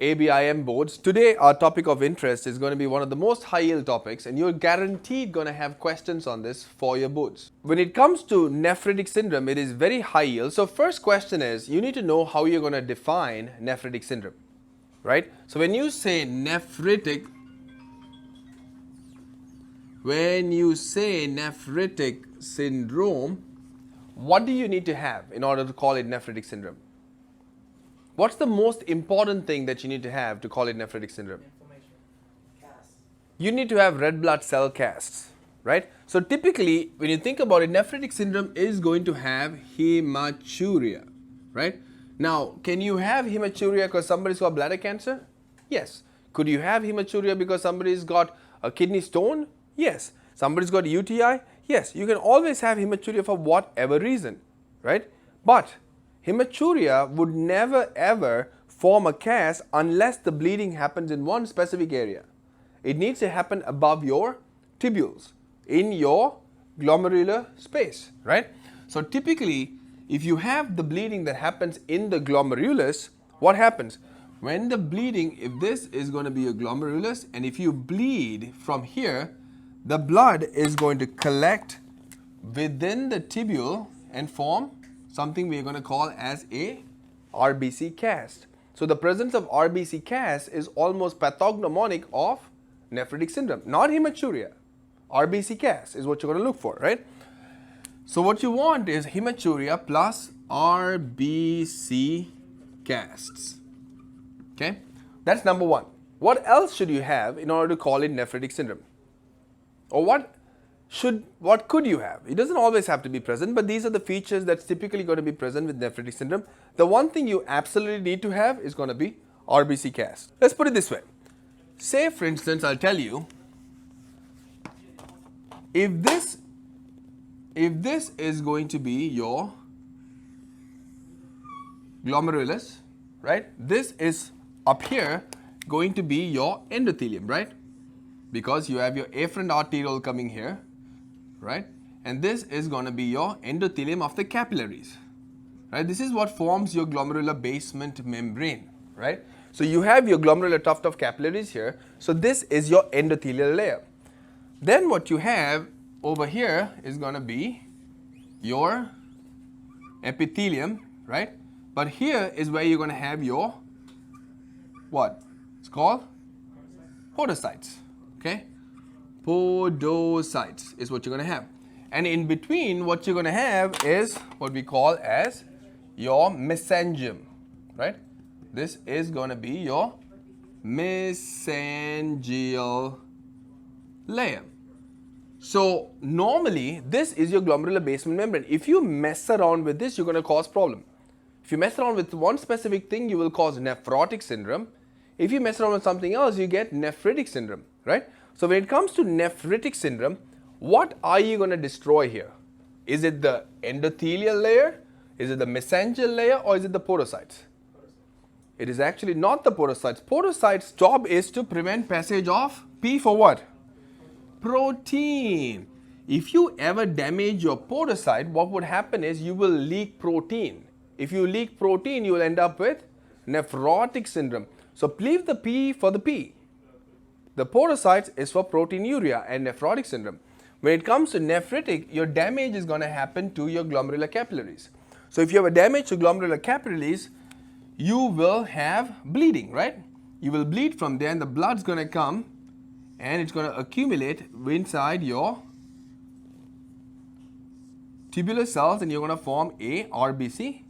ABIM boards. Today our topic of interest is going to be one of the most high yield topics, and you're guaranteed going to have questions on this for your boards. When it comes to nephritic syndrome, it is very high yield. So first question is, you need to know how you're going to define nephritic syndrome, right? So when you say nephritic syndrome, what do you need to have in order to call it nephritic syndrome? What's the most important thing that you need to have to call it nephritic syndrome? Inflammation. Cast. You need to have red blood cell casts, right? So typically, when you think about it, nephritic syndrome is going to have hematuria, right? Now, can you have hematuria because somebody's got bladder cancer? Yes. Could you have hematuria because somebody's got a kidney stone? Yes. Somebody's got a UTI? Yes. You can always have hematuria for whatever reason, right? But hematuria would never ever form a cast unless the bleeding happens in one specific area. It needs to happen above your tubules, in your glomerular space, right? So typically, if you have the bleeding that happens in the glomerulus, what happens? When the bleeding, if this is going to be a glomerulus, and if you bleed from here, the blood is going to collect within the tubule and form something we are going to call as a RBC cast. So the presence of RBC cast is almost pathognomonic of nephritic syndrome, not hematuria. RBC cast is what you're going to look for, right? So what you want is hematuria plus RBC casts. Okay, that's number one. What else should you have in order to call it nephritic syndrome? Or what could you have? It doesn't always have to be present, but these are the features that's typically going to be present with nephritic syndrome. The one thing you absolutely need to have is going to be RBC cast. Let's put it this way. Say, for instance, I'll tell you, if this is going to be your glomerulus, right? This is up here going to be your endothelium, right? Because you have your afferent arteriole coming here, right? And this is going to be your endothelium of the capillaries, right? This is what forms your glomerular basement membrane, right? So you have your glomerular tuft of capillaries here. So this is your endothelial layer. Then what you have over here is going to be your epithelium, right? But here is where you're going to have your what? It's called podocytes. Okay, podocytes is what you're going to have, and in between what you're going to have is what we call as your mesangium, right? This is going to be your mesangial layer. So normally this is your glomerular basement membrane. If you mess around with this, you're going to cause problem. If you mess around with one specific thing, you will cause nephrotic syndrome. If you mess around with something else, you get nephritic syndrome, right? So when it comes to nephritic syndrome, what are you going to destroy here? Is it the endothelial layer? Is it the mesangial layer? Or is it the podocytes? It is actually not the podocytes. Podocytes' job is to prevent passage of P for what? Protein. If you ever damage your podocyte, what would happen is you will leak protein. If you leak protein, you will end up with nephrotic syndrome. So leave the P for the P. The podocytes is for proteinuria and nephrotic syndrome. When it comes to nephritic, your damage is going to happen to your glomerular capillaries. So if you have a damage to glomerular capillaries, you will have bleeding, right? You will bleed from there, and the blood's going to come and it's going to accumulate inside your tubular cells, and you're going to form a RBC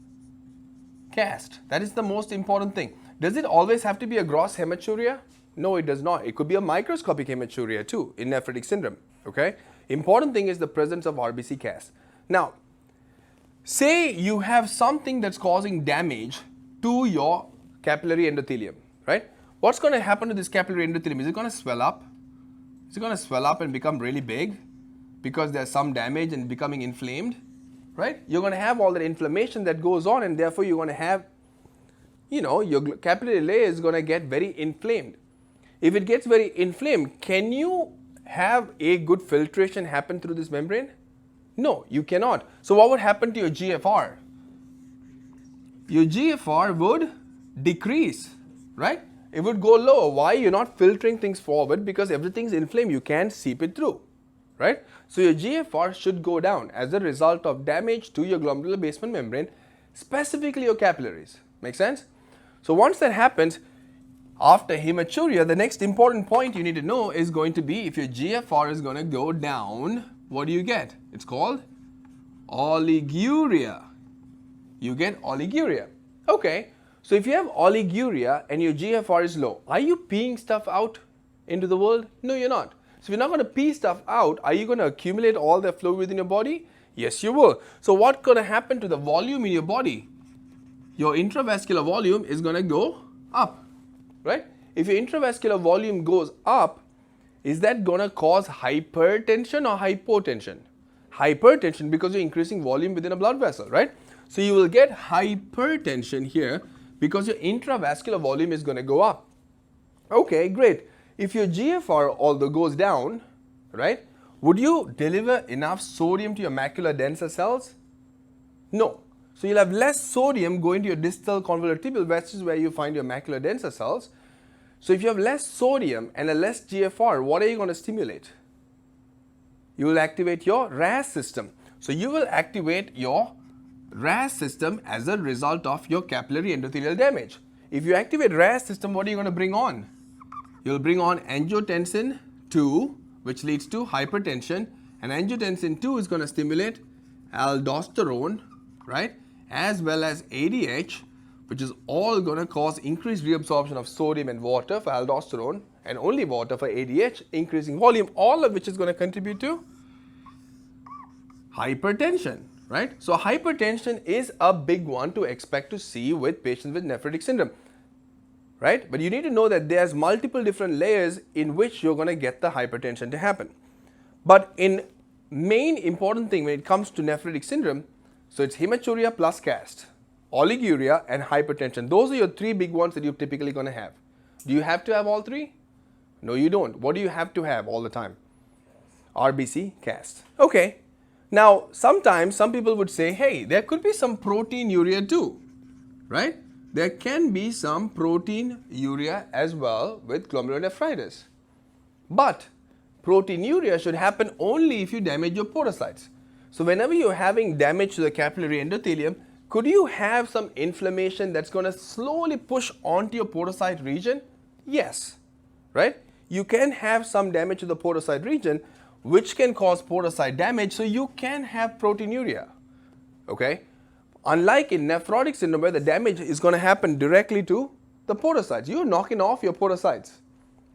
cast. That is the most important thing. Does it always have to be a gross hematuria? No, it does not. It could be a microscopic hematuria too in nephritic syndrome. Okay? Important thing is the presence of RBC cast. Now, say you have something that's causing damage to your capillary endothelium, right? What's going to happen to this capillary endothelium? Is it going to swell up? Is it going to swell up and become really big because there's some damage and becoming inflamed, right? You're going to have all that inflammation that goes on, and therefore you're going to have, your capillary layer is going to get very inflamed. If it gets very inflamed, can you have a good filtration happen through this membrane? No, you cannot. So what would happen to your GFR? Your GFR would decrease, right? It would go lower. Why? You're not filtering things forward because everything's inflamed. You can't seep it through, right? So your GFR should go down as a result of damage to your glomerular basement membrane, specifically your capillaries. Make sense? So once that happens, after hematuria, the next important point you need to know is going to be if your GFR is going to go down, what do you get? It's called oliguria. You get oliguria. Okay, so if you have oliguria and your GFR is low, are you peeing stuff out into the world? No, you're not. So if you're not going to pee stuff out, are you going to accumulate all the fluid within your body? Yes, you will. So what's going to happen to the volume in your body? Your intravascular volume is going to go up, right? If your intravascular volume goes up, is that going to cause hypertension or hypotension? Hypertension, because you're increasing volume within a blood vessel, right? So you will get hypertension here because your intravascular volume is going to go up. Okay, great. If your GFR although goes down, right, would you deliver enough sodium to your macular denser cells? No. So you'll have less sodium going to your distal convolular tubule, which is where you find your macular denser cells. So if you have less sodium and a less GFR, what are you going to stimulate? You will activate your RAS system. So you will activate your RAS system as a result of your capillary endothelial damage. If you activate RAS system, what are you going to bring on? You'll bring on angiotensin 2, which leads to hypertension, and angiotensin 2 is going to stimulate aldosterone, right, as well as ADH, which is all going to cause increased reabsorption of sodium and water for aldosterone and only water for ADH, increasing volume, all of which is going to contribute to hypertension, right? So hypertension is a big one to expect to see with patients with nephritic syndrome, right? But you need to know that there's multiple different layers in which you're going to get the hypertension to happen. But in main important thing when it comes to nephritic syndrome, so it's hematuria plus cast, oliguria and hypertension. Those are your three big ones that you're typically going to have. Do you have to have all three? No, you don't. What do you have to have all the time? RBC, cast. Okay. Now, sometimes some people would say, hey, there could be some proteinuria too, right? There can be some proteinuria as well with glomerulonephritis. But proteinuria should happen only if you damage your podocytes. So whenever you're having damage to the capillary endothelium, could you have some inflammation that's going to slowly push onto your podocyte region? Yes, right? You can have some damage to the podocyte region, which can cause podocyte damage, so you can have proteinuria, okay? Unlike in nephrotic syndrome where the damage is going to happen directly to the podocytes. You're knocking off your podocytes,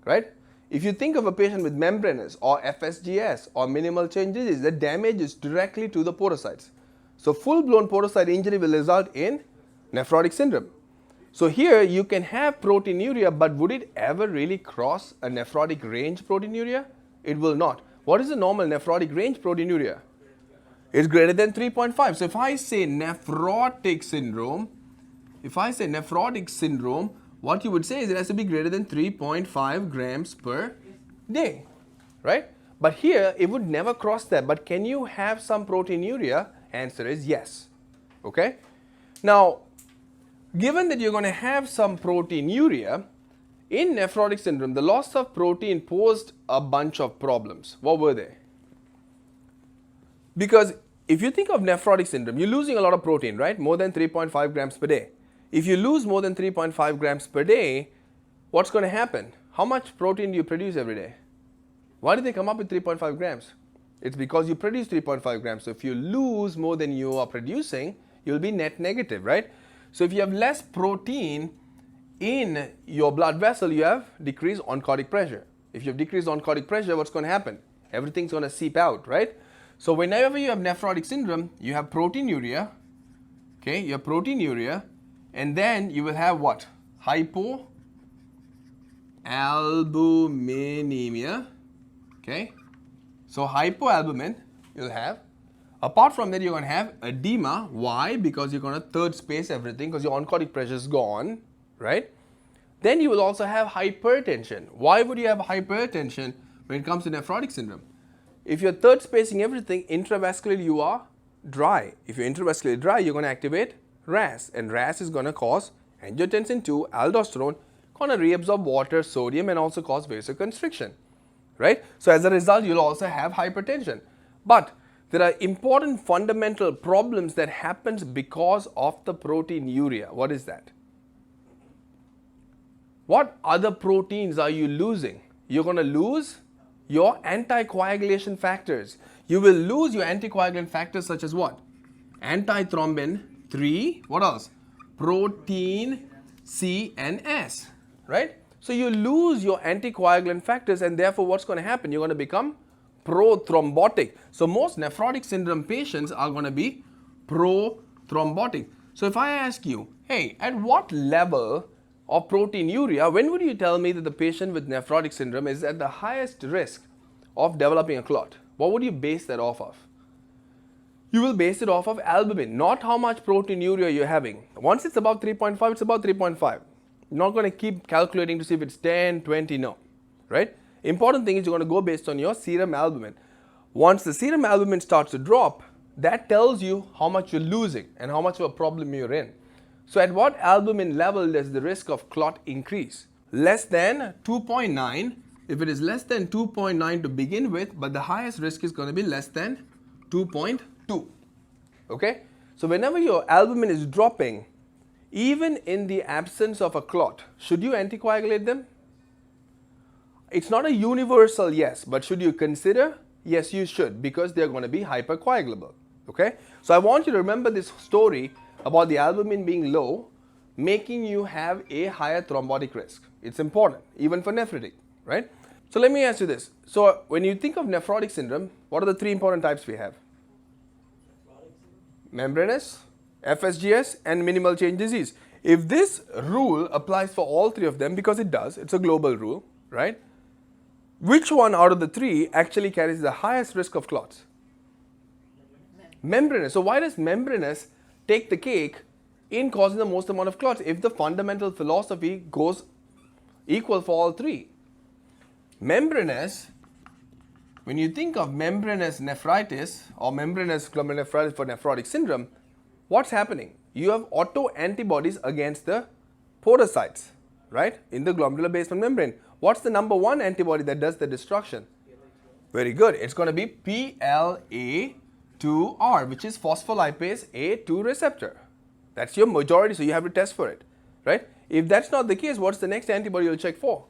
right? If you think of a patient with membranous or FSGS or minimal changes, the damage is directly to the podocytes. So full-blown podocyte injury will result in nephrotic syndrome. So here you can have proteinuria, but would it ever really cross a nephrotic range proteinuria? It will not. What is the normal nephrotic range proteinuria? It's greater than 3.5. So if I say nephrotic syndrome, what you would say is it has to be greater than 3.5 grams per day, right? But here it would never cross that. But can you have some proteinuria? Answer is yes, okay? Now, given that you're going to have some proteinuria, in nephrotic syndrome, the loss of protein posed a bunch of problems. What were they? Because if you think of nephrotic syndrome, you're losing a lot of protein, right? More than 3.5 grams per day. If you lose more than 3.5 grams per day, what's going to happen? How much protein do you produce every day? Why did they come up with 3.5 grams? It's because you produce 3.5 grams. So if you lose more than you are producing, you'll be net negative, right? So if you have less protein in your blood vessel, you have decreased oncotic pressure. If you have decreased oncotic pressure, what's going to happen? Everything's going to seep out, right? So whenever you have nephrotic syndrome, you have proteinuria, okay? You have proteinuria, and then you will have what? Hypoalbuminemia, okay? So hypoalbumin you'll have. Apart from that, you're going to have edema. Why? Because you're going to third space everything because your oncotic pressure is gone, right? Then you will also have hypertension. Why would you have hypertension when it comes to nephrotic syndrome? If you're third spacing everything, intravascularly you are dry. If you're intravascularly dry, you're going to activate RAS, and RAS is going to cause angiotensin 2, aldosterone, going to reabsorb water, sodium, and also cause vasoconstriction, right? So as a result, you'll also have hypertension. But there are important fundamental problems that happens because of the proteinuria. What is that? What other proteins are you losing? You're going to lose your anticoagulation factors. You will lose your anticoagulant factors such as what? Antithrombin 3, what else? Protein C and S, right? So you lose your anticoagulant factors, and therefore what's going to happen? You're going to become prothrombotic. So most nephrotic syndrome patients are going to be prothrombotic. So if I ask you, hey, at what level of proteinuria, when would you tell me that the patient with nephrotic syndrome is at the highest risk of developing a clot? What would you base that off of? You will base it off of albumin, not how much proteinuria you're having. Once it's above 3.5, it's about 3.5. You're not going to keep calculating to see if it's 10, 20, no, right? Important thing is you're going to go based on your serum albumin. Once the serum albumin starts to drop, that tells you how much you're losing and how much of a problem you're in. So at what albumin level does the risk of clot increase? Less than 2.9. If it is less than 2.9 to begin with, but the highest risk is going to be less than 2.2. Okay? So whenever your albumin is dropping, even in the absence of a clot, should you anticoagulate them? It's not a universal yes, but should you consider? Yes, you should, because they're going to be hypercoagulable. Okay? So I want you to remember this story about the albumin being low, making you have a higher thrombotic risk. It's important, even for nephritic, right? So let me ask you this. So when you think of nephrotic syndrome, what are the three important types we have? Membranous, FSGS, and minimal change disease. If this rule applies for all three of them, because it does, it's a global rule, right? Which one out of the three actually carries the highest risk of clots? Membranous. So why does membranous take the cake in causing the most amount of clots if the fundamental philosophy goes equal for all three? Membranous, when you think of membranous nephritis or membranous glomerulonephritis for nephrotic syndrome, what's happening? You have autoantibodies against the podocytes, right, in the glomerular basement membrane. What's the number one antibody that does the destruction? Very good. It's going to be PLA2R, which is phospholipase A2 receptor. That's your majority, so you have to test for it, right? If that's not the case, what's the next antibody you'll check for?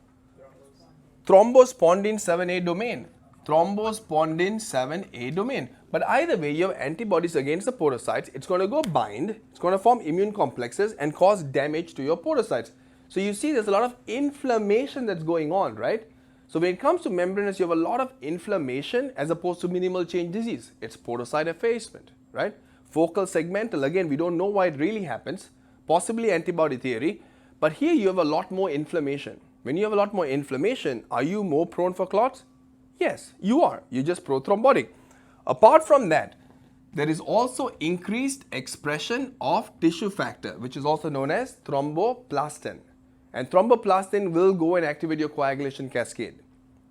Thrombospondin 7A domain. Thrombospondin 7A domain. But either way, you have antibodies against the podocytes. It's going to go bind, it's going to form immune complexes and cause damage to your podocytes. So you see there's a lot of inflammation that's going on, right? So when it comes to membranous, you have a lot of inflammation as opposed to minimal change disease. It's podocyte effacement, right? Focal segmental, again, we don't know why it really happens, possibly antibody theory, but here you have a lot more inflammation. When you have a lot more inflammation, are you more prone for clots? Yes, you are. You're just prothrombotic. Apart from that, there is also increased expression of tissue factor, which is also known as thromboplastin. And thromboplastin will go and activate your coagulation cascade.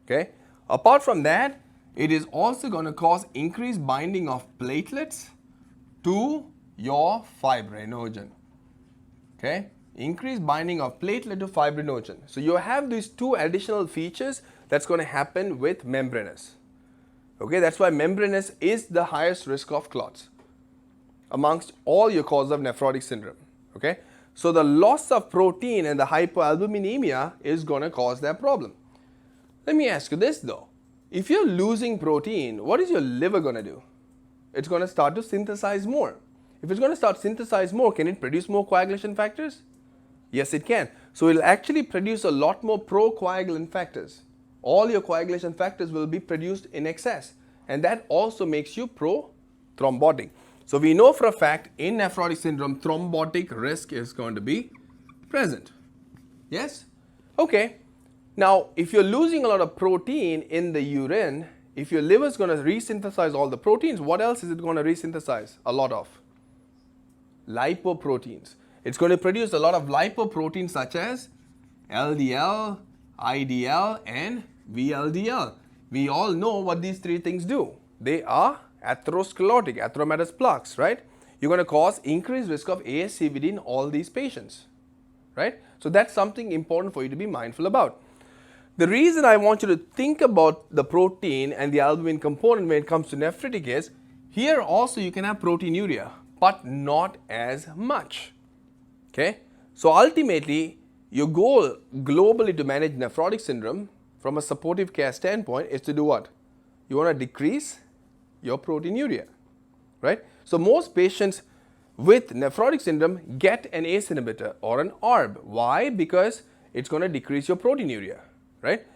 Okay? Apart from that, it is also going to cause increased binding of platelets to your fibrinogen. Okay? Increased binding of platelet to fibrinogen. So you have these two additional features that's going to happen with membranous. Okay, that's why membranous is the highest risk of clots amongst all your causes of nephrotic syndrome. Okay, so the loss of protein and the hypoalbuminemia is going to cause that problem. Let me ask you this though. If you're losing protein, what is your liver going to do? It's going to start to synthesize more. If it's going to start synthesize more, can it produce more coagulation factors? Yes, it can. So it will actually produce a lot more procoagulant factors. All your coagulation factors will be produced in excess, and that also makes you prothrombotic. So we know for a fact in nephrotic syndrome, thrombotic risk is going to be present. Yes? Okay. Now, if you're losing a lot of protein in the urine, if your liver is going to resynthesize all the proteins, what else is it going to resynthesize? A lot of lipoproteins. It's going to produce a lot of lipoproteins such as LDL, IDL, and VLDL. We all know what these three things do. They are atherosclerotic, atheromatous plaques, right? You're going to cause increased risk of ASCVD in all these patients. right? So that's something important for you to be mindful about. The reason I want you to think about the protein and the albumin component when it comes to nephritic is, here also you can have proteinuria, but not as much. Okay? So ultimately, your goal globally to manage nephrotic syndrome from a supportive care standpoint is to do what? You want to decrease your proteinuria, right? So most patients with nephrotic syndrome get an ACE inhibitor or an ARB. Why? Because it's going to decrease your proteinuria, right?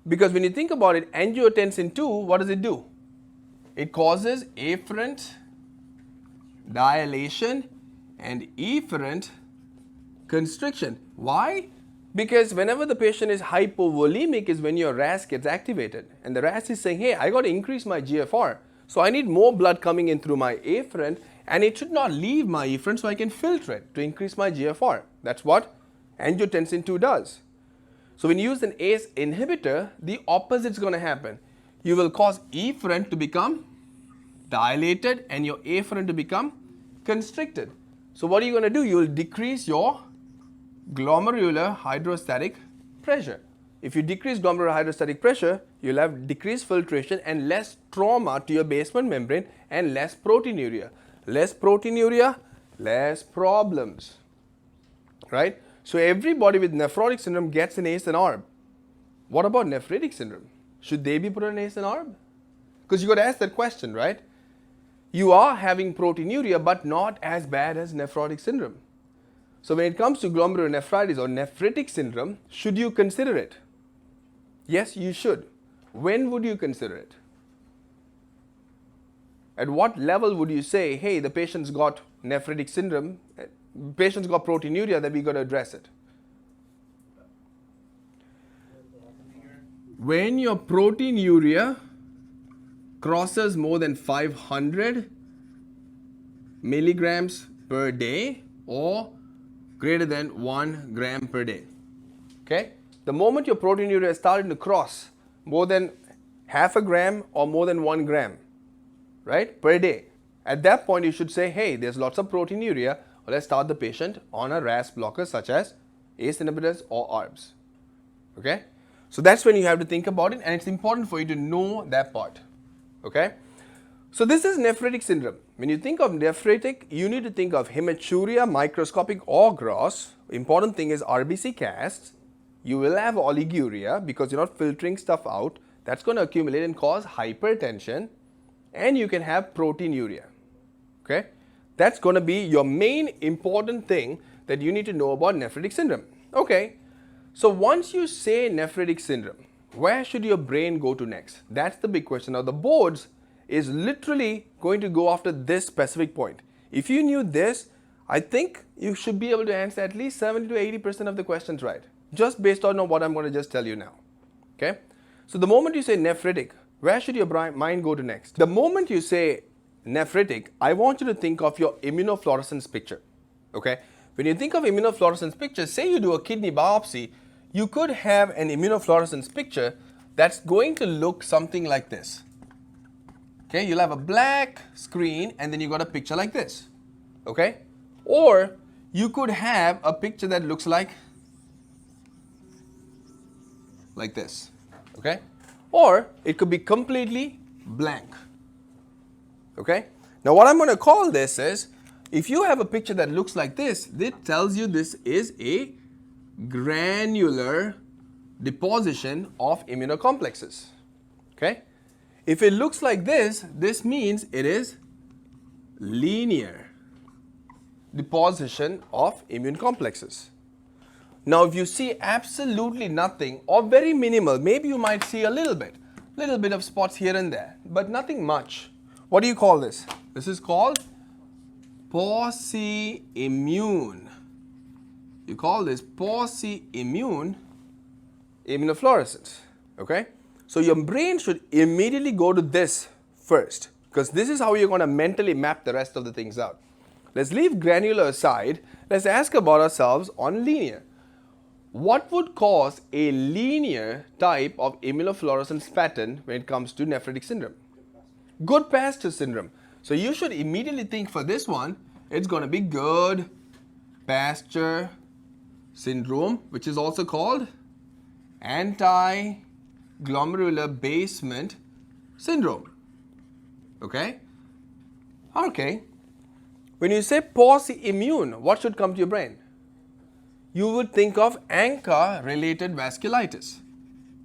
Because when you think about it, angiotensin II, what does it do? It causes afferent dilation and efferent constriction. Why? Because whenever the patient is hypovolemic is when your RAS gets activated, and the RAS is saying, hey, I got to increase my GFR, so I need more blood coming in through my afferent, and it should not leave my efferent, so I can filter it to increase my GFR. That's what angiotensin II does. So when you use an ACE inhibitor, the opposite is going to happen. You will cause efferent to become dilated and your afferent to become constricted. So what are you going to do? You will decrease your glomerular hydrostatic pressure. If you decrease glomerular hydrostatic pressure, you'll have decreased filtration and less trauma to your basement membrane and less proteinuria. Less proteinuria, less problems, right? So everybody with nephrotic syndrome gets an ACE and ARB. What about nephritic syndrome? Should they be put on ACE and ARB? Because you got to ask that question, right? You are having proteinuria, but not as bad as nephrotic syndrome. So when it comes to glomerulonephritis or nephritic syndrome, should you consider it? Yes, you should. When would you consider it? At what level would you say, hey, the patient's got nephritic syndrome, patient's got proteinuria, that we got to address it? When your proteinuria crosses more than 500 milligrams per day or greater than 1 gram per day. Okay? The moment your proteinuria is starting to cross more than half a gram or more than 1 gram, right, per day, at that point you should say, hey, there's lots of proteinuria, or let's start the patient on a RAS blocker such as ACE inhibitors or ARBs. Okay? So that's when you have to think about it, and it's important for you to know that part. Okay? So this is nephritic syndrome. When you think of nephritic, you need to think of hematuria, microscopic or gross. Important thing is RBC casts. You will have oliguria because you're not filtering stuff out. That's going to accumulate and cause hypertension, and you can have proteinuria. Okay? That's going to be your main important thing that you need to know about nephritic syndrome. Okay? So once you say nephritic syndrome, where should your brain go to next? That's the big question. Now the boards is literally going to go after this specific point. If you knew this, I think you should be able to answer at least 70 to 80% of the questions right, just based on what I'm going to just tell you now. Okay? So the moment you say nephritic, where should your mind go to next? The moment you say nephritic, I want you to think of your immunofluorescence picture. Okay? When you think of immunofluorescence picture, say you do a kidney biopsy, you could have an immunofluorescence picture that's going to look something like this. Okay, you'll have a black screen and then you got a picture like this. Okay? Or you could have a picture that looks like this. Okay? Or it could be completely blank. Okay? Now what I'm going to call this is, if you have a picture that looks like this, it tells you this is a granular deposition of immunocomplexes. Okay? If it looks like this, this means it is linear deposition of immune complexes. Now, if you see absolutely nothing or very minimal, maybe you might see a little bit of spots here and there, but nothing much. What do you call this? This is called pauci-immune. You call this pauci-immune immunofluorescence. Okay? So your brain should immediately go to this first, because this is how you're going to mentally map the rest of the things out. Let's leave granular aside. Let's ask about ourselves on linear. What would cause a linear type of immunofluorescence pattern when it comes to nephritic syndrome? Goodpasture syndrome. So you should immediately think for this one, it's going to be Goodpasture syndrome, which is also called anti-glomerular basement syndrome. Okay? Okay. When you say pauci-immune, what should come to your brain? You would think of ANCA-related vasculitis.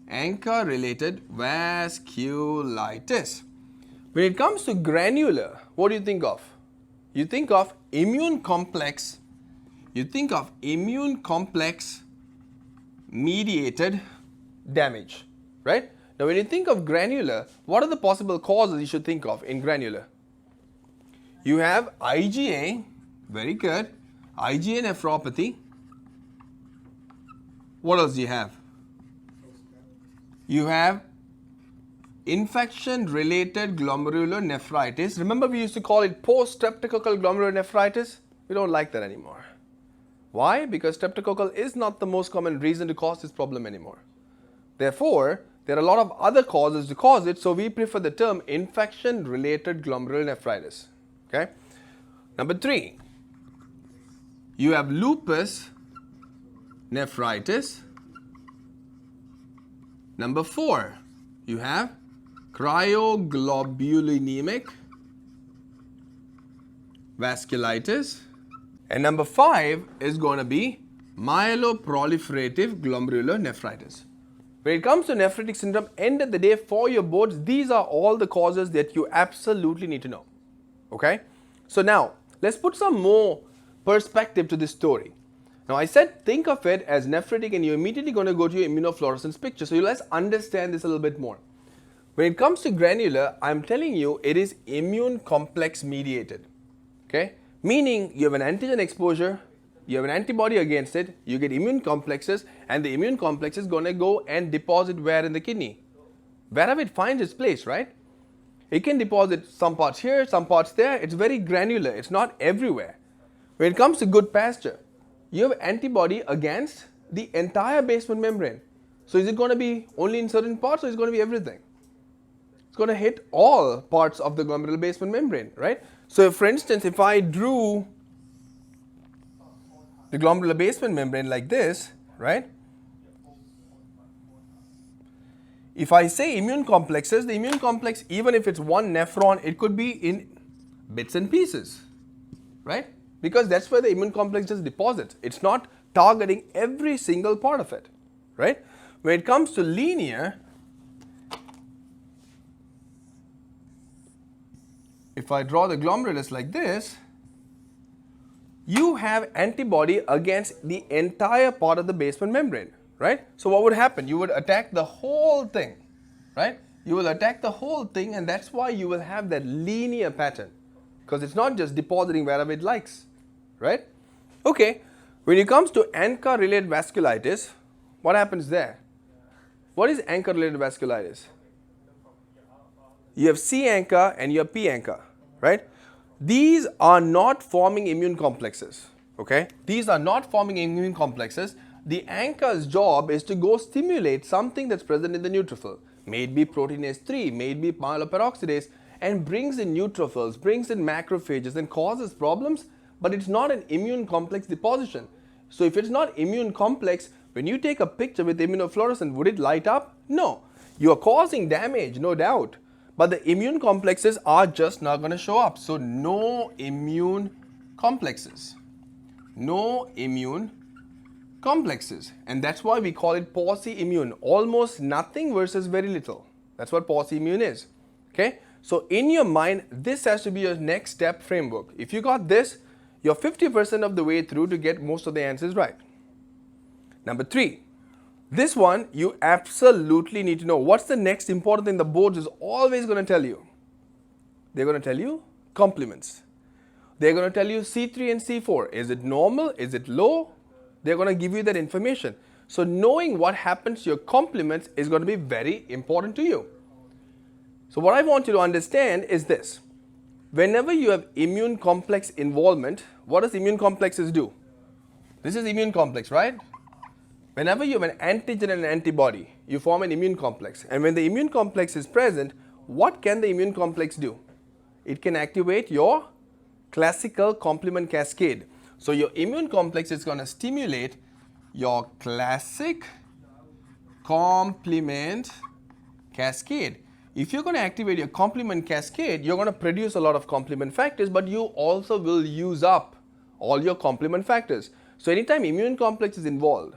ANCA-related vasculitis. When it comes to granular, what do you think of? You think of immune complex. You think of immune complex mediated damage, right? Now, when you think of granular, what are the possible causes you should think of in granular? You have IgA, very good, IgA nephropathy. What else do you have? You have infection-related glomerulonephritis. Remember, we used to call it poststreptococcal glomerulonephritis? We don't like that anymore. Why? Because streptococcal is not the most common reason to cause this problem anymore. Therefore, there are a lot of other causes to cause it, so we prefer the term infection-related glomerulonephritis. Okay? Number 3, you have lupus nephritis. Number 4, you have cryoglobulinic vasculitis. And number 5 is going to be myeloproliferative glomerulonephritis. When it comes to nephritic syndrome, end of the day for your boards, these are all the causes that you absolutely need to know. Okay? So now, let's put some more perspective to this story. Now, I said think of it as nephritic and you're immediately going to go to your immunofluorescence picture. So let's understand this a little bit more. When it comes to granular, I'm telling you it is immune complex mediated. Okay? Meaning you have an antigen exposure, you have an antibody against it, you get immune complexes, and the immune complex is going to go and deposit where in the kidney? Wherever it finds its place, right? It can deposit some parts here, some parts there. It's very granular. It's not everywhere. When it comes to Goodpasture, you have antibody against the entire basement membrane. So is it going to be only in certain parts or is it going to be everything? It's going to hit all parts of the glomerular basement membrane, right? So for instance, if I drew the glomerular basement membrane like this, right? If I say immune complexes, the immune complex, even if it's one nephron, it could be in bits and pieces, right? Because that's where the immune complex just deposits. It's not targeting every single part of it, right? When it comes to linear, if I draw the glomerulus like this, you have antibody against the entire part of the basement membrane, right? So what would happen? You would attack the whole thing, right? You will attack the whole thing, and that's why you will have that linear pattern, because it's not just depositing wherever it likes, right? Okay, when it comes to ANCA-related vasculitis, what happens there? What is ANCA-related vasculitis? You have C-ANCA and you have P-ANCA, right? These are not forming immune complexes, okay? These are not forming immune complexes. The ANCA's job is to go stimulate something that's present in the neutrophil. May it be proteinase 3, may it be myeloperoxidase, and brings in neutrophils, brings in macrophages and causes problems, but it's not an immune complex deposition. So if it's not immune complex, when you take a picture with immunofluorescence, would it light up? No. You are causing damage, no doubt. But the immune complexes are just not going to show up. So no immune complexes. No immune complexes. And that's why we call it pauci-immune. Almost nothing versus very little. That's what pauci-immune is. Okay? So in your mind, this has to be your next step framework. If you got this, you're 50% of the way through to get most of the answers right. Number 3. This one, you absolutely need to know. What's the next important thing the board is always going to tell you? They're going to tell you complements. They're going to tell you C3 and C4. Is it normal? Is it low? They're going to give you that information. So knowing what happens to your complements is going to be very important to you. So what I want you to understand is this. Whenever you have immune complex involvement, what does immune complexes do? This is immune complex, right? Whenever you have an antigen and an antibody, you form an immune complex. And when the immune complex is present, what can the immune complex do? It can activate your classical complement cascade. So your immune complex is going to stimulate your classic complement cascade. If you're going to activate your complement cascade, you're going to produce a lot of complement factors, but you also will use up all your complement factors. So anytime immune complex is involved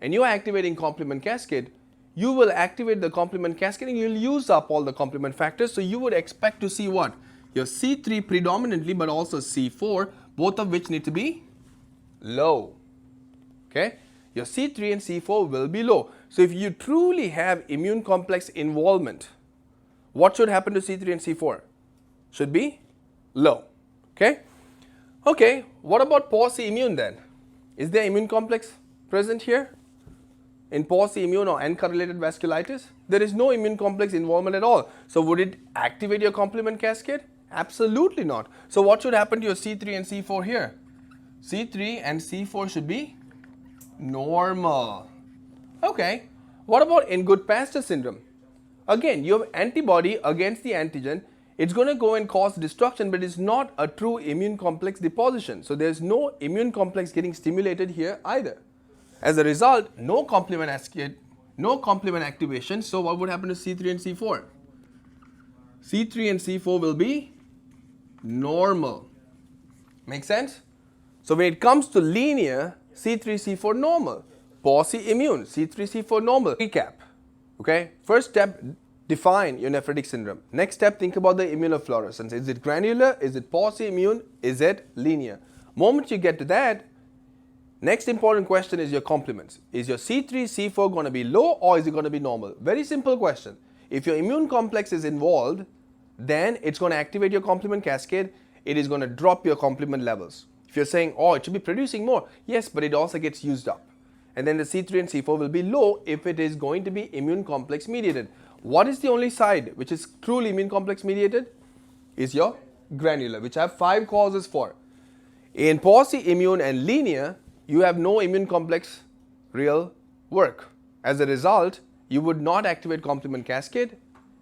and you are activating complement cascade, you will activate the complement cascade and you'll use up all the complement factors. So you would expect to see what? Your C3 predominantly, but also C4, both of which need to be low. Okay? Your C3 and C4 will be low. So if you truly have immune complex involvement, what should happen to C3 and C4? Should be low. Okay? Okay, what about poor immune then? Is there immune complex present here? In poor immune or ANCA-related vasculitis? There is no immune complex involvement at all. So would it activate your complement cascade? Absolutely not. So what should happen to your C3 and C4 here? C3 and C4 should be normal. Okay, what about in Goodpasture syndrome? Again, you have antibody against the antigen. It's going to go and cause destruction, but it's not a true immune complex deposition. So there's no immune complex getting stimulated here either. As a result, no complement activation. So what would happen to C3 and C4? C3 and C4 will be normal. Make sense? So when it comes to linear, C3, C4 normal. Poor immune, C3, C4 normal. Recap. Okay, first step, define your nephritic syndrome. Next step, think about the immunofluorescence. Is it granular? Is it poor immune? Is it linear? Moment you get to that, next important question is your complements. Is your C3, C4 going to be low or is it going to be normal? Very simple question. If your immune complex is involved, then it's going to activate your complement cascade. It is going to drop your complement levels. If you're saying, oh, it should be producing more, yes, but it also gets used up. And then the C3 and C4 will be low if it is going to be immune complex mediated. What is the only side which is truly immune complex mediated? Is your granular, which I have 5 causes for. In poor immune and linear, you have no immune complex real work. As a result, you would not activate complement cascade,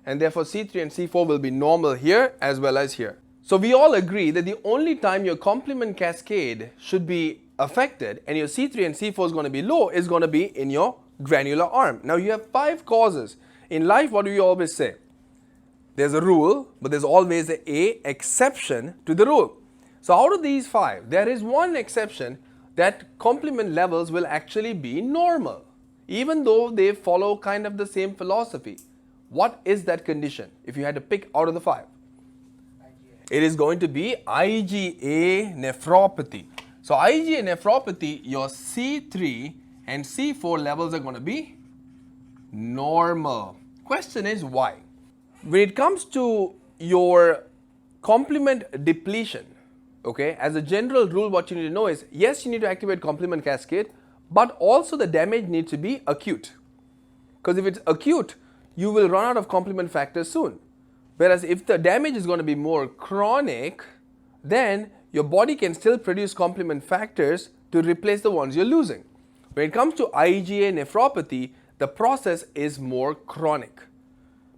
and therefore C3 and C4 will be normal here as well as here. So we all agree that the only time your complement cascade should be affected and your C3 and C4 is going to be low is going to be in your granular arm. Now you have 5 causes. In life, what do we always say? There's a rule, but there's always an exception to the rule. So out of these 5, there is one exception that complement levels will actually be normal, even though they follow kind of the same philosophy. What is that condition if you had to pick out of the 5? It is going to be IgA nephropathy. So IgA nephropathy, your C3 and C4 levels are going to be normal. Question is why? When it comes to your complement depletion, okay, as a general rule, what you need to know is, yes, you need to activate complement cascade, but also the damage needs to be acute. Because if it's acute, you will run out of complement factors soon. Whereas if the damage is going to be more chronic, then your body can still produce complement factors to replace the ones you're losing. When it comes to IgA nephropathy, the process is more chronic.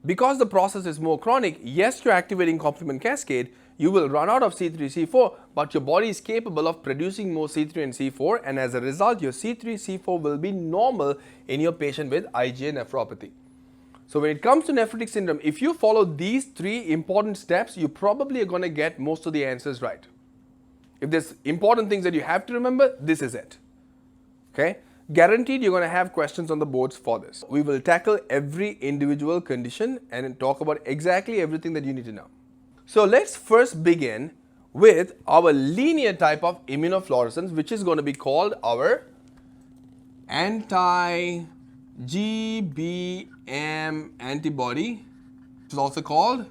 Because the process is more chronic, yes, you're activating complement cascade, you will run out of C3, C4, but your body is capable of producing more C3 and C4, and as a result, your C3, C4 will be normal in your patient with IgA nephropathy. So when it comes to nephritic syndrome, if you follow these 3 important steps, you probably are going to get most of the answers right. If there's important things that you have to remember, this is it. Okay? Guaranteed you're going to have questions on the boards for this. We will tackle every individual condition and talk about exactly everything that you need to know. So let's first begin with our linear type of immunofluorescence, which is going to be called our anti-GBM antibody, which is also called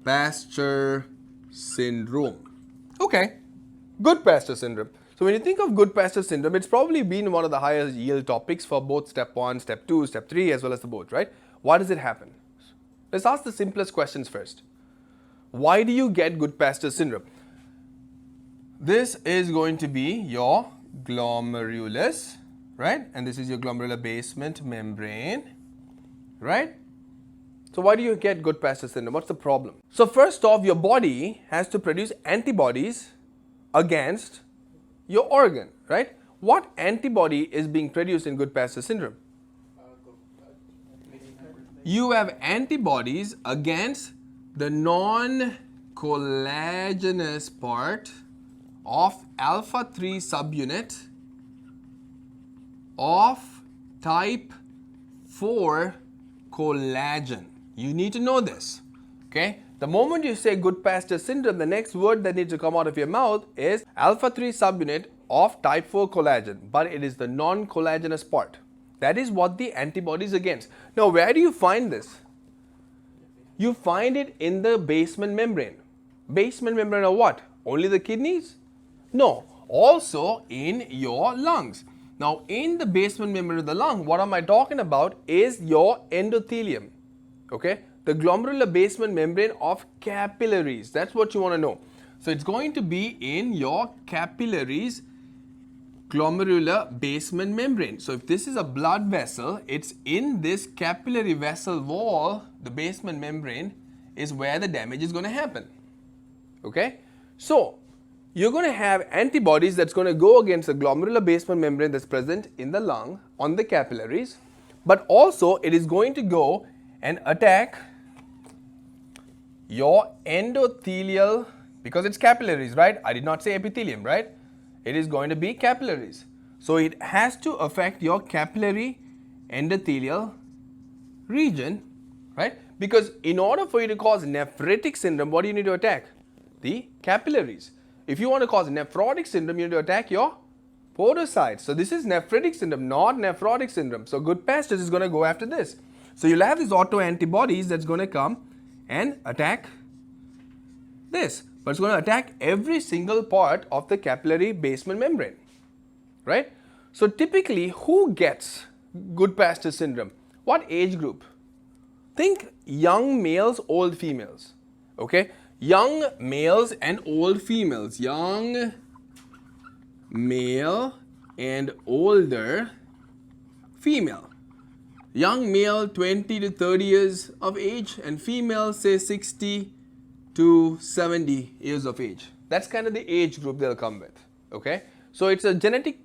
Goodpasture syndrome. Okay, Goodpasture syndrome. So when you think of Goodpasture syndrome, it's probably been one of the highest yield topics for both step 1, step 2, step 3 as well as the boards, right? Why does it happen? Let's ask the simplest questions first. Why do you get Goodpasture syndrome? This is going to be your glomerulus, right? And this is your glomerular basement membrane, right? So why do you get Goodpasture syndrome? What's the problem? So first off, your body has to produce antibodies against your organ, right? What antibody is being produced in Goodpasture syndrome? You have antibodies against the non-collagenous part of alpha 3 subunit of type 4 collagen. You need to know this, okay? The moment you say Goodpasture syndrome, the next word that needs to come out of your mouth is alpha 3 subunit of type 4 collagen, but it is the non-collagenous part. That is what the antibody is against. Now, where do you find this? You find it in the basement membrane. Basement membrane of what? Only the kidneys? No, also in your lungs. Now, in the basement membrane of the lung, what am I talking about is your endothelium, okay? The glomerular basement membrane of capillaries. That's what you want to know. So, it's going to be in your capillaries, glomerular basement membrane. So, if this is a blood vessel, it's in this capillary vessel wall, the basement membrane is where the damage is going to happen, okay? So, you're going to have antibodies that's going to go against the glomerular basement membrane that's present in the lung on the capillaries, but also it is going to go and attack your endothelial, because it's capillaries, right? I did not say epithelium, right? It is going to be capillaries. So it has to affect your capillary endothelial region, right? Because in order for you to cause nephritic syndrome, what do you need to attack? The capillaries. If you want to cause nephrotic syndrome, you need to attack your podocytes. So this is nephritic syndrome, not nephrotic syndrome. So Goodpasture is going to go after this. So you'll have these autoantibodies that's going to come and attack this. But it's going to attack every single part of the capillary basement membrane, right? So typically, who gets Goodpasture syndrome? What age group? Think young males, old females, okay? Young males and old females. Young male and older female. Young male 20 to 30 years of age and female say 60 to 70 years of age. That's kind of the age group they'll come with, okay? So it's a genetic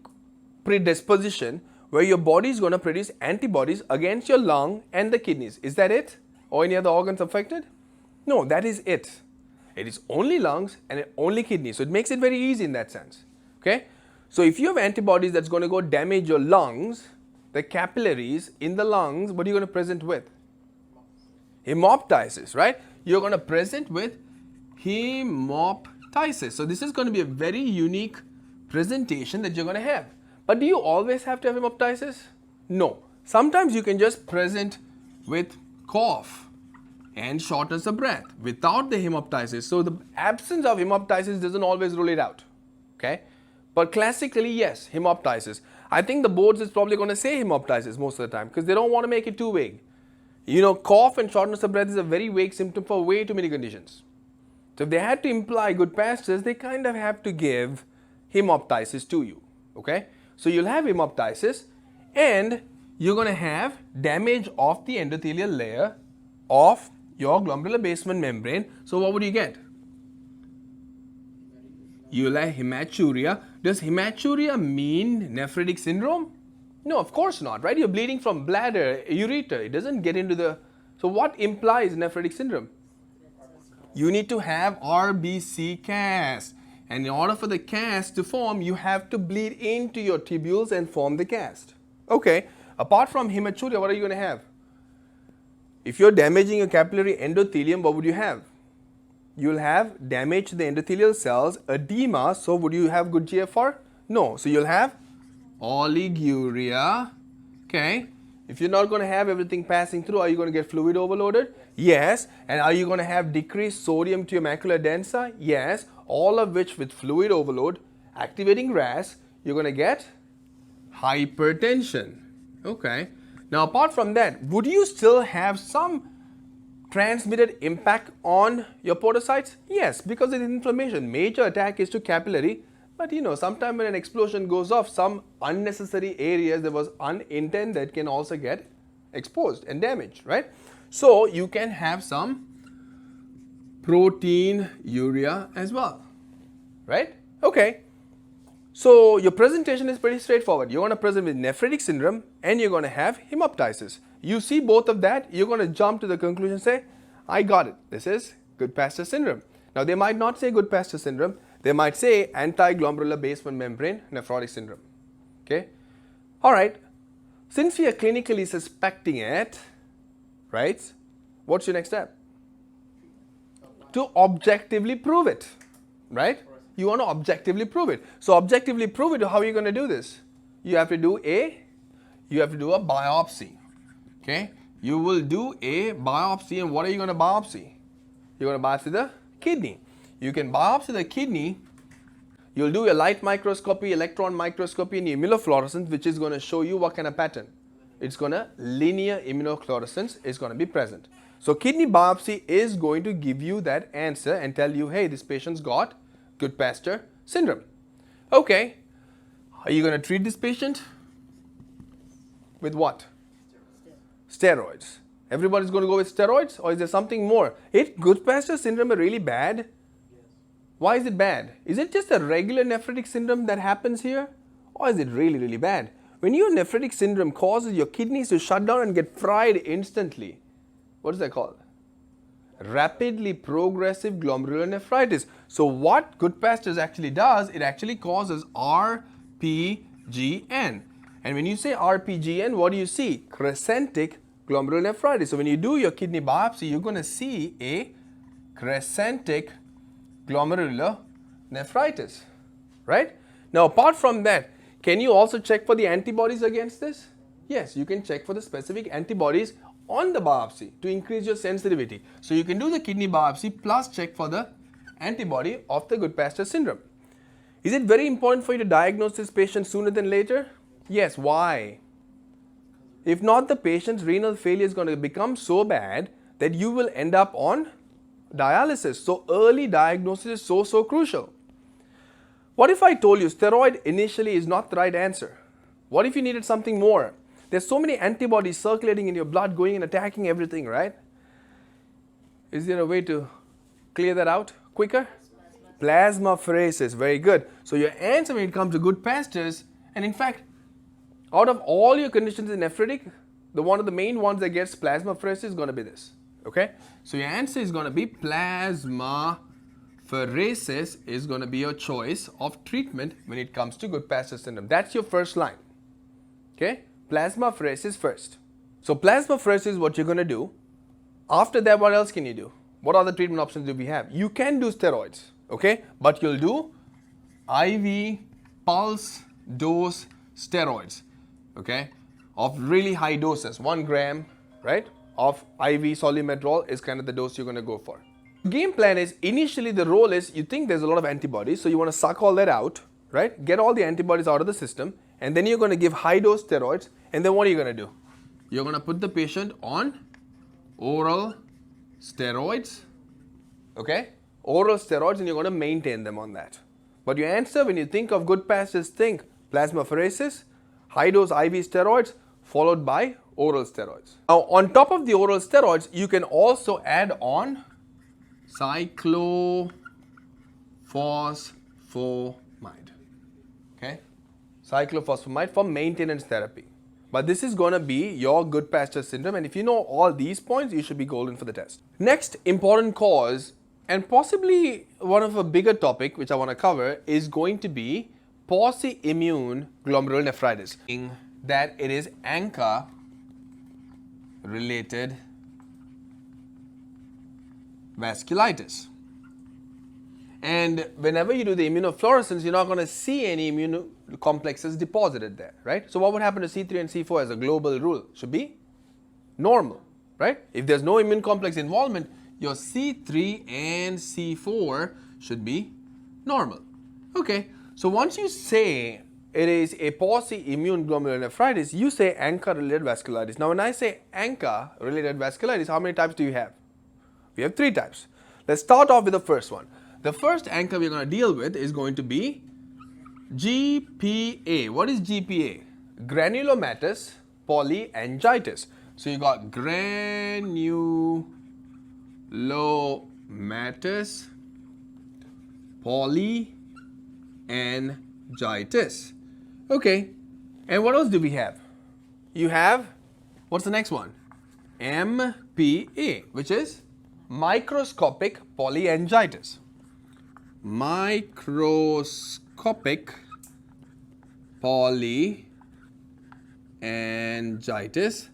predisposition where your body is going to produce antibodies against your lung and the kidneys. Is that it? Or any other organs affected? No, that is it. It is only lungs and only kidneys. So it makes it very easy in that sense, okay? So if you have antibodies that's going to go damage your lungs, the capillaries in the lungs, what are you going to present with? Hemoptysis, right? You're going to present with hemoptysis. So this is going to be a very unique presentation that you're going to have. But do you always have to have hemoptysis? No. Sometimes you can just present with cough and shortness of breath without the hemoptysis. So the absence of hemoptysis doesn't always rule it out, okay? But classically, yes, hemoptysis. I think the boards is probably going to say hemoptysis most of the time because they don't want to make it too vague. You know, cough and shortness of breath is a very vague symptom for way too many conditions. So if they had to imply Goodpasture, they kind of have to give hemoptysis to you, okay? So you'll have hemoptysis and you're going to have damage of the endothelial layer of your glomerular basement membrane. So what would you get? You'll have hematuria. Does hematuria mean nephritic syndrome? No, of course not, right? You're bleeding from bladder, ureter. It doesn't get into the... So what implies nephritic syndrome? You need to have RBC cast. And in order for the cast to form, you have to bleed into your tubules and form the cast. Okay, apart from hematuria, what are you going to have? If you're damaging your capillary endothelium, what would you have? You'll have damage to the endothelial cells, edema. So would you have good GFR? No. So you'll have oliguria. Okay. If you're not going to have everything passing through, are you going to get fluid overloaded? Yes. And are you going to have decreased sodium to your macula densa? Yes. All of which with fluid overload, activating RAS, you're going to get hypertension. Okay. Now apart from that, would you still have some transmitted impact on your podocytes? Yes, because of inflammation. Major attack is to capillary, but you know, sometime when an explosion goes off, some unnecessary areas that was unintended can also get exposed and damaged, right? So you can have some proteinuria as well, right? Okay. So your presentation is pretty straightforward. You're going to present with nephritic syndrome and you're going to have hemoptysis. You see both of that, you're going to jump to the conclusion and say, I got it. This is Goodpasture syndrome. Now they might not say Goodpasture syndrome. They might say anti-glomerular basement membrane nephrotic syndrome. Okay. All right. Since we are clinically suspecting it, right, what's your next step? To objectively prove it, right? You want to objectively prove it. So objectively prove it, how are you going to do this? You have to do a biopsy, okay? You will do a biopsy, and what are you going to biopsy? You're going to biopsy the kidney. You can biopsy the kidney. You'll do a light microscopy, electron microscopy, and immunofluorescence, which is going to show you what kind of pattern. It's going to linear immunofluorescence is going to be present. So kidney biopsy is going to give you that answer and tell you, hey, this patient's got Goodpasture syndrome. Okay, are you going to treat this patient with what? Steroids. Everybody's going to go with steroids, or is there something more? Is Goodpasture syndrome really bad? Yes. Why is it bad? Is it just a regular nephritic syndrome that happens here, or is it really, really bad? When your nephritic syndrome causes your kidneys to shut down and get fried instantly, what is that called? Rapidly progressive glomerulonephritis. So what Goodpasture actually does, it actually causes RPGN. And when you say RPGN, what do you see? Crescentic glomerulonephritis. So when you do your kidney biopsy, you're going to see a crescentic glomerulonephritis, right? Now apart from that, can you also check for the antibodies against this? Yes, you can check for the specific antibodies on the biopsy to increase your sensitivity. So you can do the kidney biopsy plus check for the antibody of the Goodpasture syndrome. Is it very important for you to diagnose this patient sooner than later? Yes. Why? If not, the patient's renal failure is going to become so bad that you will end up on dialysis. So early diagnosis is so crucial. What if I told you steroid initially is not the right answer? What if you needed something more? There's so many antibodies circulating in your blood going and attacking everything, right? Is there a way to clear that out quicker? Plasmapheresis, very good. So your answer when it comes to Goodpastures, and in fact, out of all your conditions in nephritic, one of the main ones that gets plasmapheresis is going to be this. Okay? So your answer is going to be plasmapheresis is going to be your choice of treatment when it comes to Goodpasture syndrome. That's your first line. Okay? Plasmapheresis first. So plasmapheresis is what you're going to do. After that, what else can you do? What other treatment options do we have? You can do steroids, okay? But you'll do IV pulse dose steroids, okay? Of really high doses, 1 gram, right? Of IV Solu-Medrol is kind of the dose you're going to go for. Game plan is, initially the role is, you think there's a lot of antibodies, so you want to suck all that out, right? Get all the antibodies out of the system, and then you're going to give high dose steroids, and then what are you going to do? You're going to put the patient on oral steroids, okay? Oral steroids, and you're going to maintain them on that. But your answer when you think of Goodpasture, think plasmapheresis, high dose IV steroids, followed by oral steroids. Now on top of the oral steroids, you can also add on cyclophosphamide, okay? Cyclophosphamide for maintenance therapy. But this is going to be your Goodpasture syndrome, and if you know all these points, you should be golden for the test. Next important cause, and possibly one of a bigger topic which I want to cover, is going to be pauci-immune glomerulonephritis. That it is ANCA-related vasculitis. And whenever you do the immunofluorescence, you're not going to see any immune complexes deposited there, right? So what would happen to C3 and C4 as a global rule? Should be normal, right? If there's no immune complex involvement, your C3 and C4 should be normal. Okay, so once you say it is a pauci-immune glomerulonephritis, you say ANCA-related vasculitis. Now when I say ANCA-related vasculitis, how many types do you have? We have 3 types. Let's start off with the first one. The first ANCA we're going to deal with is going to be GPA. What is GPA? Granulomatous polyangiitis. So you got granulomatous polyangiitis. meningitis. Okay, and what else do we have? You have, what's the next one? MPA, which is microscopic polyangiitis. Microscopic polyangiitis.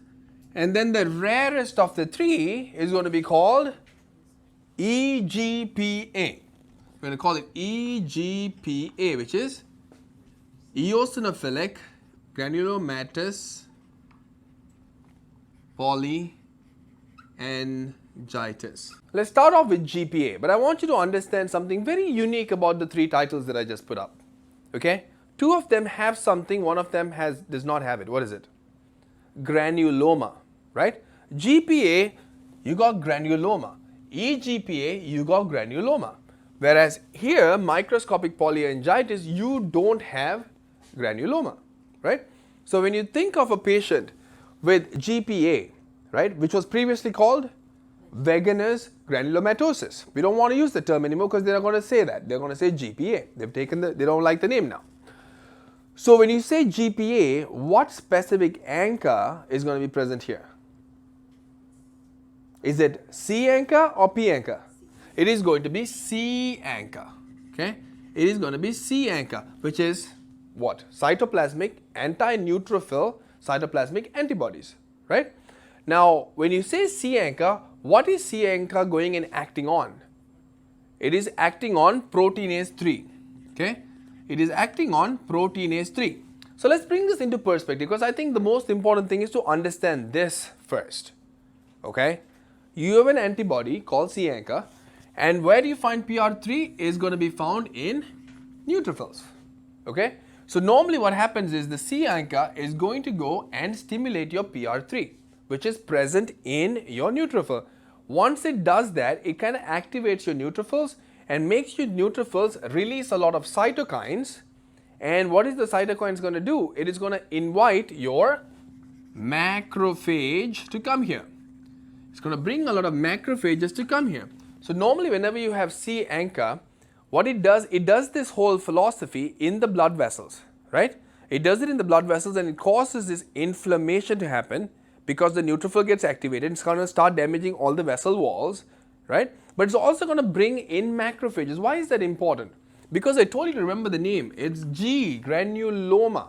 And then the rarest of the three is going to be called EGPA. We're going to call it EGPA, which is eosinophilic granulomatous polyangiitis. Let's start off with GPA, but I want you to understand something very unique about the three titles that I just put up. Okay? Two of them have something, one of them does not have it. What is it? Granuloma, right? GPA, you got granuloma. EGPA, you got granuloma. Whereas here, microscopic polyangiitis, you don't have granuloma, right? So when you think of a patient with GPA, right, which was previously called Wegener's granulomatosis. We don't want to use the term anymore because they're not going to say that. They're going to say GPA. They don't like the name now. So when you say GPA, what specific ANCA is going to be present here? Is it C ANCA or P ANCA? It is going to be C ANCA. Okay? It is going to be C ANCA, which is what? Cytoplasmic anti-neutrophil cytoplasmic antibodies, right? Now, when you say C ANCA, what is C ANCA going and acting on? It is acting on proteinase 3, okay? It is acting on proteinase 3. So let's bring this into perspective because I think the most important thing is to understand this first, okay? You have an antibody called C ANCA, and where do you find PR3 is going to be found in neutrophils, okay? So normally what happens is the C ANCA is going to go and stimulate your PR3, which is present in your neutrophil. Once it does that, it kind of activates your neutrophils and makes your neutrophils release a lot of cytokines. And what is the cytokines going to do? It is going to invite your macrophage to come here. It's going to bring a lot of macrophages to come here. So normally whenever you have C ANCA, what it does this whole philosophy in the blood vessels, right? It does it in the blood vessels and it causes this inflammation to happen because the neutrophil gets activated. It's going to start damaging all the vessel walls, right? But it's also going to bring in macrophages. Why is that important? Because I told you to remember the name. It's G, granuloma.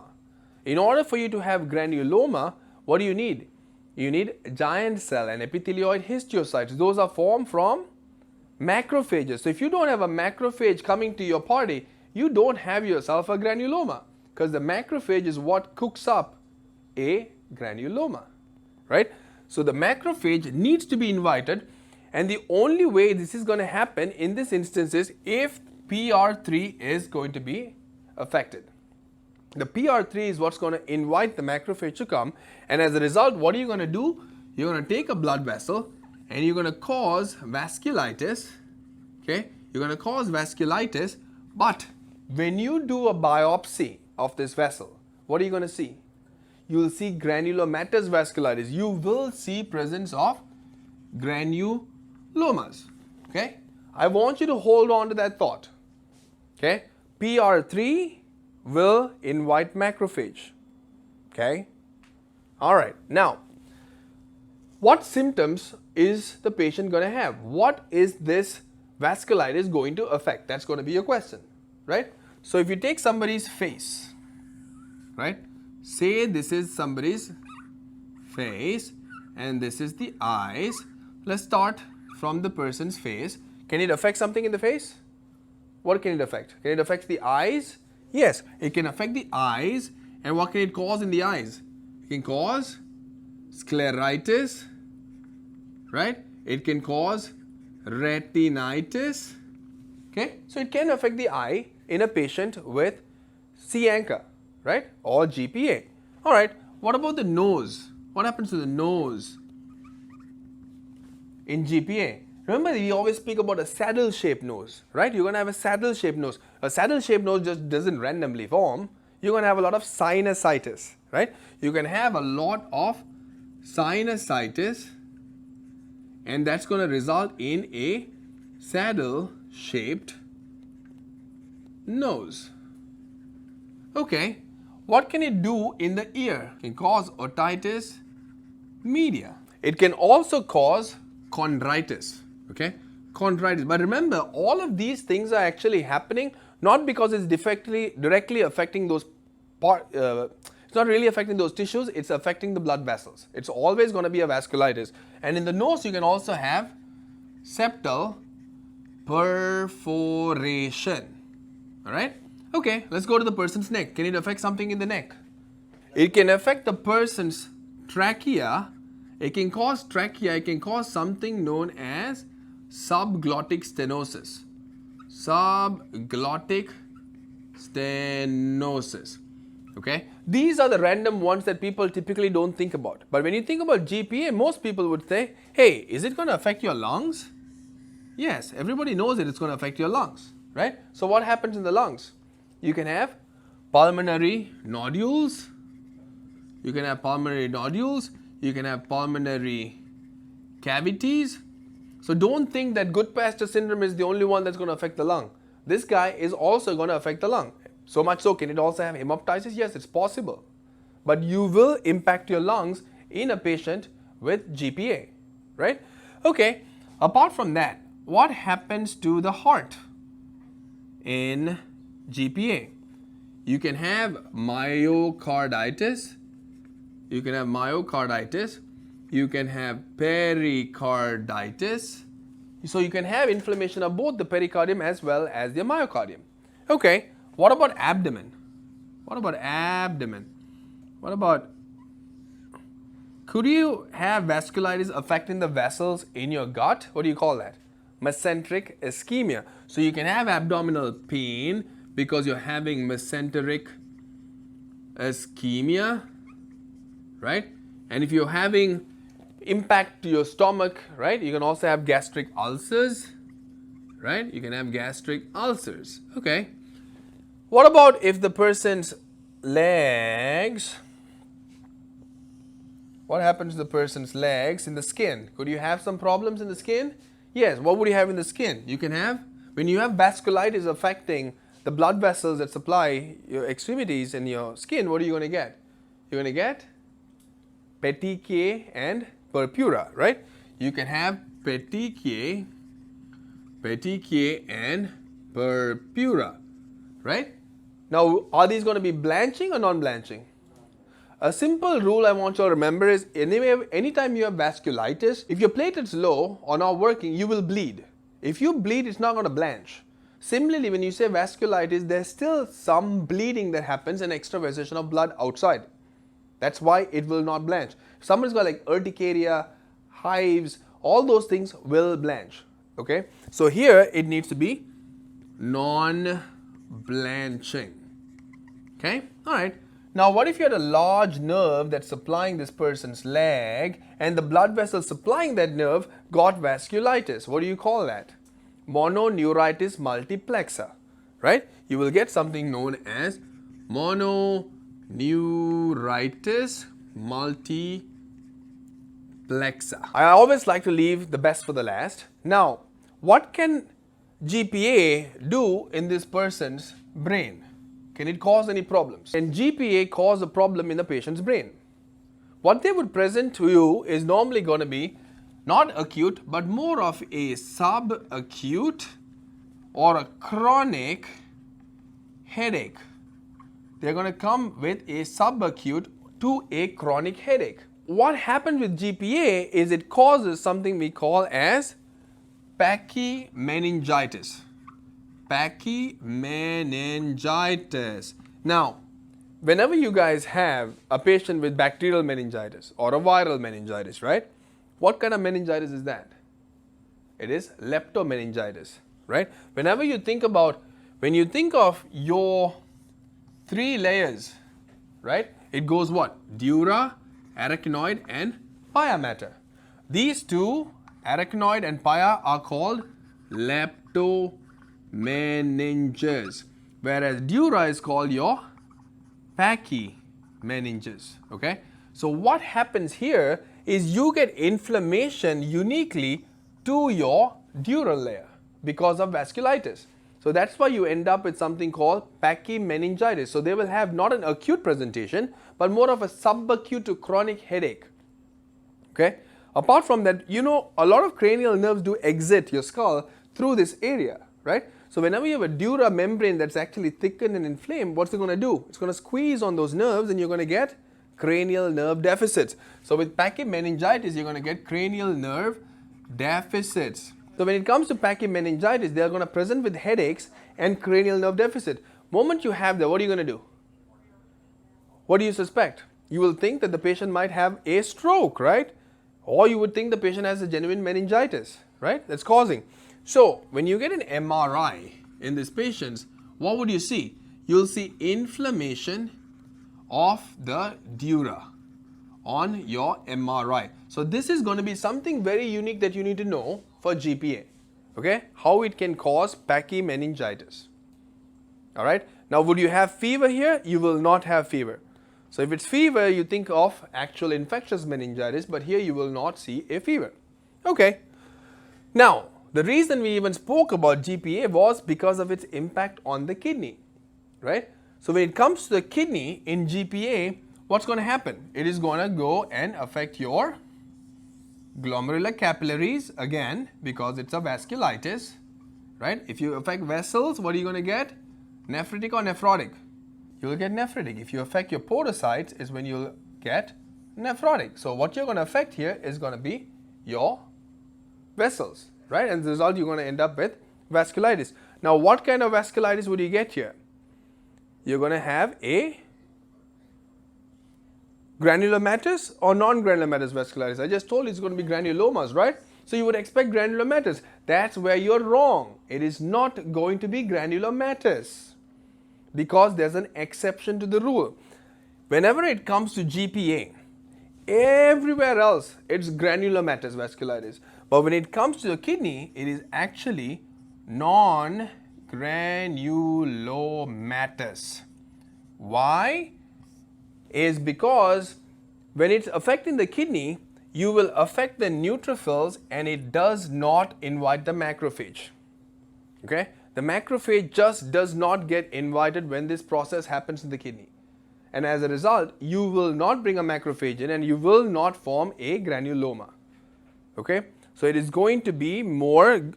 In order for you to have granuloma, what do you need? You need giant cell and epithelioid histiocytes. Those are formed from macrophages. So if you don't have a macrophage coming to your party, you don't have yourself a granuloma because the macrophage is what cooks up a granuloma, right? So the macrophage needs to be invited, and the only way this is going to happen in this instance is if PR3 is going to be affected. The PR3 is what's going to invite the macrophage to come, and as a result, what are you going to do? You're going to take a blood vessel and you're going to cause vasculitis, okay? You're going to cause vasculitis, but when you do a biopsy of this vessel, what are you going to see? You will see granulomatous vasculitis. You will see presence of granulomas, okay? I want you to hold on to that thought, okay? PR3 will invite macrophage, okay? All right, now, what symptoms is the patient going to have? What is this vasculitis going to affect? That's going to be your question, right? So if you take somebody's face, right? Say this is somebody's face and this is the eyes. Let's start from the person's face. Can it affect something in the face? What can it affect? Can it affect the eyes? Yes, it can affect the eyes. And what can it cause in the eyes? It can cause scleritis, right? It can cause retinitis, okay? So it can affect the eye in a patient with C ANCA, right? Or GPA. All right, what about the nose? What happens to the nose in GPA? Remember, we always speak about a saddle-shaped nose, right? You're going to have a saddle-shaped nose. A saddle-shaped nose just doesn't randomly form. You're going to have a lot of sinusitis, right? You can have a lot of sinusitis, and that's going to result in a saddle-shaped nose. Okay, what can it do in the ear? It can cause otitis media. It can also cause chondritis. Okay, chondritis. But remember, all of these things are actually happening not because it's directly affecting those it's not really affecting those tissues, it's affecting the blood vessels. It's always going to be a vasculitis. And in the nose, you can also have septal perforation. All right? Okay, let's go to the person's neck. Can it affect something in the neck? It can affect the person's trachea. It can cause trachea. It can cause something known as subglottic stenosis. Subglottic stenosis. Okay, these are the random ones that people typically don't think about. But when you think about GPA, most people would say, hey, is it going to affect your lungs? Yes, everybody knows that it's going to affect your lungs, right? So what happens in the lungs? You can have pulmonary nodules. You can have pulmonary nodules. You can have pulmonary cavities. So don't think that Goodpasture syndrome is the only one that's going to affect the lung. This guy is also going to affect the lung. So much so, can it also have hemoptysis? Yes, it's possible. But you will impact your lungs in a patient with GPA, right? Okay, apart from that, what happens to the heart in GPA? You can have myocarditis. You can have myocarditis. You can have pericarditis. So you can have inflammation of both the pericardium as well as the myocardium. Okay. What about abdomen? What about abdomen? What about, could you have vasculitis affecting the vessels in your gut? What do you call that? Mesenteric ischemia. So you can have abdominal pain because you're having mesenteric ischemia, right? And if you're having impact to your stomach, right, you can also have gastric ulcers, right? You can have gastric ulcers, okay. What about if the person's legs, what happens to the person's legs in the skin? Could you have some problems in the skin? Yes, what would you have in the skin? You can have, when you have vasculitis affecting the blood vessels that supply your extremities and your skin, what are you going to get? You're going to get petechiae and purpura, right? You can have petechiae and purpura, right? Now, are these going to be blanching or non-blanching? A simple rule I want you to remember is anytime you have vasculitis, if your platelets low or not working, you will bleed. If you bleed, it's not going to blanch. Similarly, when you say vasculitis, there's still some bleeding that happens and extravasation of blood outside. That's why it will not blanch. If someone's got like urticaria, hives, all those things will blanch. Okay, so here it needs to be non-blanching. Okay, all right. Now, what if you had a large nerve that's supplying this person's leg and the blood vessel supplying that nerve got vasculitis? What do you call that? Mononeuritis multiplexa, right? You will get something known as mononeuritis multiplexa. I always like to leave the best for the last. Now, what can GPA do in this person's brain? Can it cause any problems? Can GPA cause a problem in the patient's brain? What they would present to you is normally going to be not acute, but more of a subacute or a chronic headache. They're going to come with a subacute to a chronic headache. What happens with GPA is it causes something we call as pachymeningitis. Pachymeningitis. Now, whenever you guys have a patient with bacterial meningitis or a viral meningitis, right? What kind of meningitis is that? It is leptomeningitis, right? Whenever you think about, when you think of your three layers, right? It goes what? Dura, arachnoid and pia mater. These two, arachnoid and pia, are called leptomeninges, whereas dura is called your pachymeninges, okay? So what happens here is you get inflammation uniquely to your dural layer because of vasculitis. So that's why you end up with something called pachymeningitis. So they will have not an acute presentation, but more of a subacute to chronic headache. Okay. Apart from that, you know, a lot of cranial nerves do exit your skull through this area, right? So whenever you have a dura membrane that's actually thickened and inflamed, what's it going to do? It's going to squeeze on those nerves and you're going to get cranial nerve deficits. So with pachymeningitis, you're going to get cranial nerve deficits. So when it comes to pachymeningitis, they are going to present with headaches and cranial nerve deficit. Moment you have that, what are you going to do? What do you suspect? You will think that the patient might have a stroke, right? Or you would think the patient has a genuine meningitis, right? That's causing. So when you get an MRI in these patients, what would you see? You'll see inflammation of the dura on your MRI. So this is going to be something very unique that you need to know for GPA, okay? How it can cause pachymeningitis. All right. Now, would you have fever here? You will not have fever. So if it's fever, you think of actual infectious meningitis, but here you will not see a fever. Okay. Now, the reason we even spoke about GPA was because of its impact on the kidney, right? So when it comes to the kidney in GPA, what's going to happen? It is going to go and affect your glomerular capillaries again because it's a vasculitis, right? If you affect vessels, what are you going to get? Nephritic or nephrotic? You will get nephritic. If you affect your podocytes is when you'll get nephrotic. So what you're going to affect here is going to be your vessels, right? And as a result, you're going to end up with vasculitis. Now, what kind of vasculitis would you get here? You're going to have a granulomatous or non-granulomatous vasculitis. I just told you it's going to be granulomas, right? So you would expect granulomatous. That's where you're wrong. It is not going to be granulomatous because there's an exception to the rule. Whenever it comes to GPA, everywhere else it's granulomatous vasculitis. But when it comes to the kidney, it is actually non-granulomatous. Why? Is because when it's affecting the kidney, you will affect the neutrophils and it does not invite the macrophage. Okay? The macrophage just does not get invited when this process happens in the kidney. And as a result, you will not bring a macrophage in and you will not form a granuloma. Okay? So it is going to be more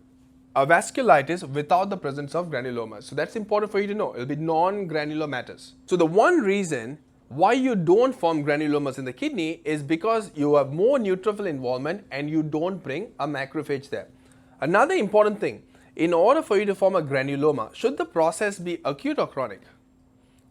a vasculitis without the presence of granulomas. So that's important for you to know. It will be non-granulomatous. So the one reason why you don't form granulomas in the kidney is because you have more neutrophil involvement and you don't bring a macrophage there. Another important thing, in order for you to form a granuloma, should the process be acute or chronic?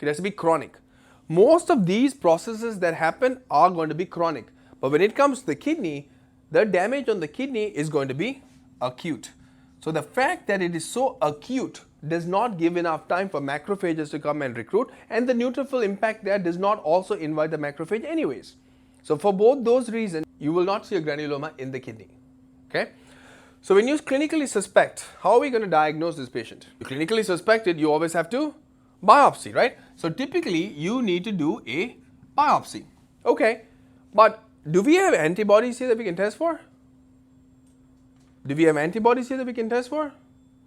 It has to be chronic. Most of these processes that happen are going to be chronic. But when it comes to the kidney, the damage on the kidney is going to be acute. So the fact that it is so acute does not give enough time for macrophages to come and recruit, and the neutrophil impact there does not also invite the macrophage anyways. So for both those reasons, you will not see a granuloma in the kidney. Okay? So when you clinically suspect, how are we going to diagnose this patient? You clinically suspect it, you always have to biopsy, right? So typically, you need to do a biopsy. Okay, but do we have antibodies here that we can test for? Do we have antibodies here that we can test for?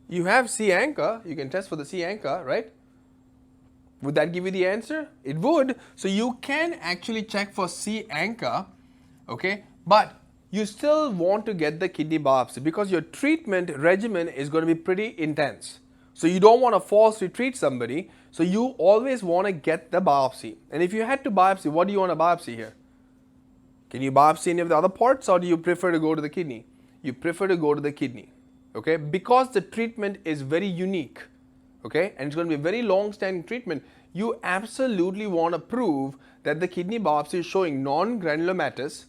You have C-ANCA, you can test for the C-ANCA, right? Would that give you the answer? It would. So you can actually check for C-ANCA, okay? But you still want to get the kidney biopsy because your treatment regimen is going to be pretty intense. So you don't want to falsely treat somebody. So you always want to get the biopsy. And if you had to biopsy, what do you want to biopsy here? Can you biopsy any of the other parts or do you prefer to go to the kidney? You prefer to go to the kidney, okay? Because the treatment is very unique, okay? And it's going to be a very long-standing treatment. You absolutely want to prove that the kidney biopsy is showing non-granulomatous,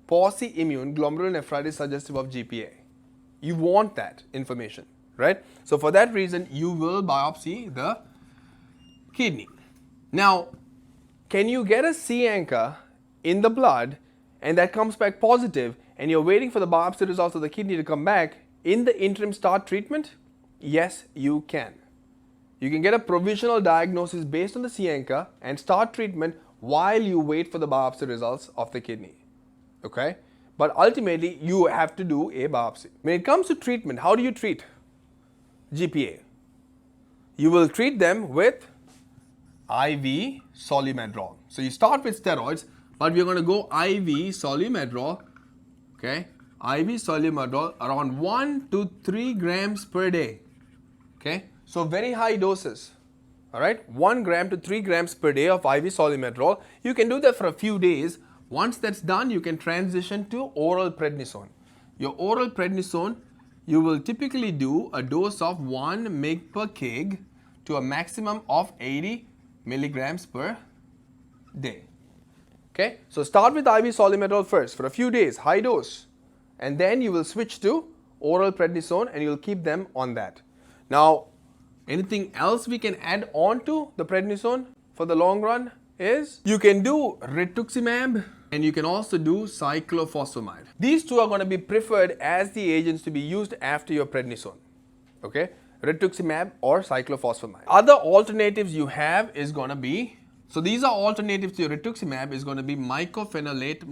pauci-immune glomerulonephritis suggestive of GPA. You want that information, right? So for that reason, you will biopsy the kidney. Now, can you get a C-ANCA in the blood and that comes back positive and you're waiting for the biopsy results of the kidney to come back, in the interim start treatment? Yes, you can. You can get a provisional diagnosis based on the C-ANCA and start treatment while you wait for the biopsy results of the kidney. Okay? But ultimately, you have to do a biopsy. When it comes to treatment, how do you treat GPA? you will treat them with IV Solimedrol. So you start with steroids, but we're going to go IV Solimedrol, okay? IV Solimedrol around 1 to 3 grams per day, okay? So very high doses, all right? 1 gram to 3 grams per day of IV Solimedrol. You can do that for a few days. Once that's done, you can transition to oral prednisone. Your oral prednisone, you will typically do a dose of 1 mg per kg to a maximum of 80 milligrams per day. Okay, so start with IV Solimedrol first for a few days, high dose, and then you will switch to oral prednisone and you'll keep them on that. Now, anything else we can add on to the prednisone for the long run is you can do rituximab and you can also do cyclophosphamide. These two are going to be preferred as the agents to be used after your prednisone. Okay, rituximab or cyclophosphamide. Other alternatives you have is going to be, so these are alternatives to your rituximab, is going to be mycophenolate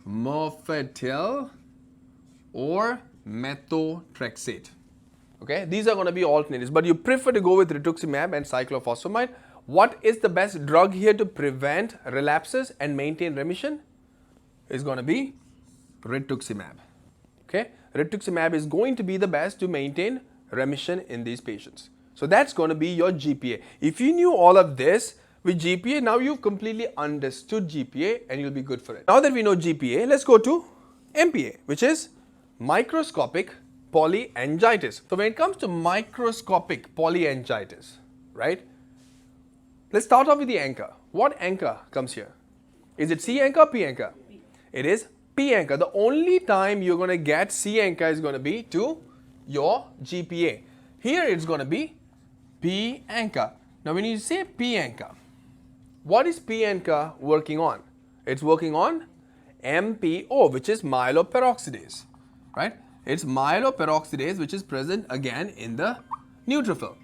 mofetil, or methotrexate. Okay, these are going to be alternatives, but you prefer to go with rituximab and cyclophosphamide. What is the best drug here to prevent relapses and maintain remission? Is going to be rituximab. Okay, rituximab is going to be the best to maintain remission in these patients. So that's going to be your GPA. If you knew all of this with GPA, now you've completely understood GPA and you'll be good for it. Now that we know GPA, let's go to MPA, which is microscopic polyangiitis. So when it comes to microscopic polyangiitis, right? Let's start off with the ANCA. What ANCA comes here? Is it C ANCA or P ANCA? It is P ANCA. The only time you're going to get C ANCA is going to be to your GPA. Here it's going to be P ANCA. Now when you say P ANCA, what is P ANCA working on? It's working on MPO, which is myeloperoxidase, right? It's myeloperoxidase which is present again in the neutrophil.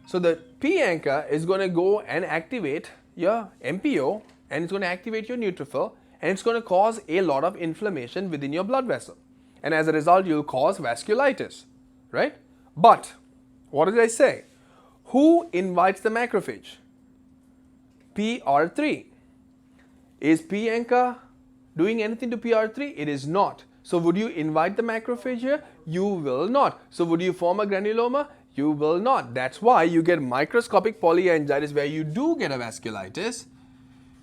So the P ANCA is going to go and activate your MPO and it's going to activate your neutrophil and it's going to cause a lot of inflammation within your blood vessel. And as a result, you'll cause vasculitis, right? But what did I say? Who invites the macrophage? PR3. Is P ANCA doing anything to PR3? It is not. So would you invite the macrophage here? You will not. So would you form a granuloma? You will not. That's why you get microscopic polyangiitis where you do get a vasculitis.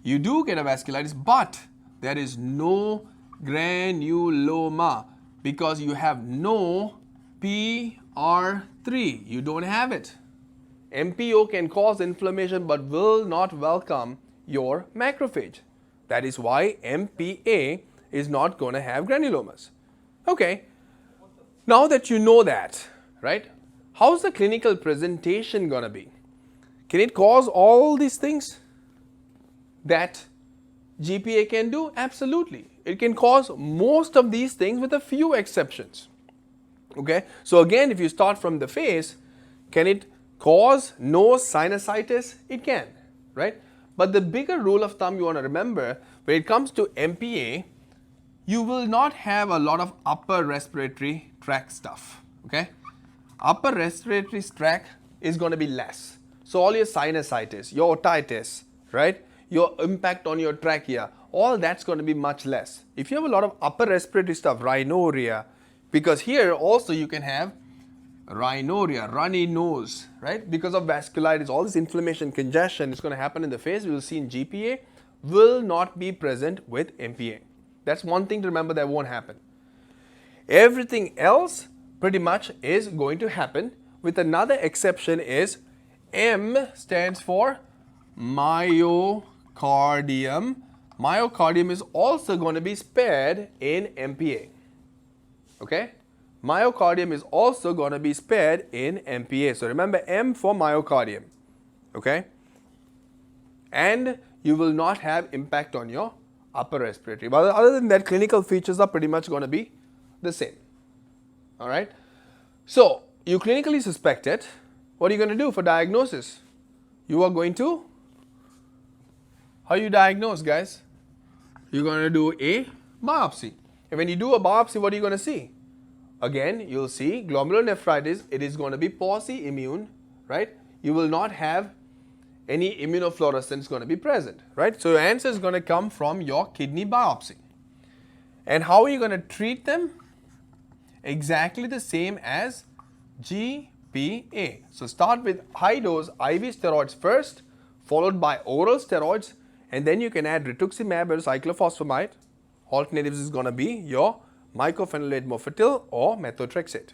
You do get a vasculitis, but there is no granuloma because you have no PR3. You don't have it. MPO can cause inflammation but will not welcome your macrophage. That is why MPA is not going to have granulomas. Okay, now that you know that, right, how's the clinical presentation going to be? Can it cause all these things that GPA can do? Absolutely. It can cause most of these things with a few exceptions. Okay, so again, if you start from the face, can it cause nose sinusitis? It can, right? But the bigger rule of thumb you want to remember, when it comes to MPA, you will not have a lot of upper respiratory tract stuff, okay? Upper respiratory tract is going to be less. So all your sinusitis, your otitis, right? Your impact on your trachea, all that's going to be much less. If you have a lot of upper respiratory stuff, rhinorrhea, because here also you can have rhinorrhea, runny nose, right? Because of vasculitis, all this inflammation, congestion is going to happen in the face. We will see in GPA, will not be present with MPA. That's one thing to remember that won't happen. Everything else pretty much is going to happen, with another exception is M stands for myocardium. Myocardium is also going to be spared in MPA. Okay? Myocardium is also going to be spared in MPA. So remember M for myocardium. Okay? And you will not have impact on your upper respiratory. But other than that, clinical features are pretty much going to be the same. All right? So you clinically suspect it. What are you going to do for diagnosis? You are going to, how you diagnose, guys? You're going to do a biopsy. And when you do a biopsy, what are you going to see? again, you'll see glomerulonephritis, it is going to be pauci-immune, right? You will not have any immunofluorescence going to be present, right? So your answer is going to come from your kidney biopsy. And how are you going to treat them? Exactly the same as GPA. So start with high dose IV steroids first, followed by oral steroids, and then you can add rituximab or cyclophosphamide. Alternatives is going to be your mycophenolate mofetil or methotrexate.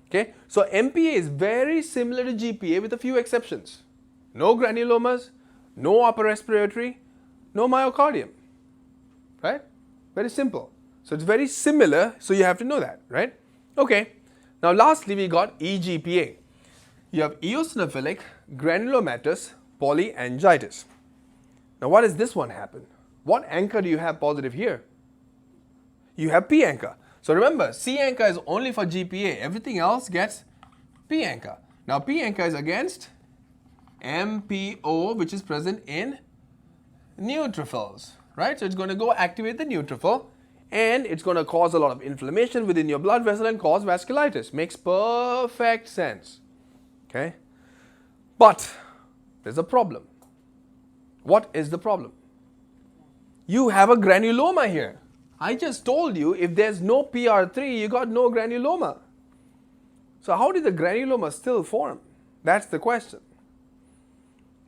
Okay, so MPA is very similar to GPA with a few exceptions. No granulomas, no upper respiratory, no myocardium, right? Very simple. So it's very similar, so you have to know that, right? Okay, now lastly we got EGPA. You have eosinophilic granulomatous polyangiitis. Now what does this one happen? What ANCA do you have positive here? You have P ANCA. So remember, C ANCA is only for GPA. Everything else gets P ANCA. Now P ANCA is against MPO, which is present in neutrophils, right? So it's going to go activate the neutrophil, and it's going to cause a lot of inflammation within your blood vessel and cause vasculitis. Makes perfect sense. Okay? But there's a problem. What is the problem? You have a granuloma here. I just told you if there's no PR3, you got no granuloma. So how did the granuloma still form? That's the question.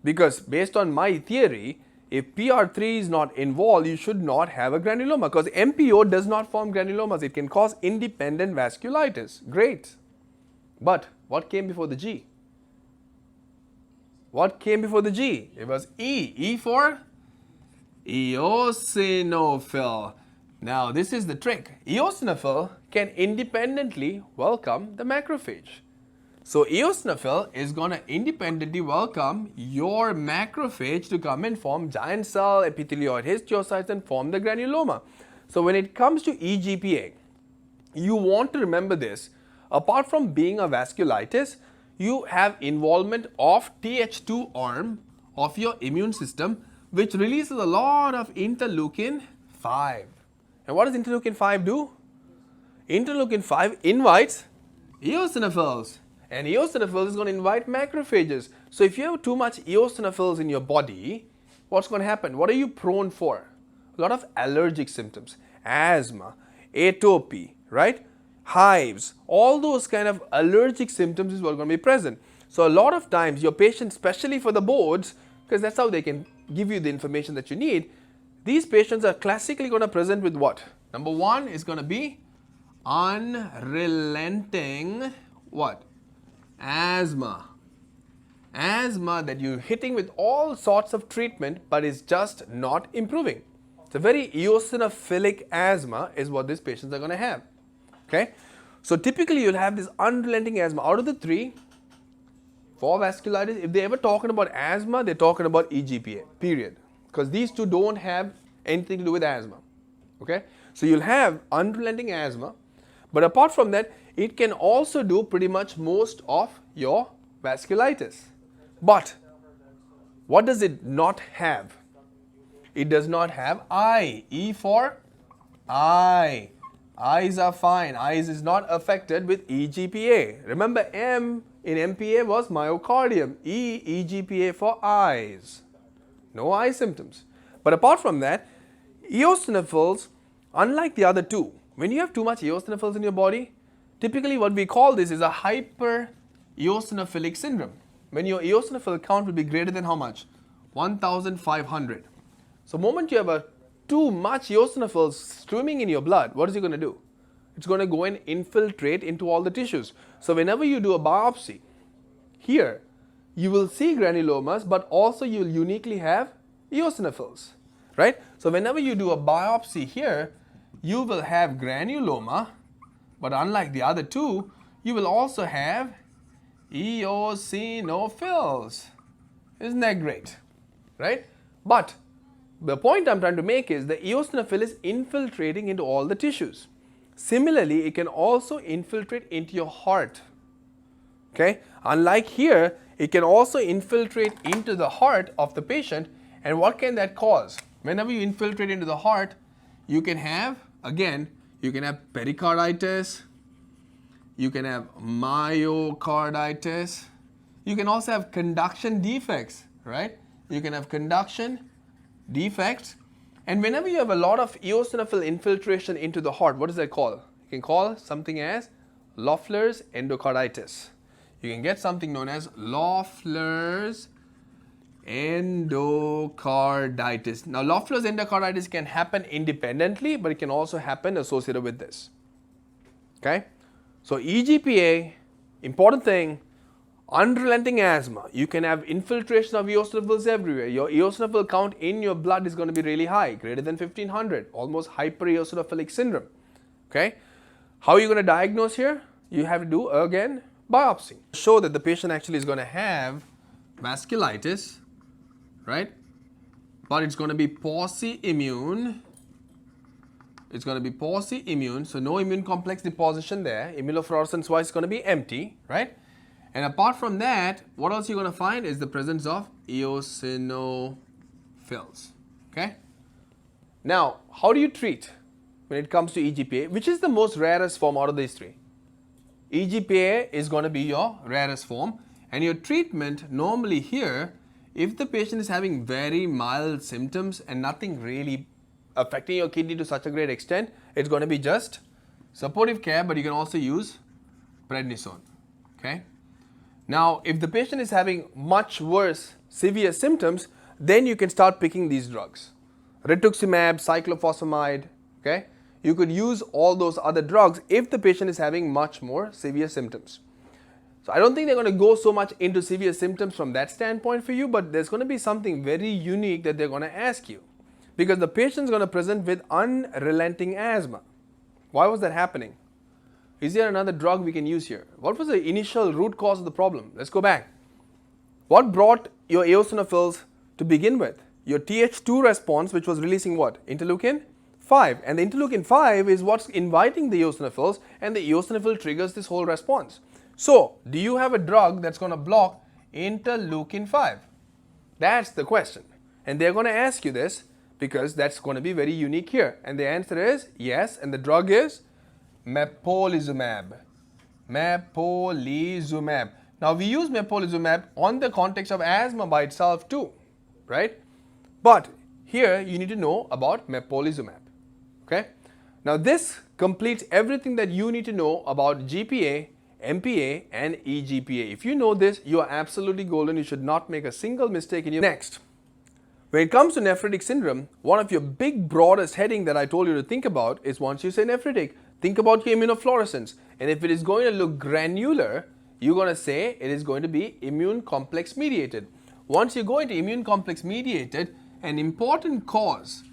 Because based on my theory, if PR3 is not involved, you should not have a granuloma, because MPO does not form granulomas. It can cause independent vasculitis. Great. But what came before the G? What came before the G? It was E. E for eosinophil. Now this is the trick. Eosinophil can independently welcome the macrophage. So eosinophil is going to independently welcome your macrophage to come and form giant cell epithelioid histiocytes and form the granuloma. So when it comes to EGPA, you want to remember this. Apart from being a vasculitis, you have involvement of Th2 arm of your immune system, which releases a lot of interleukin 5. And what does interleukin 5 do? Interleukin 5 invites eosinophils. And eosinophils is going to invite macrophages. So if you have too much eosinophils in your body, what's going to happen? What are you prone for? A lot of allergic symptoms, asthma, atopy, right? Hives, all those kind of allergic symptoms is what are going to be present. So a lot of times your patients, especially for the boards, because that's how they can give you the information that you need, these patients are classically going to present with what? Number one is going to be unrelenting what? Asthma. Asthma that you're hitting with all sorts of treatment but is just not improving. It's a very eosinophilic asthma is what these patients are going to have. Okay? So typically you'll have this unrelenting asthma. Out of the three, for vasculitis, if they're ever talking about asthma, they're talking about EGPA, period. Because these two don't have anything to do with asthma. Okay? So you'll have unrelenting asthma, but apart from that, it can also do pretty much most of your vasculitis. But what does it not have? It does not have I. E for eye. Eyes are fine. Eyes is not affected with EGPA. Remember, M in MPA was myocardium. E, EGPA for eyes. No eye symptoms. But apart from that, eosinophils, unlike the other two, when you have too much eosinophils in your body, typically what we call this is a hyper-eosinophilic syndrome. When your eosinophil count will be greater than how much? 1,500. So the moment you have too much eosinophils swimming in your blood, what is it going to do? It's going to go and infiltrate into all the tissues. So whenever you do a biopsy, here, you will see granulomas, but also you'll uniquely have eosinophils, right? So whenever you do a biopsy here, you will have granuloma, but unlike the other two, you will also have eosinophils. Isn't that great? Right? But the point I'm trying to make is the eosinophil is infiltrating into all the tissues. Similarly, it can also infiltrate into your heart. Okay? Unlike here, it can also infiltrate into the heart of the patient. And what can that cause? Whenever you infiltrate into the heart, you can have, again, you can have pericarditis, you can have myocarditis, you can also have conduction defects, right? You can have conduction defects, and whenever you have a lot of eosinophil infiltration into the heart, what is that called? You can call something as Loeffler's endocarditis. You can get something known as Loeffler's endocarditis. Now, Loeffler's endocarditis can happen independently, but it can also happen associated with this. Okay? So, EGPA, important thing, unrelenting asthma. You can have infiltration of eosinophils everywhere. Your eosinophil count in your blood is going to be really high, greater than 1500, almost hypereosinophilic syndrome. Okay? How are you going to diagnose here? You have to do, again, biopsy. Show that the patient actually is going to have vasculitis, right? But it's going to be pauci-immune. It's going to be pauci-immune, so no immune complex deposition there. Immunofluorescence wise is going to be empty, right? And apart from that, what else you're going to find is the presence of eosinophils. Okay? Now, how do you treat when it comes to EGPA? Which is the most rarest form out of these three? EGPA is going to be your rarest form, and your treatment normally here, if the patient is having very mild symptoms and nothing really affecting your kidney to such a great extent, it's going to be just supportive care, but you can also use prednisone. Okay? Now, if the patient is having much worse, severe symptoms, then you can start picking these drugs. Rituximab, cyclophosphamide, okay? You could use all those other drugs if the patient is having much more severe symptoms. So I don't think they're going to go so much into severe symptoms from that standpoint for you, but there's going to be something very unique that they're going to ask you, because the patient is going to present with unrelenting asthma. Why was that happening? Is there another drug we can use here? What was the initial root cause of the problem? Let's go back. What brought your eosinophils to begin with? Your Th2 response, which was releasing what? Interleukin 5. And the interleukin 5 is what's inviting the eosinophils, and the eosinophil triggers this whole response. So, do you have a drug that's going to block interleukin 5? That's the question. And they're going to ask you this because that's going to be very unique here. And the answer is yes, and the drug is mepolizumab. Mepolizumab. Now, we use mepolizumab on the context of asthma by itself too, right? But here you need to know about mepolizumab. Okay? Now, this completes everything that you need to know about GPA, MPA, and EGPA. If you know this, you are absolutely golden. You should not make a single mistake in your. Next, when it comes to nephritic syndrome, one of your big broadest heading that I told you to think about is, once you say nephritic, think about your immunofluorescence. And if it is going to look granular, you're going to say it is going to be immune complex mediated. Once you go into immune complex mediated, an important cause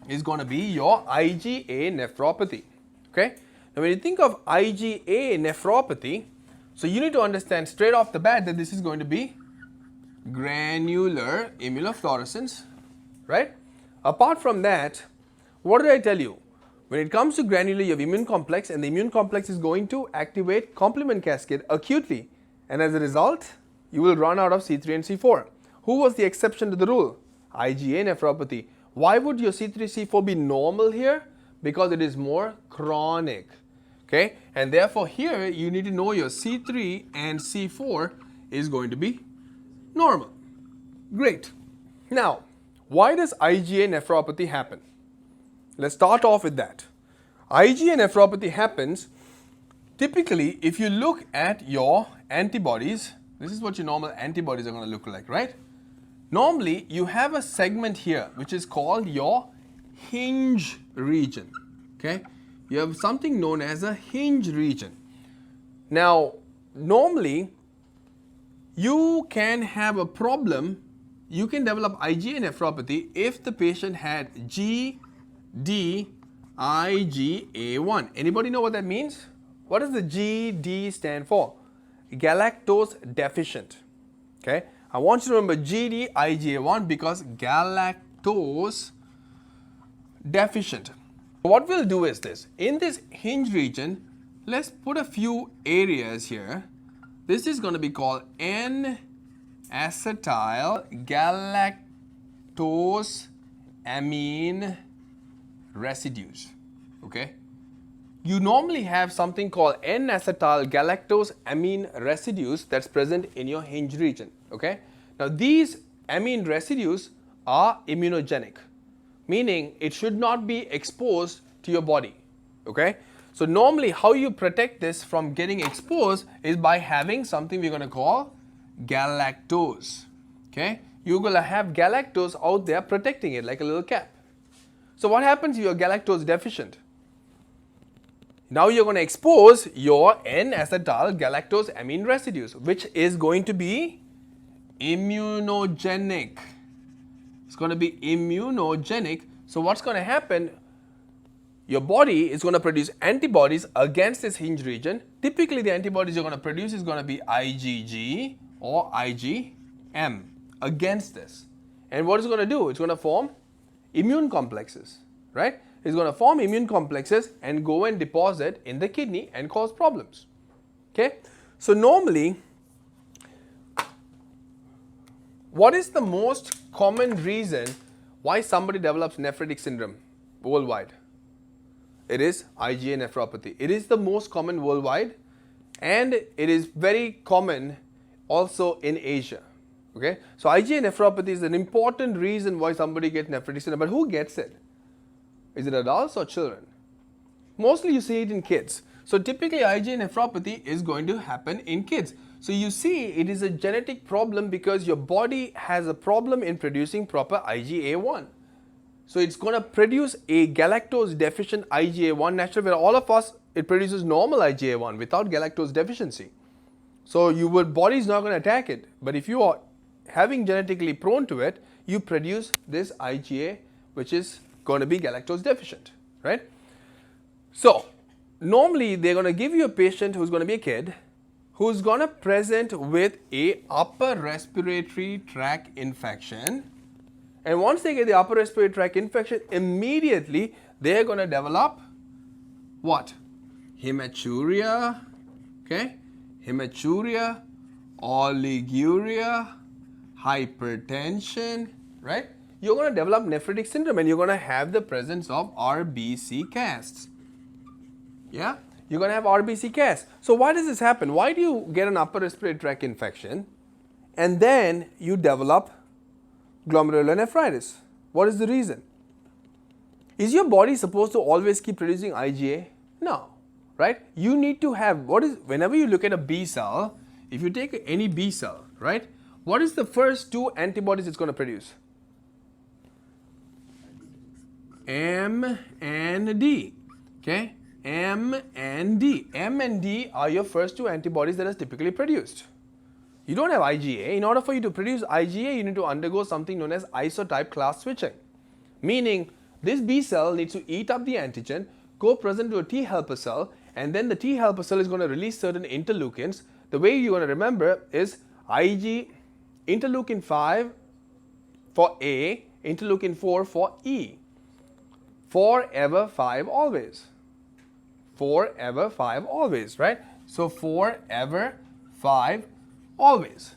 is going to be your IgA nephropathy. Okay? Now, when you think of IgA nephropathy, so you need to understand straight off the bat that this is going to be granular immunofluorescence, right? Apart from that, what did I tell you? When it comes to granular, you have immune complex, and the immune complex is going to activate complement cascade acutely, and as a result, you will run out of C3 and C4. Who was the exception to the rule? IgA nephropathy. Why would your C3, C4 be normal here? Because it is more chronic. Okay, and therefore here you need to know your C3 and C4 is going to be normal. Great. Now, why does IgA nephropathy happen? Let's start off with that. IgA nephropathy happens typically if you look at your antibodies. This is what your normal antibodies are going to look like, right? Normally, you have a segment here which is called your hinge region. Okay? You have something known as a hinge region. Now, normally, you can have a problem. You can develop IgA nephropathy if the patient had GD-IgA1. Anybody know what that means? What does the GD stand for? Galactose deficient. Okay? I want you to remember GD-IgA1 because galactose deficient. What we'll do is this. In this hinge region, let's put a few areas here. This is going to be called N-acetyl galactose amine residues. Okay? you normally have something called N-acetyl galactose amine residues that's present in your hinge region. Okay? Now these amine residues are immunogenic, meaning it should not be exposed to your body. Okay? So normally how you protect this from getting exposed is by having something we're going to call galactose. Okay? You're going to have galactose out there protecting it like a little cap. So what happens if you're galactose deficient? Now you're going to expose your N-acetyl galactose amine residues, which is going to be immunogenic. It's going to be immunogenic. So what's going to happen? Your body is going to produce antibodies against this hinge region. Typically the antibodies you're going to produce is going to be IgG or IgM against this. And what it's going to do? It's going to form immune complexes, right? It's going to form immune complexes and go and deposit in the kidney and cause problems. Okay? So normally, what is the most common reason why somebody develops nephritic syndrome worldwide? It is IgA nephropathy. It is the most common worldwide, and it is very common also in Asia. Okay? So IgA nephropathy is an important reason why somebody gets nephritic syndrome. But who gets it? Is it adults or children? Mostly you see it in kids. So typically IgA nephropathy is going to happen in kids. So you see it is a genetic problem because your body has a problem in producing proper IgA1. So it's going to produce a galactose deficient IgA1 naturally, where all of us, it produces normal IgA1 without galactose deficiency. So your body is not going to attack it. But if you are having genetically prone to it, you produce this IgA, which is going to be galactose deficient, right? So normally they're going to give you a patient who's going to be a kid who's going to present with a upper respiratory tract infection. And once they get the upper respiratory tract infection, immediately they're going to develop what? Hematuria, okay? Hematuria, oliguria, hypertension, right? You're going to develop nephritic syndrome and you're going to have the presence of RBC casts. Yeah? You're going to have RBC casts. So why does this happen? Why do you get an upper respiratory tract infection and then you develop glomerulonephritis? What is the reason? Is your body supposed to always keep producing IgA? No, right? You need to have, whenever you look at a B cell, if you take any B cell, right? What is the first two antibodies it's going to produce? M and D, okay? M and D. M and D are your first two antibodies that are typically produced. You don't have IgA. In order for you to produce IgA, you need to undergo something known as isotype class switching. Meaning, this B cell needs to eat up the antigen, go present to a T helper cell, and then the T helper cell is going to release certain interleukins. The way you're going to remember is interleukin 5 for A, interleukin 4 for E. Forever 5 always. Forever 5 always, right? So forever 5 always.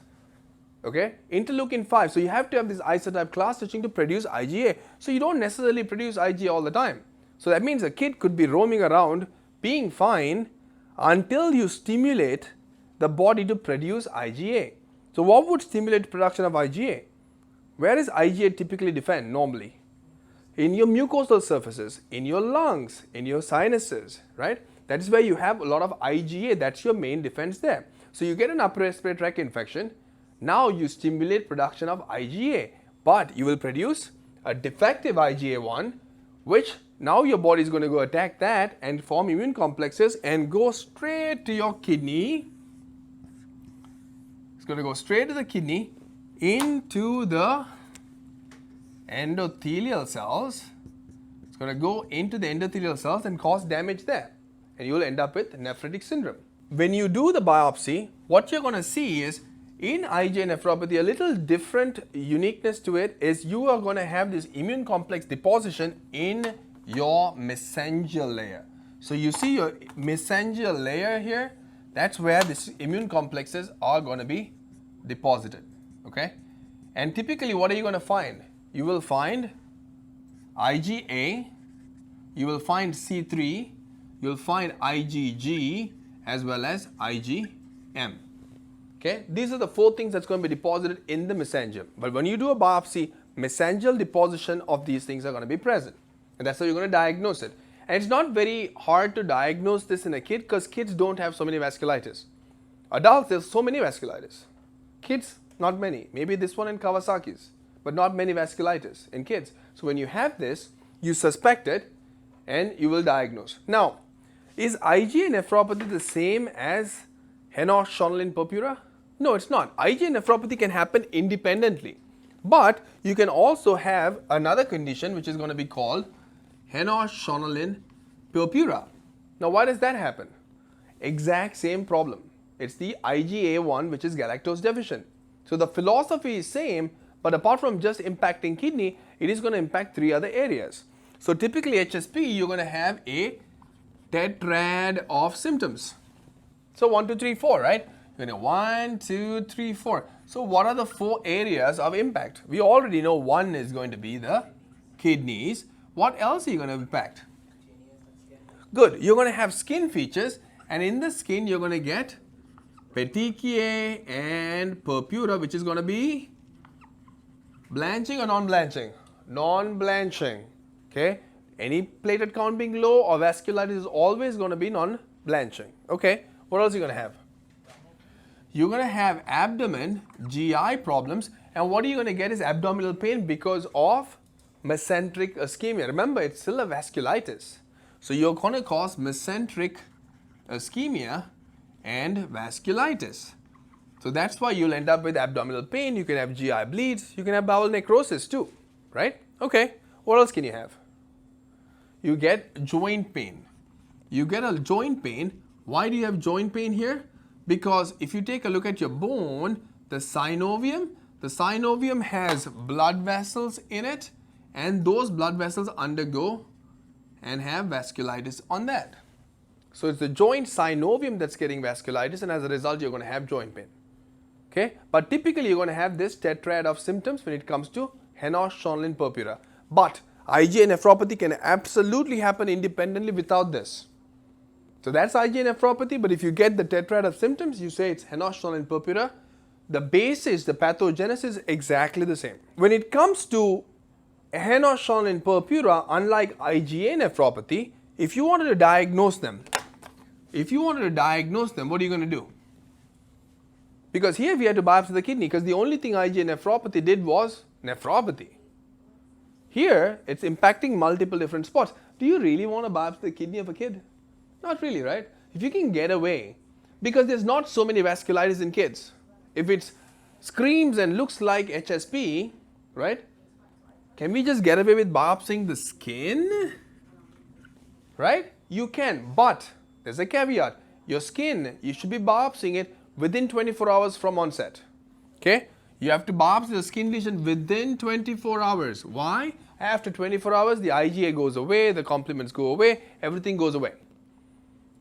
Okay? Interleukin 5. So you have to have this isotype class switching to produce IgA. So you don't necessarily produce IgA all the time. So that means a kid could be roaming around being fine until you stimulate the body to produce IgA. So what would stimulate production of IgA? Where is IgA typically defined normally? In your mucosal surfaces, in your lungs, in your sinuses, right? That is where you have a lot of IgA. That's your main defense there. So you get an upper respiratory tract infection. Now you stimulate production of IgA, but you will produce a defective IgA1, which now your body is going to go attack that and form immune complexes and go straight to your kidney. It's going to go straight to the kidney into the endothelial cells. It's going to go into the endothelial cells and cause damage there, and you will end up with nephritic syndrome. When you do the biopsy, what you're going to see is in IgA nephropathy, a little different uniqueness to it is you are going to have this immune complex deposition in your mesangial layer. So you see your mesangial layer here, that's where these immune complexes are going to be deposited. Okay? And typically what are you going to find? You will find IgA, you will find C3, you'll find IgG as well as IgM. Okay, these are the 4 things that's going to be deposited in the mesangium. But when you do a biopsy, mesangial deposition of these things are going to be present, and that's how you're going to diagnose it. And it's not very hard to diagnose this in a kid because kids don't have so many vasculitis. Adults, there's so many vasculitis. Kids, not many. Maybe this one in Kawasaki's, but not many vasculitis in kids. So when you have this, you suspect it and you will diagnose. Now, is IgA nephropathy the same as Henoch-Schonlein purpura? No, it's not. IgA nephropathy can happen independently. But you can also have another condition which is going to be called Henoch-Schonlein purpura. Now, why does that happen? Exact same problem. It's the IgA1 which is galactose deficient. So the philosophy is same, but apart from just impacting kidney, it is going to impact 3 other areas. So typically HSP, you're going to have a tetrad of symptoms. So 1, 2, 3, 4, right? You're going to 1, 2, 3, 4. So what are the 4 areas of impact? We already know one is going to be the kidneys. What else are you going to impact? Good. You're going to have skin features, and in the skin you're going to get petechiae and purpura, which is going to be blanching or non-blanching? Non-blanching. Okay. Any platelet count being low or vasculitis is always going to be non-blanching. Okay. What else are you going to have? You're going to have abdomen, GI problems, and what are you going to get is abdominal pain because of mesenteric ischemia. Remember, it's still a vasculitis. So you're going to cause mesenteric ischemia and vasculitis. So that's why you'll end up with abdominal pain. You can have GI bleeds. You can have bowel necrosis too, right? Okay. What else can you have? You get joint pain. You get a joint pain. Why do you have joint pain here? Because if you take a look at your bone, the synovium has blood vessels in it, and those blood vessels undergo and have vasculitis on that. So it's the joint synovium that's getting vasculitis, and as a result you're going to have joint pain. Okay, but typically you're going to have this tetrad of symptoms when it comes to Henoch-Schonlein purpura. But IgA nephropathy can absolutely happen independently without this. So that's IgA nephropathy, but if you get the tetrad of symptoms, you say it's Henoch-Schonlein purpura. The basis, the pathogenesis is exactly the same. When it comes to Henoch-Schonlein purpura, unlike IgA nephropathy, if you wanted to diagnose them, what are you going to do? Because here we had to biopsy the kidney because the only thing IgA nephropathy did was nephropathy. Here, it's impacting multiple different spots. Do you really want to biopsy the kidney of a kid? Not really, right? If you can get away, because there's not so many vasculitis in kids. If it screams and looks like HSP, right? Can we just get away with biopsying the skin? Right? You can, but there's a caveat. Your skin, you should be biopsying it within 24 hours from onset. Okay? You have to biopsy the skin lesion within 24 hours. Why? After 24 hours, the IgA goes away, the complements go away, everything goes away.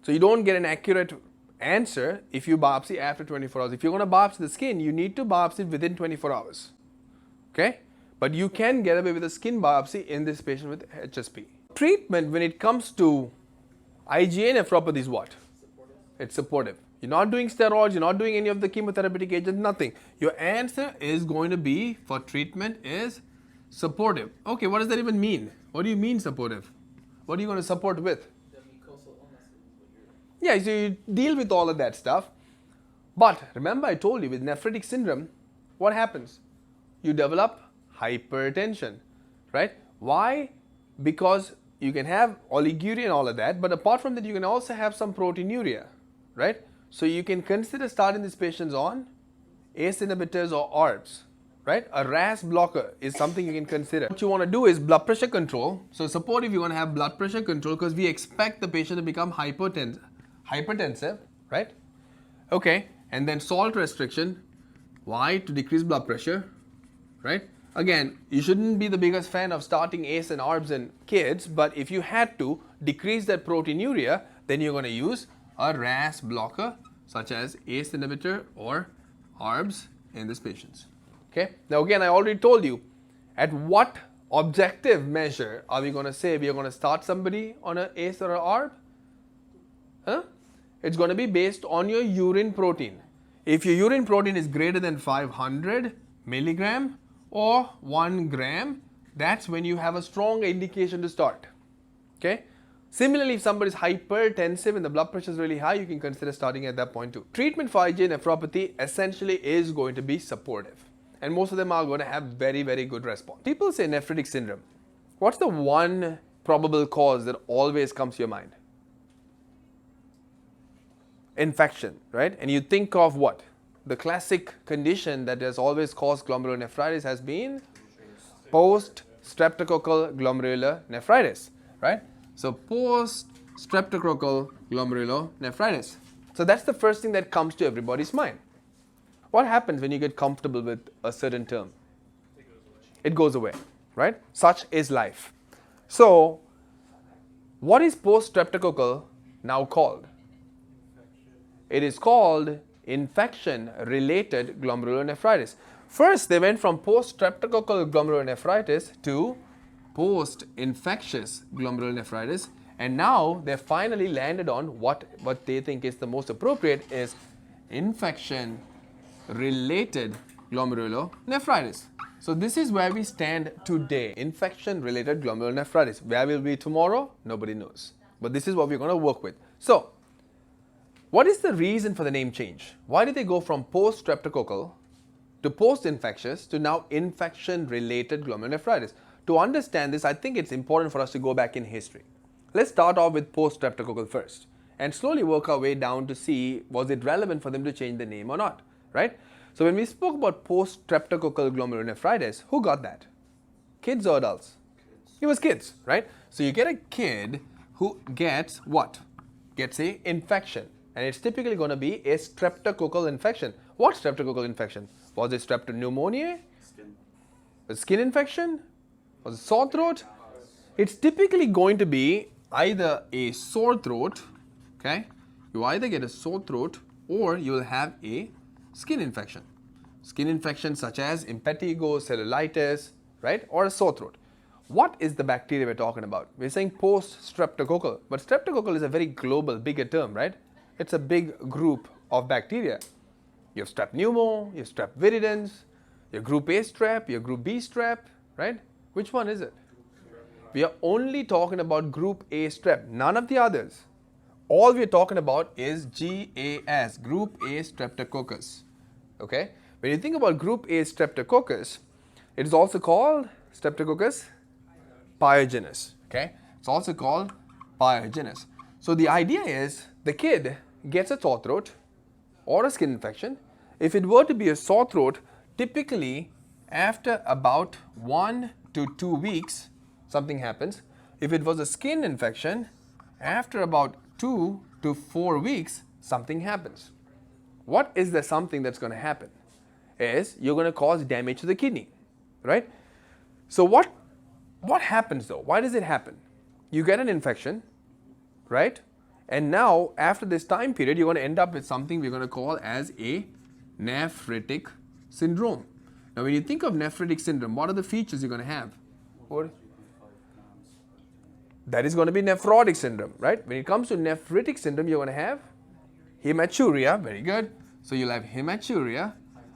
So you don't get an accurate answer if you biopsy after 24 hours. If you're going to biopsy the skin, you need to biopsy it within 24 hours. Okay? But you can get away with a skin biopsy in this patient with HSP. Treatment when it comes to IgA nephropathy is what? Supportive. It's supportive. You're not doing steroids, you're not doing any of the chemotherapeutic agents, nothing. Your answer is going to be for treatment is supportive. Okay, what does that even mean? What do you mean supportive? What are you going to support with? Yeah, so you deal with all of that stuff. But remember I told you with nephritic syndrome, what happens? You develop hypertension, right? Why? Because you can have oliguria and all of that, but apart from that you can also have some proteinuria, right? So you can consider starting these patients on ACE inhibitors or ARBs, right? A RAS blocker is something you can consider. What you want to do is blood pressure control. So supportive, you want to have blood pressure control because we expect the patient to become hypertensive, right? Okay, and then salt restriction. Why? To decrease blood pressure, right? Again, you shouldn't be the biggest fan of starting ACE and ARBs in kids, but if you had to decrease that proteinuria, then you're going to use a RAS blocker such as ACE inhibitor or ARBs in these patients. Okay. Now again, I already told you at what objective measure are we going to say we are going to start somebody on an ACE or an ARB? Huh? It's going to be based on your urine protein. If your urine protein is greater than 500 milligram or 1 gram, that's when you have a strong indication to start. Okay? Similarly, if somebody is hypertensive and the blood pressure is really high, you can consider starting at that point too. Treatment for IgA nephropathy essentially is going to be supportive, and most of them are going to have very, very good response. People say nephritic syndrome. What's the one probable cause that always comes to your mind? Infection, right? And you think of what? The classic condition that has always caused glomerulonephritis has been Poststreptococcal glomerular nephritis, right? So Poststreptococcal glomerulonephritis. So that's the first thing that comes to everybody's mind. What happens when you get comfortable with a certain term? It goes away, right? Such is life. So what is poststreptococcal now called? It is called infection-related glomerulonephritis. First, they went from poststreptococcal glomerulonephritis to post-infectious glomerulonephritis, and now they finally landed on what they think is the most appropriate is infection-related glomerulonephritis. So this is where we stand today, infection-related glomerulonephritis. Where we'll be tomorrow, nobody knows. But this is what we're going to work with. So, what is the reason for the name change? Why did they go from post-streptococcal to post-infectious to now infection-related glomerulonephritis? To understand this, I think it's important for us to go back in history. Let's start off with post-streptococcal first and slowly work our way down to see was it relevant for them to change the name or not, right? So when we spoke about post-streptococcal glomerulonephritis, who got that? Kids or adults? Kids. It was kids, right? So you get a kid who gets what? Gets a infection. And it's typically going to be a streptococcal infection. What streptococcal infection? Was it streptopneumonia? A skin infection? Was it sore throat? It's typically going to be either a sore throat, okay? You either get a sore throat or you will have a skin infection. Skin infection such as impetigo, serolitis, right? Or a sore throat. What is the bacteria we're talking about? We're saying post-streptococcal, but streptococcal is a very global, bigger term, right? It's a big group of bacteria. You have strep pneumo, you have strep viridans, your group A strep, your group B strep, right? Which one is it? We are only talking about group A strep, none of the others. All we are talking about is GAS, group A streptococcus. Okay? When you think about group A streptococcus, it is also called Streptococcus pyogenes. Okay? It's also called pyogenes. So the idea is the kid gets a sore throat or a skin infection. If it were to be a sore throat, typically after about 1 to 2 weeks, something happens. If it was a skin infection, after about 2 to 4 weeks, something happens. What is the something that's going to happen? Is you're going to cause damage to the kidney, right? So what happens though? Why does it happen? You get an infection, right? And now, after this time period, you're going to end up with something we're going to call as a nephritic syndrome. Now, when you think of nephritic syndrome, what are the features you're going to have? That is going to be nephrotic syndrome, right? When it comes to nephritic syndrome, you're going to have hematuria. Very good. So, you'll have hematuria.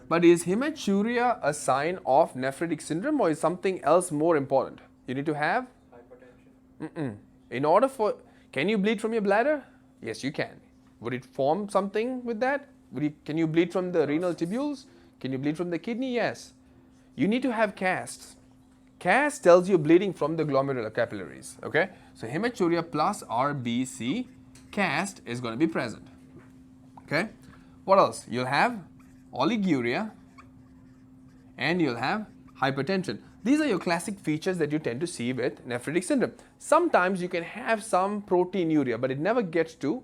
But is hematuria a sign of nephritic syndrome or is something else more important? You need to have hypertension. In order for... Can you bleed from your bladder? Yes, you can. Would it form something with that? Can you bleed from the renal tubules? Can you bleed from the kidney? Yes. You need to have casts. Cast tells you bleeding from the glomerular capillaries. Okay? So hematuria plus RBC cast is going to be present. Okay? What else? You'll have oliguria and you'll have hypertension. These are your classic features that you tend to see with nephritic syndrome. Sometimes you can have some proteinuria, but it never gets to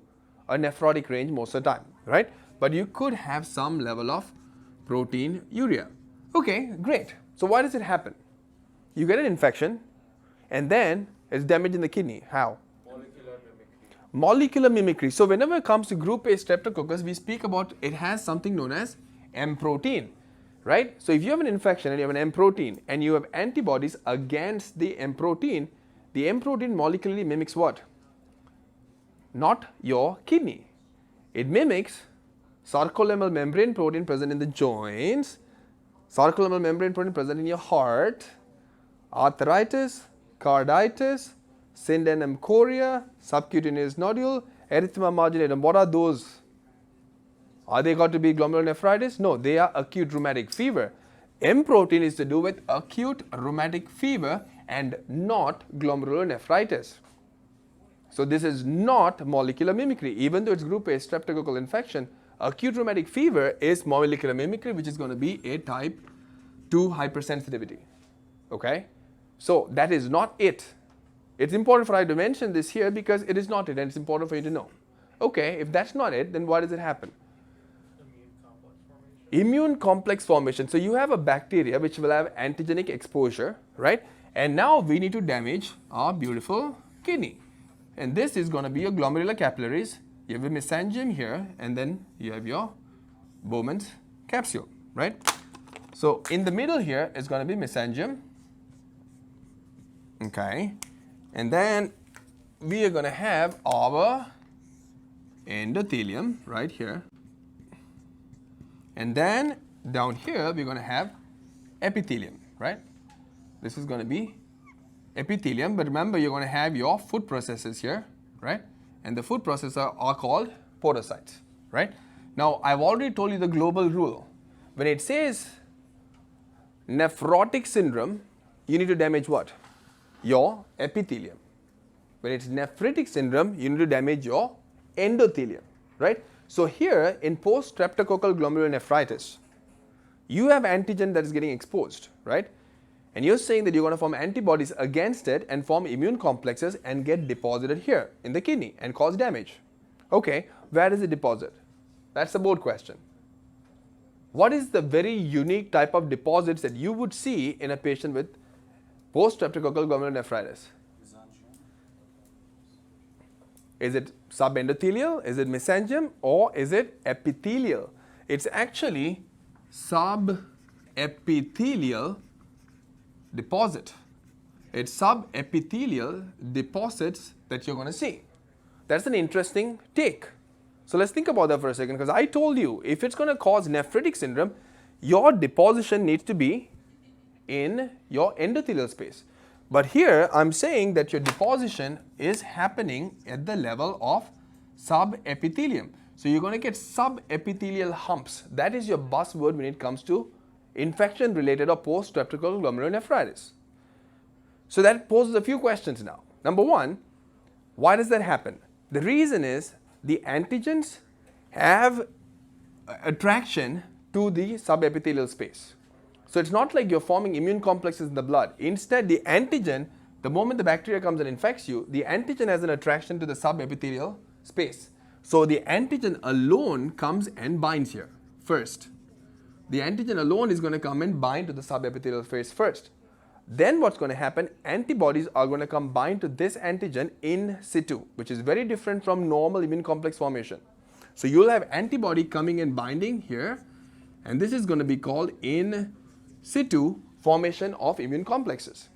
a nephrotic range most of the time, right? But you could have some level of proteinuria. Okay, great. So why does it happen? You get an infection and then it's damage in the kidney. How? Molecular mimicry. Molecular mimicry. So whenever it comes to group A streptococcus, we speak about it has something known as M protein. Right? So if you have an infection and you have an M protein and you have antibodies against the M protein molecularly mimics what? not your kidney. It mimics sarcolemmal membrane protein present in the joints, sarcolemmal membrane protein present in your heart, arthritis, carditis, syndrome chorea, subcutaneous nodule, erythema marginatum. What are those? Are they got to be glomerulonephritis? No, they are acute rheumatic fever. M protein is to do with acute rheumatic fever and not glomerulonephritis. So this is not molecular mimicry. Even though it's group A streptococcal infection, acute rheumatic fever is molecular mimicry, which is going to be a type 2 hypersensitivity. Okay? So that is not it. It's important for I to mention this here because it is not it and it's important for you to know. Okay, if that's not it, then why does it happen? Immune complex formation. So you have a bacteria which will have antigenic exposure, right? And now we need to damage our beautiful kidney. And this is going to be your glomerular capillaries. You have a mesangium here, and then you have your Bowman's capsule, right? So in the middle here is going to be mesangium. Okay. And then we are going to have our endothelium right here. And then down here we're going to have epithelium, right? This is going to be epithelium, but remember you're going to have your food processes here, right? And the food processes are called podocytes, right? Now I've already told you the global rule. When it says nephrotic syndrome, you need to damage what? Your epithelium. When it's nephritic syndrome, you need to damage your endothelium, right? So here in poststreptococcal glomerulonephritis, you have antigen that is getting exposed, right? And you're saying that you're going to form antibodies against it and form immune complexes and get deposited here in the kidney and cause damage. Okay, where does it deposit? That's the board question. What is the very unique type of deposits that you would see in a patient with poststreptococcal glomerulonephritis? Is it subendothelial, is it mesangium, or is it epithelial? It's actually subepithelial deposit. It's subepithelial deposits that you're going to see. That's an interesting take. So let's think about that for a second, because I told you if it's going to cause nephritic syndrome, your deposition needs to be in your endothelial space. But here I'm saying that your deposition is happening at the level of subepithelium. So you're going to get subepithelial humps. That is your buzzword when it comes to infection related or poststreptococcal glomerulonephritis. So that poses a few questions now. Number one, why does that happen? The reason is the antigens have attraction to the subepithelial space. So it's not like you're forming immune complexes in the blood. Instead, the antigen, the moment the bacteria comes and infects you, the antigen has an attraction to the subepithelial space. So the antigen alone comes and binds here first. The antigen alone is going to come and bind to the subepithelial space first. Then what's going to happen, antibodies are going to come bind to this antigen in situ, which is very different from normal immune complex formation. So you'll have antibody coming and binding here, and this is going to be called in situ formation of immune complexes.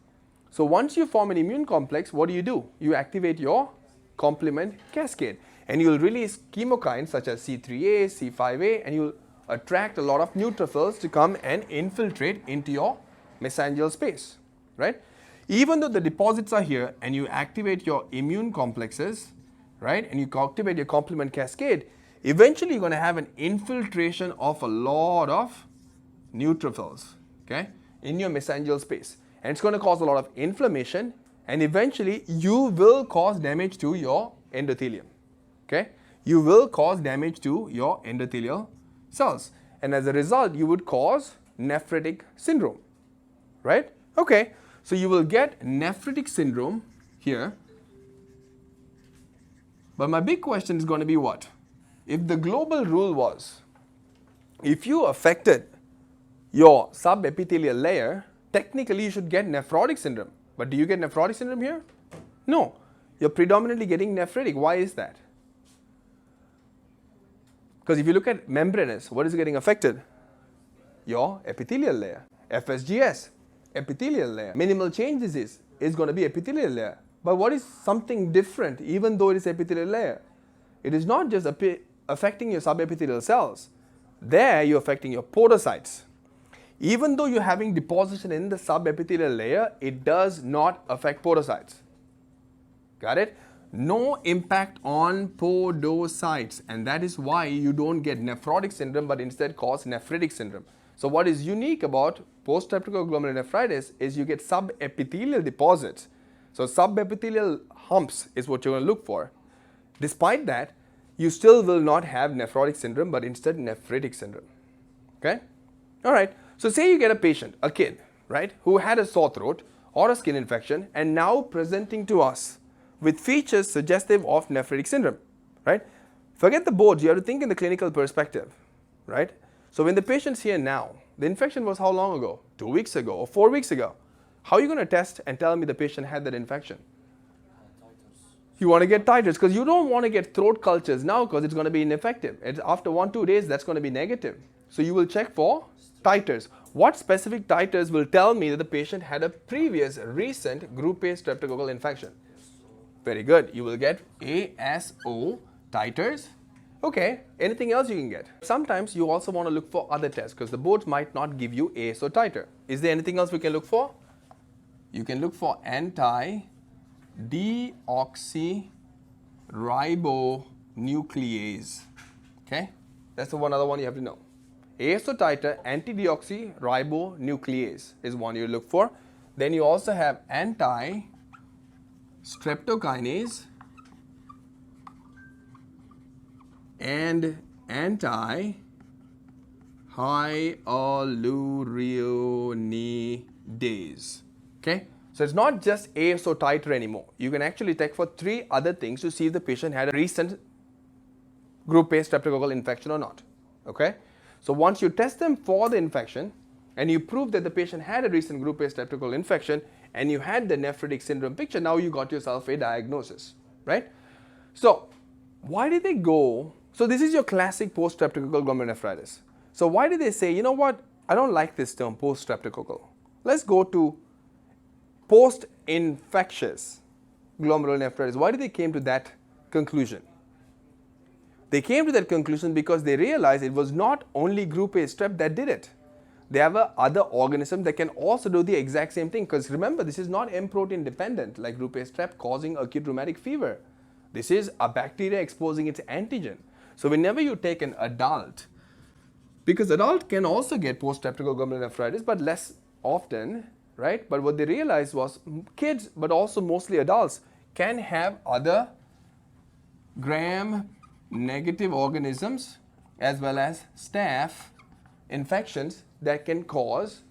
So once you form an immune complex, what do? You activate your complement cascade, and you'll release chemokines such as C3a, C5a, and you'll attract a lot of neutrophils to come and infiltrate into your mesangial space, right? Even though the deposits are here and you activate your immune complexes, right, and you activate your complement cascade, eventually you're going to have an infiltration of a lot of neutrophils, okay, in your mesangial space, and it's going to cause a lot of inflammation, and eventually you will cause damage to your endothelium, okay? You will cause damage to your endothelial cells, and as a result you would cause nephritic syndrome, right? Okay, so you will get nephritic syndrome here, but my big question is going to be what? If the global rule was, if you affected your subepithelial layer, technically you should get nephrotic syndrome. But do you get nephrotic syndrome here? No. You're predominantly getting nephritic. Why is that? Because if you look at membranous, what is getting affected? Your epithelial layer. FSGS, epithelial layer. Minimal change disease is going to be epithelial layer. But what is something different even though it is epithelial layer? It is not just affecting your subepithelial cells. There you're affecting your podocytes. Even though you're having deposition in the subepithelial layer, it does not affect podocytes. Got it? No impact on podocytes, and that is why you don't get nephrotic syndrome but instead cause nephritic syndrome. So what is unique about poststreptococcal glomerulonephritis is you get subepithelial deposits. So subepithelial humps is what you're going to look for. Despite that, you still will not have nephrotic syndrome but instead nephritic syndrome. Okay? All right. So say you get a patient, a kid, right, who had a sore throat or a skin infection and now presenting to us with features suggestive of nephritic syndrome, right? Forget the boards, you have to think in the clinical perspective, right? So when the patient's here now, the infection was how long ago? 2 weeks ago or 4 weeks ago. How are you going to test and tell me the patient had that infection? You want to get titers because you don't want to get throat cultures now because it's going to be ineffective. After 1-2 days, that's going to be negative. So you will check for titers. What specific titers will tell me that the patient had a previous recent group A streptococcal infection? Very good. You will get ASO titers. Okay. Anything else you can get? Sometimes you also want to look for other tests because the boards might not give you ASO titer. Is there anything else we can look for? You can look for anti-deoxyribonuclease. Okay. That's the other one you have to know. ASO titer anti-deoxyribonuclease is one you look for. Then you also have anti-streptokinase and anti-hyaluronidase. Okay? So it's not just ASO titer anymore. You can actually check for 3 other things to see if the patient had a recent group A streptococcal infection or not. Okay? So once you test them for the infection and you prove that the patient had a recent group A streptococcal infection and you had the nephritic syndrome picture, now you got yourself a diagnosis, right? So why did they go? So this is your classic post-streptococcal glomerulonephritis. So why did they say, you know what, I don't like this term post-streptococcal. Let's go to post-infectious glomerulonephritis. Why did they came to that conclusion? They came to that conclusion because they realized it was not only group A strep that did it. They have other organism that can also do the exact same thing, because remember, this is not M protein dependent like group A strep causing acute rheumatic fever. This is a bacteria exposing its antigen. So whenever you take an adult, because adult can also get post-streptococcal glomerulonephritis but less often, right? But what they realized was kids, but also mostly adults, can have other gram-negative organisms as well as staph infections that can cause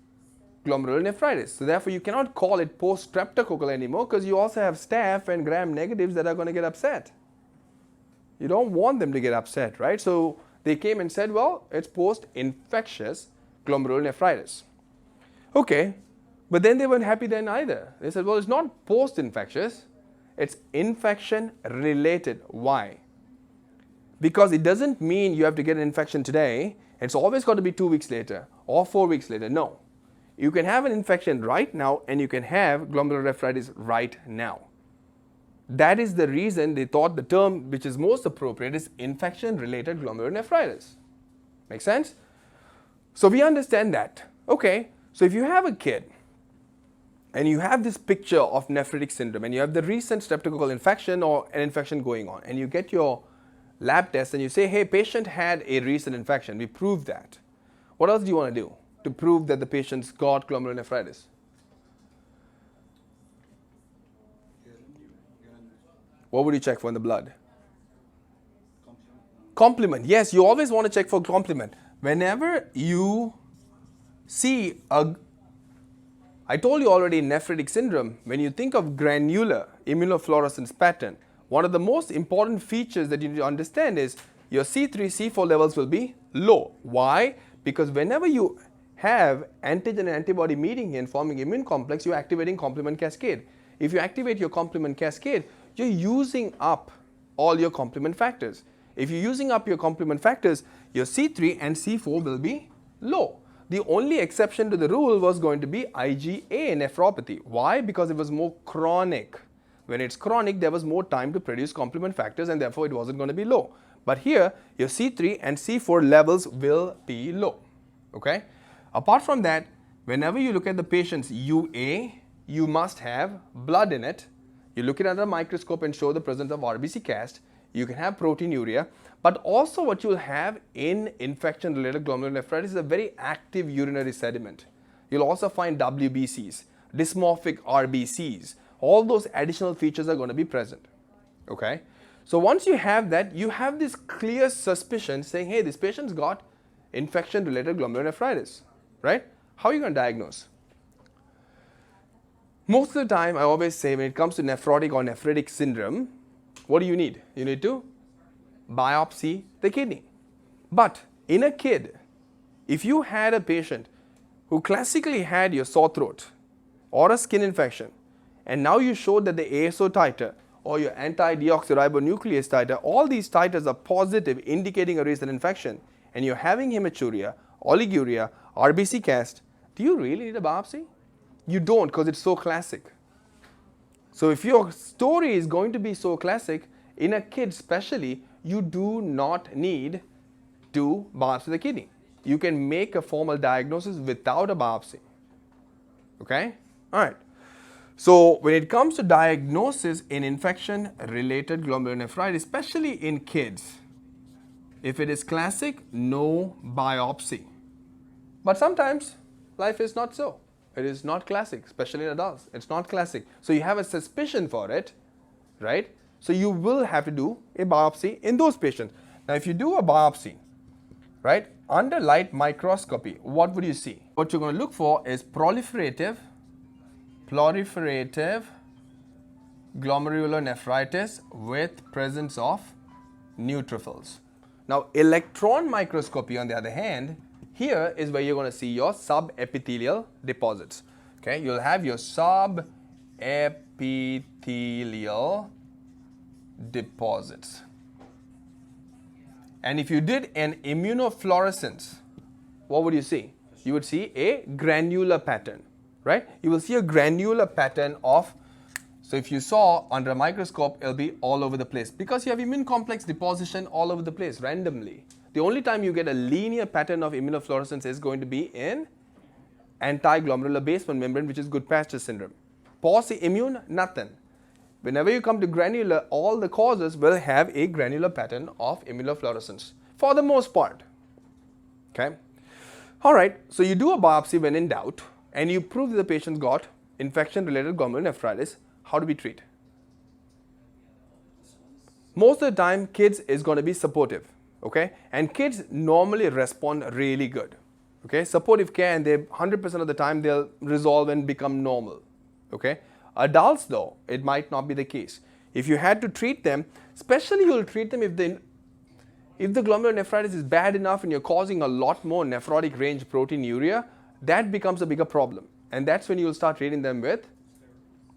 glomerulonephritis. So therefore you cannot call it post-streptococcal anymore because you also have staph and gram-negatives that are going to get upset. You don't want them to get upset, right? So they came and said, well, it's post-infectious glomerulonephritis. Okay, but then they weren't happy then either. They said, well, it's not post-infectious, it's infection-related. Why? Because it doesn't mean you have to get an infection today. It's always got to be 2 weeks later or 4 weeks later. No. You can have an infection right now and you can have glomerulonephritis right now. That is the reason they thought the term which is most appropriate is infection-related glomerulonephritis. Make sense? So we understand that. Okay, so if you have a kid and you have this picture of nephritic syndrome and you have the recent streptococcal infection or an infection going on and you get your lab test and you say, hey, patient had a recent infection, we proved that. What else do you want to do to prove that the patient's got glomerulonephritis? What would you check for in the blood? Complement. Yes, you always want to check for complement. Whenever you see I told you already in nephritic syndrome, when you think of granular immunofluorescence pattern, one of the most important features that you need to understand is your C3, C4 levels will be low. Why? Because whenever you have antigen and antibody meeting here and forming immune complex, you're activating complement cascade. If you activate your complement cascade, you're using up all your complement factors. If you're using up your complement factors, your C3 and C4 will be low. The only exception to the rule was going to be IgA nephropathy. Why? Because it was more chronic. when it's chronic, there was more time to produce complement factors and therefore it wasn't going to be low. But here, your C3 and C4 levels will be low. Okay? Apart from that, whenever you look at the patient's UA, you must have blood in it. You look at it under a microscope and show the presence of RBC cast. You can have proteinuria, but also what you'll have in infection-related glomerulonephritis is a very active urinary sediment. You'll also find WBCs, dysmorphic RBCs. All those additional features are going to be present. Okay? So once you have that, you have this clear suspicion saying, hey, this patient's got infection-related glomerulonephritis, right? How are you going to diagnose? Most of the time, I always say when it comes to nephrotic or nephritic syndrome, what do you need? You need to biopsy the kidney. But in a kid, if you had a patient who classically had your sore throat or a skin infection, and now you showed that the ASO titer or your anti-deoxyribonuclease titer, all these titers are positive, indicating a recent infection, and you're having hematuria, oliguria, RBC cast, do you really need a biopsy? You don't, because it's so classic. So if your story is going to be so classic, in a kid especially, you do not need to biopsy the kidney. You can make a formal diagnosis without a biopsy. Okay? All right. So when it comes to diagnosis in infection-related glomerulonephritis, especially in kids, if it is classic, no biopsy. But sometimes life is not so. It is not classic, especially in adults. It's not classic. So you have a suspicion for it, right? So you will have to do a biopsy in those patients. Now if you do a biopsy, right, under light microscopy, what would you see? What you're going to look for is proliferative glomerulonephritis with presence of neutrophils. Now electron microscopy, on the other hand, here is where you're going to see your subepithelial deposits. Okay, you'll have your subepithelial deposits. And if you did an immunofluorescence, what would you see? You would see a granular pattern, right? You will see a granular pattern of, so if you saw under a microscope, it'll be all over the place because you have immune complex deposition all over the place randomly. The only time you get a linear pattern of immunofluorescence is going to be in anti-glomerular basement membrane, which is Goodpasture syndrome. Immune, nothing. Whenever you come to granular, all the causes will have a granular pattern of immunofluorescence for the most part. Okay. All right. So you do a biopsy when in doubt, and you prove that the patient's got infection-related glomerulonephritis. How do we treat? Most of the time, kids is going to be supportive. Okay, and kids normally respond really good. Okay, supportive care, and they 100% of the time they'll resolve and become normal. Okay, adults though, it might not be the case. If you had to treat them, especially you'll treat them if the glomerulonephritis is bad enough and you're causing a lot more nephrotic range proteinuria, that becomes a bigger problem, and that's when you'll start treating them with,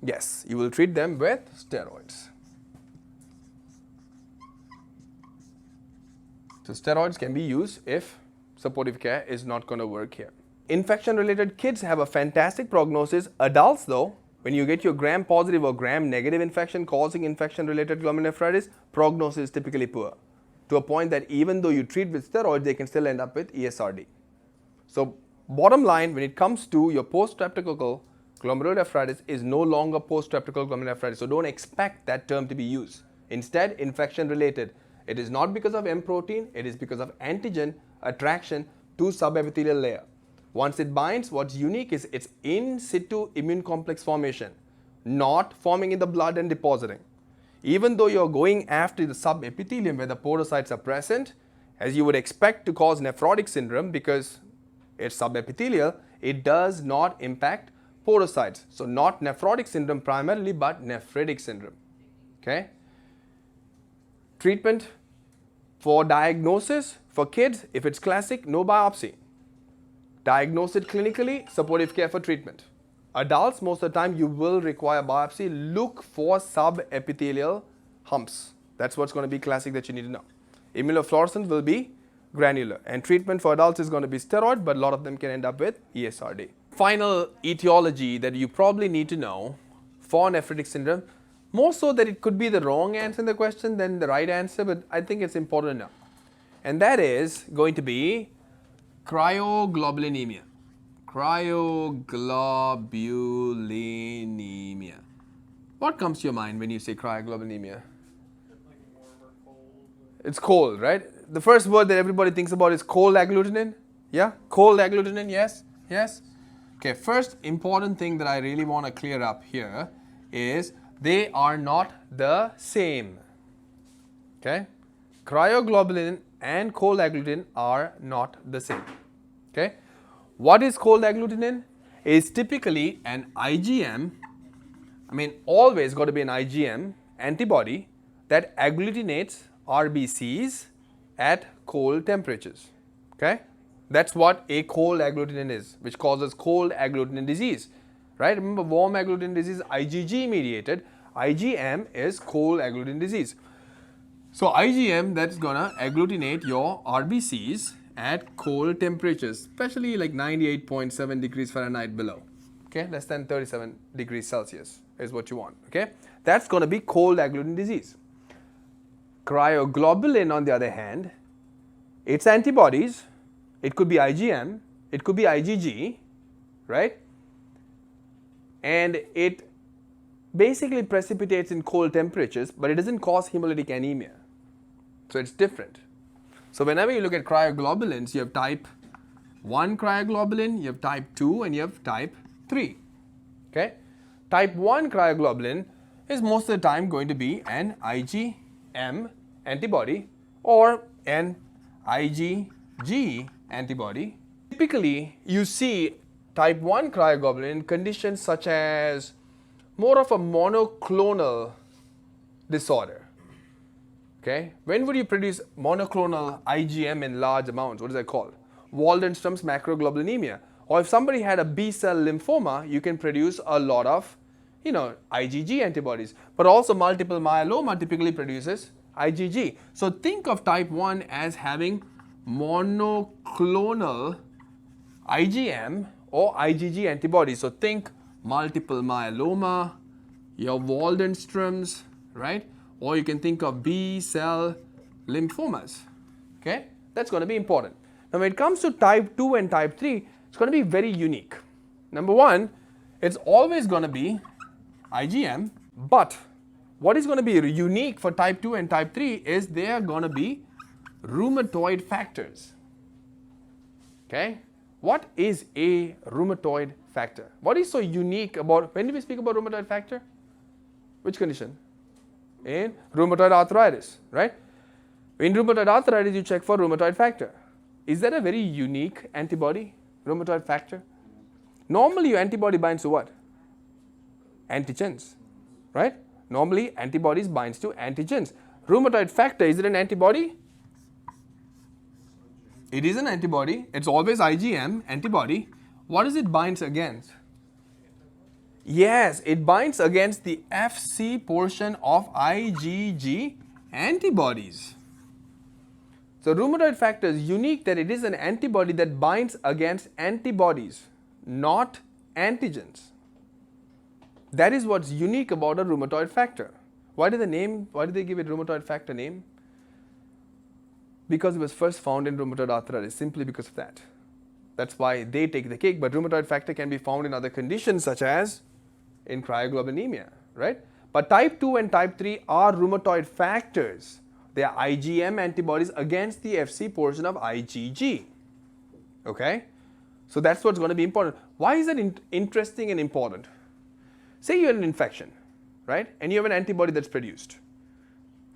yes, you will treat them with steroids. So steroids can be used if supportive care is not going to work here. Infection-related kids have a fantastic prognosis. Adults though, when you get your gram-positive or gram-negative infection causing infection-related glomerulonephritis, prognosis is typically poor, to a point that even though you treat with steroids, they can still end up with ESRD. So bottom line, when it comes to your poststreptococcal glomerulonephritis is no longer poststreptococcal glomerulonephritis, so don't expect that term to be used. Instead, infection-related. It is not because of M protein, it is because of antigen attraction to subepithelial layer. Once it binds, what's unique is it's in situ immune complex formation, not forming in the blood and depositing. Even though you're going after the subepithelium where the porocytes are present, as you would expect to cause nephrotic syndrome because it's subepithelial, it does not impact porocytes. So not nephrotic syndrome primarily, but nephritic syndrome. Okay? Treatment for diagnosis for kids, if it's classic, no biopsy. Diagnose it clinically, supportive care for treatment. Adults, most of the time, you will require biopsy. Look for subepithelial humps. That's what's going to be classic that you need to know. Immunofluorescence will be granular, and treatment for adults is going to be steroid, but a lot of them can end up with ESRD. Final etiology that you probably need to know for nephritic syndrome, More so that it could be the wrong answer in the question than the right answer, but I think it's important enough. And that is going to be cryoglobulinemia. Cryoglobulinemia. What comes to your mind when you say cryoglobulinemia? It's cold, right? The first word that everybody thinks about is cold agglutinin. Yeah? Cold agglutinin, yes? Yes? Okay, first important thing that I really want to clear up here is they are not the same. Okay? Cryoglobulin and cold agglutinin are not the same. Okay? What is cold agglutinin? Is typically an IgM, always got to be an IgM antibody that agglutinates RBCs at cold temperatures. Okay? That's what a cold agglutinin is, which causes cold agglutinin disease. Right? Remember, warm agglutinin disease is IgG mediated. IgM is cold agglutinin disease. So IgM, that's gonna agglutinate your RBCs at cold temperatures, especially like 98.7 degrees Fahrenheit below. Okay, less than 37 degrees Celsius is what you want. Okay, that's gonna be cold agglutinin disease. Cryoglobulin, on the other hand, it's antibodies. It could be IgM, it could be IgG, right? And it basically precipitates in cold temperatures, but it doesn't cause hemolytic anemia. So it's different. So whenever you look at cryoglobulins, you have type 1 cryoglobulin, you have type 2, and you have type 3. Okay? Type 1 cryoglobulin is most of the time going to be an IgM antibody or an IgG antibody. Typically, you see type 1 cryoglobulin in conditions such as more of a monoclonal disorder. Okay? When would you produce monoclonal IgM in large amounts? What is that called? Waldenstrom's macroglobulinemia. Or if somebody had a B-cell lymphoma, you can produce a lot of, IgG antibodies. But also multiple myeloma typically produces IgG. So think of type 1 as having monoclonal IgM or IgG antibodies. So think multiple myeloma, your Waldenstrom's, right? Or you can think of B-cell lymphomas. Okay? That's going to be important. Now when it comes to type 2 and type 3, it's going to be very unique. Number one, it's always going to be IgM, but what is going to be unique for type 2 and type 3 is they are going to be rheumatoid factors. Okay? What is a rheumatoid factor? What is so unique about, when do we speak about rheumatoid factor? Which condition? In rheumatoid arthritis, right? In rheumatoid arthritis, you check for rheumatoid factor. Is that a very unique antibody, rheumatoid factor? Normally, your antibody binds to what? Antigens, right? Normally, antibodies binds to antigens. Rheumatoid factor, is it an antibody? It is an antibody. It's always IgM antibody. What does it binds against? Yes, it binds against the Fc portion of IgG antibodies. So rheumatoid factor is unique that it is an antibody that binds against antibodies, not antigens. That is what's unique about a rheumatoid factor. Why did they give it rheumatoid factor name? Because it was first found in rheumatoid arthritis, simply because of that. That's why they take the cake, but rheumatoid factor can be found in other conditions such as in cryoglobulinemia, right? But type 2 and type 3 are rheumatoid factors. They are IgM antibodies against the Fc portion of IgG. Okay? So that's what's going to be important. Why is that interesting and important? Say you had an infection, right? And you have an antibody that's produced.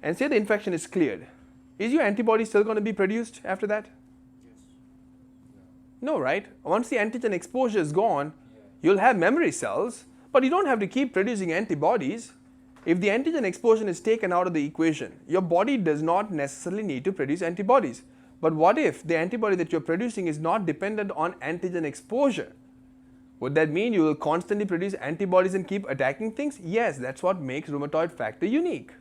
And say the infection is cleared. Is your antibody still going to be produced after that? Yes. No, right? Once the antigen exposure is gone, you'll have memory cells, but you don't have to keep producing antibodies. If the antigen exposure is taken out of the equation, your body does not necessarily need to produce antibodies. But what if the antibody that you're producing is not dependent on antigen exposure? Would that mean you will constantly produce antibodies and keep attacking things? Yes, that's what makes rheumatoid factor unique.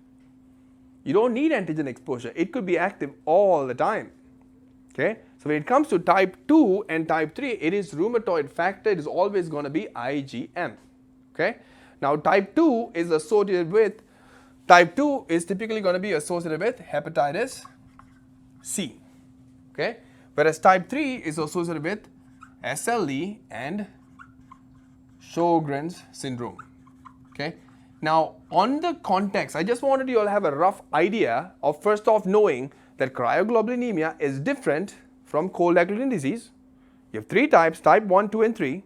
You don't need antigen exposure. It could be active all the time. Okay? So when it comes to type 2 and type 3, it is rheumatoid factor. It is always going to be IgM. Okay? Now type 2 is associated with, type 2 is typically going to be associated with hepatitis C, okay, whereas type 3 is associated with SLE and Sjogren's syndrome, okay. Now on the context, I just wanted you all to have a rough idea of first off knowing that cryoglobulinemia is different from cold agglutinin disease. You have three types, type 1, 2 and 3,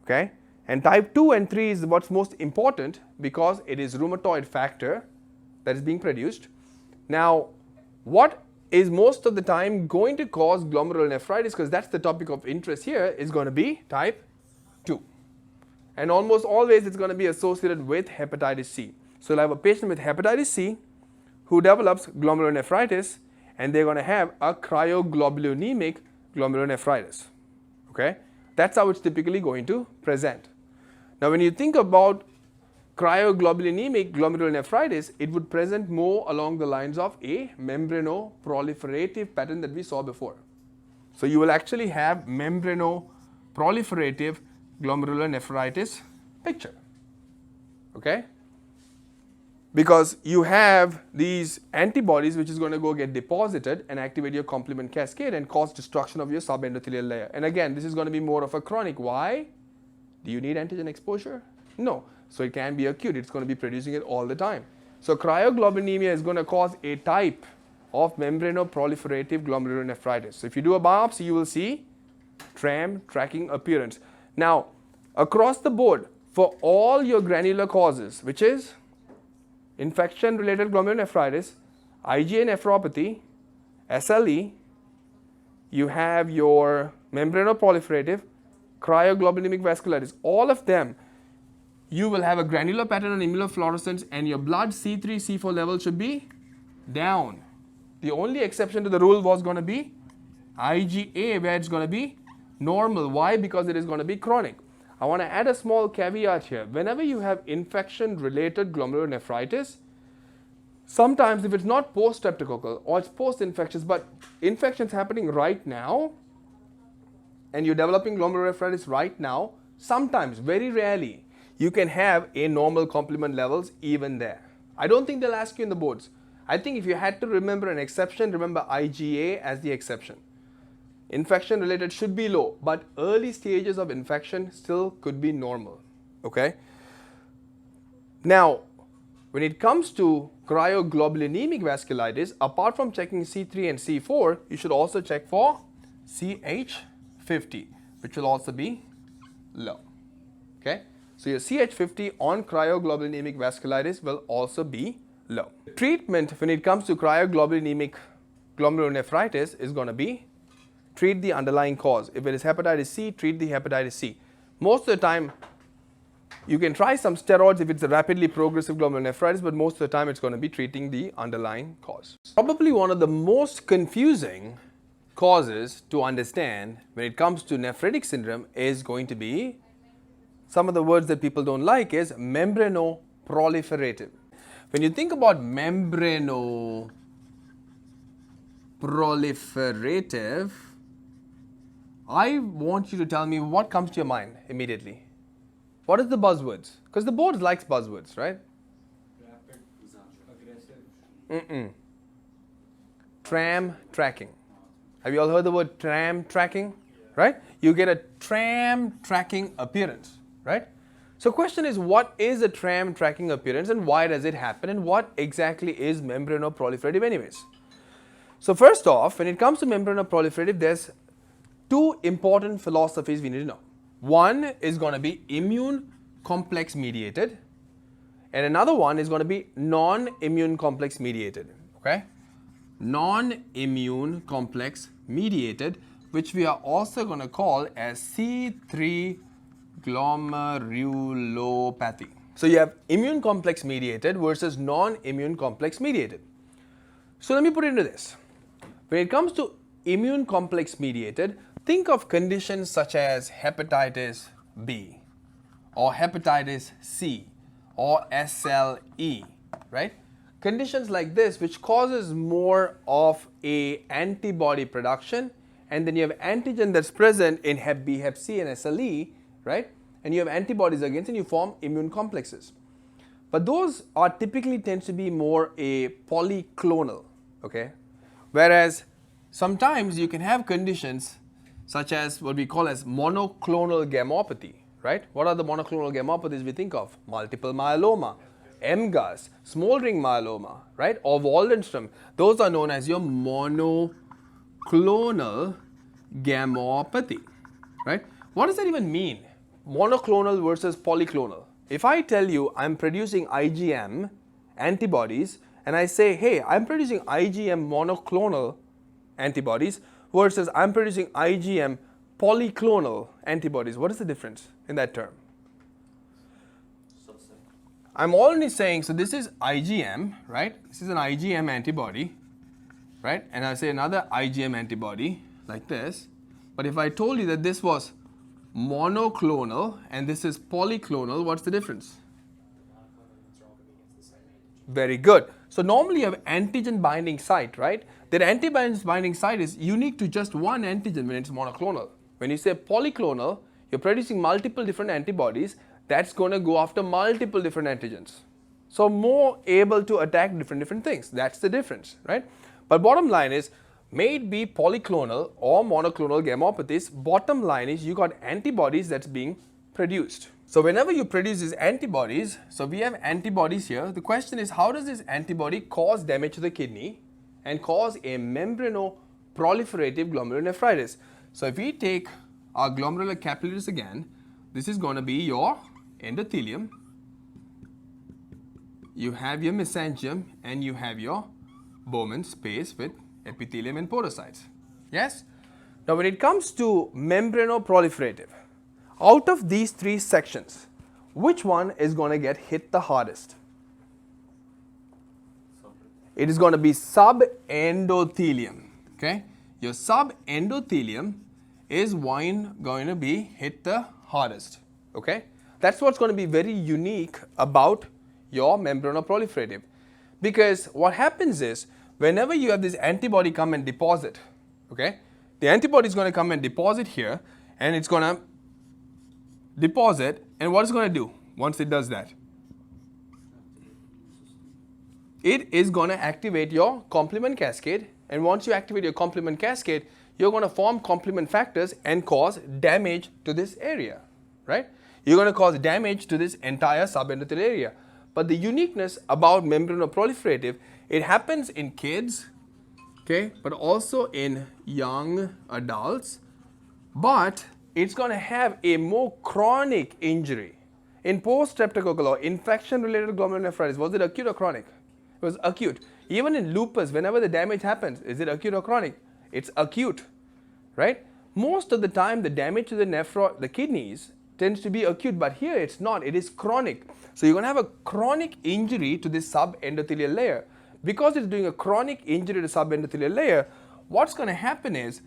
okay, and type 2 and 3 is what's most important because it is rheumatoid factor that is being produced. Now what is most of the time going to cause glomerulonephritis, because that's the topic of interest here, is going to be type 2. And almost always it's going to be associated with hepatitis C. So you'll have a patient with hepatitis C who develops glomerulonephritis and they're going to have a cryoglobulonemic glomerulonephritis. Okay? That's how it's typically going to present. Now when you think about cryoglobulonemic glomerulonephritis, it would present more along the lines of a membranoproliferative pattern that we saw before. So you will actually have membranoproliferative glomerulonephritis picture, okay, because you have these antibodies which is going to go get deposited and activate your complement cascade and cause destruction of your subendothelial layer. And again, this is going to be more of a chronic. Why? Do you need antigen exposure? No. So it can be acute. It's going to be producing it all the time. So cryoglobulinemia is going to cause a type of membranoproliferative glomerulonephritis. So if you do a biopsy, you will see tram tracking appearance. Now, across the board, for all your granular causes, which is infection-related glomerulonephritis, IgA nephropathy, SLE, you have your membranoproliferative, cryoglobulinic vasculitis, all of them, you will have a granular pattern on immunofluorescence and your blood C3, C4 level should be down. The only exception to the rule was going to be IgA, where it's going to be normal. Why? Because it is going to be chronic. I want to add a small caveat here. Whenever you have infection-related glomerulonephritis, sometimes if it's not post-streptococcal or it's post-infectious, but infection's happening right now and you're developing glomerulonephritis right now, sometimes, very rarely, you can have a normal complement levels even there. I don't think they'll ask you in the boards. I think if you had to remember an exception, remember IgA as the exception. Infection related should be low, but early stages of infection still could be normal, okay? Now, when it comes to cryoglobulonemic vasculitis, apart from checking C3 and C4, you should also check for CH50, which will also be low, okay? So your CH50 on cryoglobulonemic vasculitis will also be low. Treatment when it comes to cryoglobulonemic glomerulonephritis is going to be treat the underlying cause. If it is hepatitis C, treat the hepatitis C. Most of the time, you can try some steroids if it's a rapidly progressive glomerulonephritis, but most of the time it's going to be treating the underlying cause. Probably one of the most confusing causes to understand when it comes to nephritic syndrome is going to be, some of the words that people don't like is membranoproliferative. When you think about membranoproliferative, I want you to tell me what comes to your mind immediately. What is the buzzwords? Because the board likes buzzwords, right? Rapid, aggressive. Tram tracking. Have you all heard the word tram tracking? Right? You get a tram tracking appearance, right? So question is, what is a tram tracking appearance and why does it happen and what exactly is membranoproliferative anyways? So first off, when it comes to membranoproliferative, there's two important philosophies we need to know. One is going to be immune complex mediated and another one is going to be non-immune complex mediated, okay? Non-immune complex mediated, which we are also going to call as C3 glomerulopathy. So you have immune complex mediated versus non-immune complex mediated. So let me put it into this. When it comes to immune complex mediated, think of conditions such as hepatitis B or hepatitis C or SLE, right? Conditions like this which causes more of a antibody production, and then you have antigen that's present in Hep B, Hep C and SLE, right? and you have antibodies against, and you form immune complexes. But those are typically tends to be more a polyclonal, okay? Whereas sometimes you can have conditions such as what we call as monoclonal gammopathy, right? What are the monoclonal gammopathies we think of? Multiple myeloma, MGUS, smoldering myeloma, right? Or Waldenstrom. Those are known as your monoclonal gammopathy, right? What does that even mean? Monoclonal versus polyclonal. If I tell you I'm producing IgM antibodies and I say, hey, I'm producing IgM monoclonal antibodies versus I'm producing IgM polyclonal antibodies, what is the difference in that term? I'm already saying, so this is IgM, right? This is an IgM antibody, right? And I say another IgM antibody like this. But if I told you that this was monoclonal and this is polyclonal, what's the difference? Very good. So normally you have antigen binding site, right? That antigen binding site is unique to just one antigen when it's monoclonal. When you say polyclonal, you're producing multiple different antibodies. That's going to go after multiple different antigens. So more able to attack different things. That's the difference, right? But bottom line is, may it be polyclonal or monoclonal gammopathies, bottom line is you got antibodies that's being produced. So whenever you produce these antibodies, so we have antibodies here, the question is how does this antibody cause damage to the kidney and cause a membranoproliferative glomerulonephritis? So if we take our glomerular capillaries again, this is going to be your endothelium, you have your mesangium, and you have your Bowman space with epithelium and podocytes. Yes? Now when it comes to membranoproliferative, out of these three sections, which one is going to get hit the hardest? It is going to be subendothelium. Okay? Your subendothelium is one going to be hit the hardest. Okay? That's what's going to be very unique about your membranoproliferative. Because what happens is, whenever you have this antibody come and deposit, okay, the antibody is going to come and deposit here, and it's going to deposit, and what is going to do once it does that? It is going to activate your complement cascade, and once you activate your complement cascade, you're going to form complement factors and cause damage to this area, right? You're going to cause damage to this entire subendothelial area. But the uniqueness about membranoproliferative, it happens in kids, okay, but also in young adults, but it's going to have a more chronic injury. In poststreptococcal or infection-related glomerulonephritis, was it acute or chronic? It was acute. Even in lupus, whenever the damage happens, is it acute or chronic? It's acute, right? Most of the time, the damage to the kidneys tends to be acute, but here it's not, it is chronic. So you're going to have a chronic injury to this subendothelial layer. Because it's doing a chronic injury to the subendothelial layer, what's going to happen is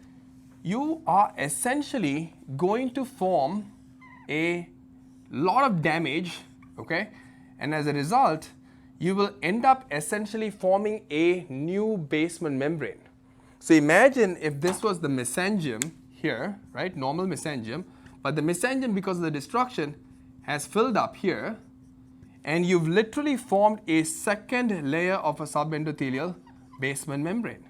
you are essentially going to form a lot of damage, okay? And as a result, you will end up essentially forming a new basement membrane. So imagine if this was the mesangium here, right? Normal mesangium. But the mesangium, because of the destruction, has filled up here, and you've literally formed a second layer of a subendothelial basement membrane.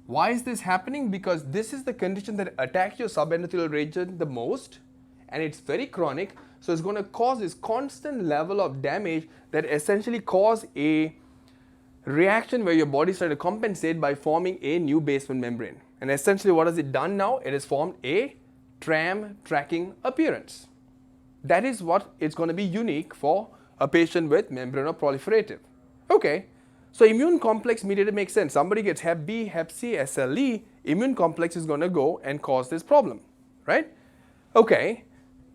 Why is this happening? Because this is the condition that attacks your subendothelial region the most, and it's very chronic, so it's going to cause this constant level of damage that essentially cause a reaction where your body is trying to compensate by forming a new basement membrane. And essentially what has it done now? It has formed a tram tracking appearance. That is what it's going to be unique for a patient with membranoproliferative. Okay, so immune complex mediated makes sense. Somebody gets Hep B, Hep C, SLE, immune complex is going to go and cause this problem, right? Okay,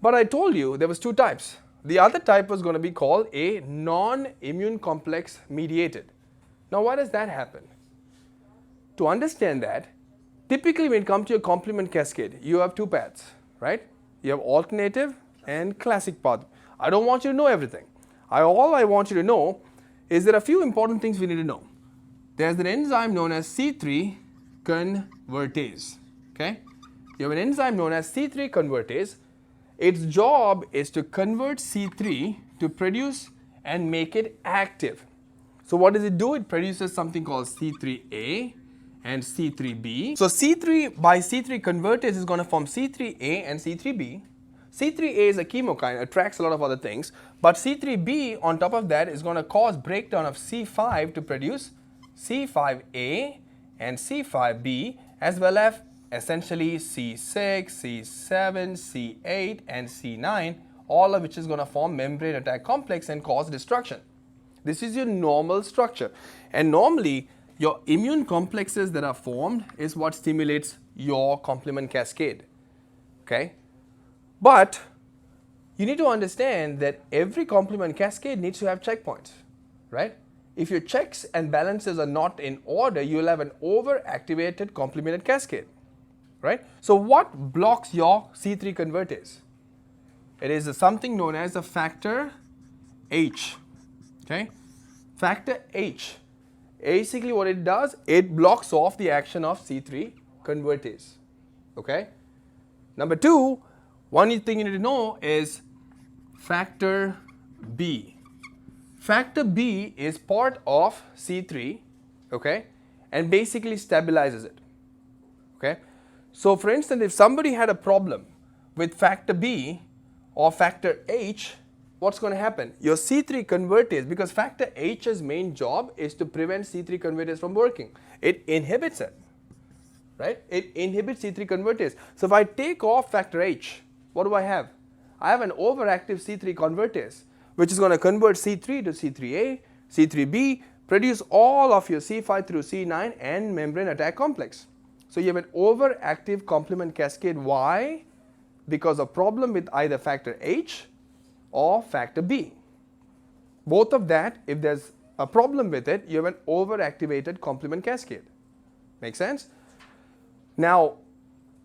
but I told you there was two types. The other type was going to be called a non-immune complex mediated. Now why does that happen? To understand that, typically when it comes to your complement cascade, you have two paths, right? You have alternative and classic path. I don't want you to know everything. All I want you to know is there are a few important things we need to know. There's an enzyme known as C3 convertase, okay? You have an enzyme known as C3 convertase. its job is to convert C3 to produce and make it active. So what does it do? It produces something called C3A and C3B. So C3 by C3 convertase is going to form C3A and C3B. C3A is a chemokine, attracts a lot of other things, but C3B on top of that is going to cause breakdown of C5 to produce C5A and C5B, as well as essentially C6, C7, C8 and C9, all of which is going to form membrane attack complex and cause destruction. This is your normal structure, and normally your immune complexes that are formed is what stimulates your complement cascade. Okay? But you need to understand that every complement cascade needs to have checkpoints, right? If your checks and balances are not in order, you will have an overactivated complemented cascade, right? So what blocks your C3 convertase? It is something known as a factor H, okay? Factor H, basically what it does, it blocks off the action of C3 convertase, okay? Number two, one thing you need to know is factor B. Factor B is part of C3, okay, and basically stabilizes it, okay. So for instance, if somebody had a problem with factor B or factor H, what's going to happen? Your C3 convertase, because factor H's main job is to prevent C3 convertase from working. It inhibits it, right? It inhibits C3 convertase. So if I take off factor H, what do I have? I have an overactive C3 convertase, which is going to convert C3 to C3A, C3B, produce all of your C5 through C9 and membrane attack complex. So you have an overactive complement cascade. Why? Because of problem with either factor H or factor B. Both of that, if there's a problem with it, you have an overactivated complement cascade. Make sense? Now,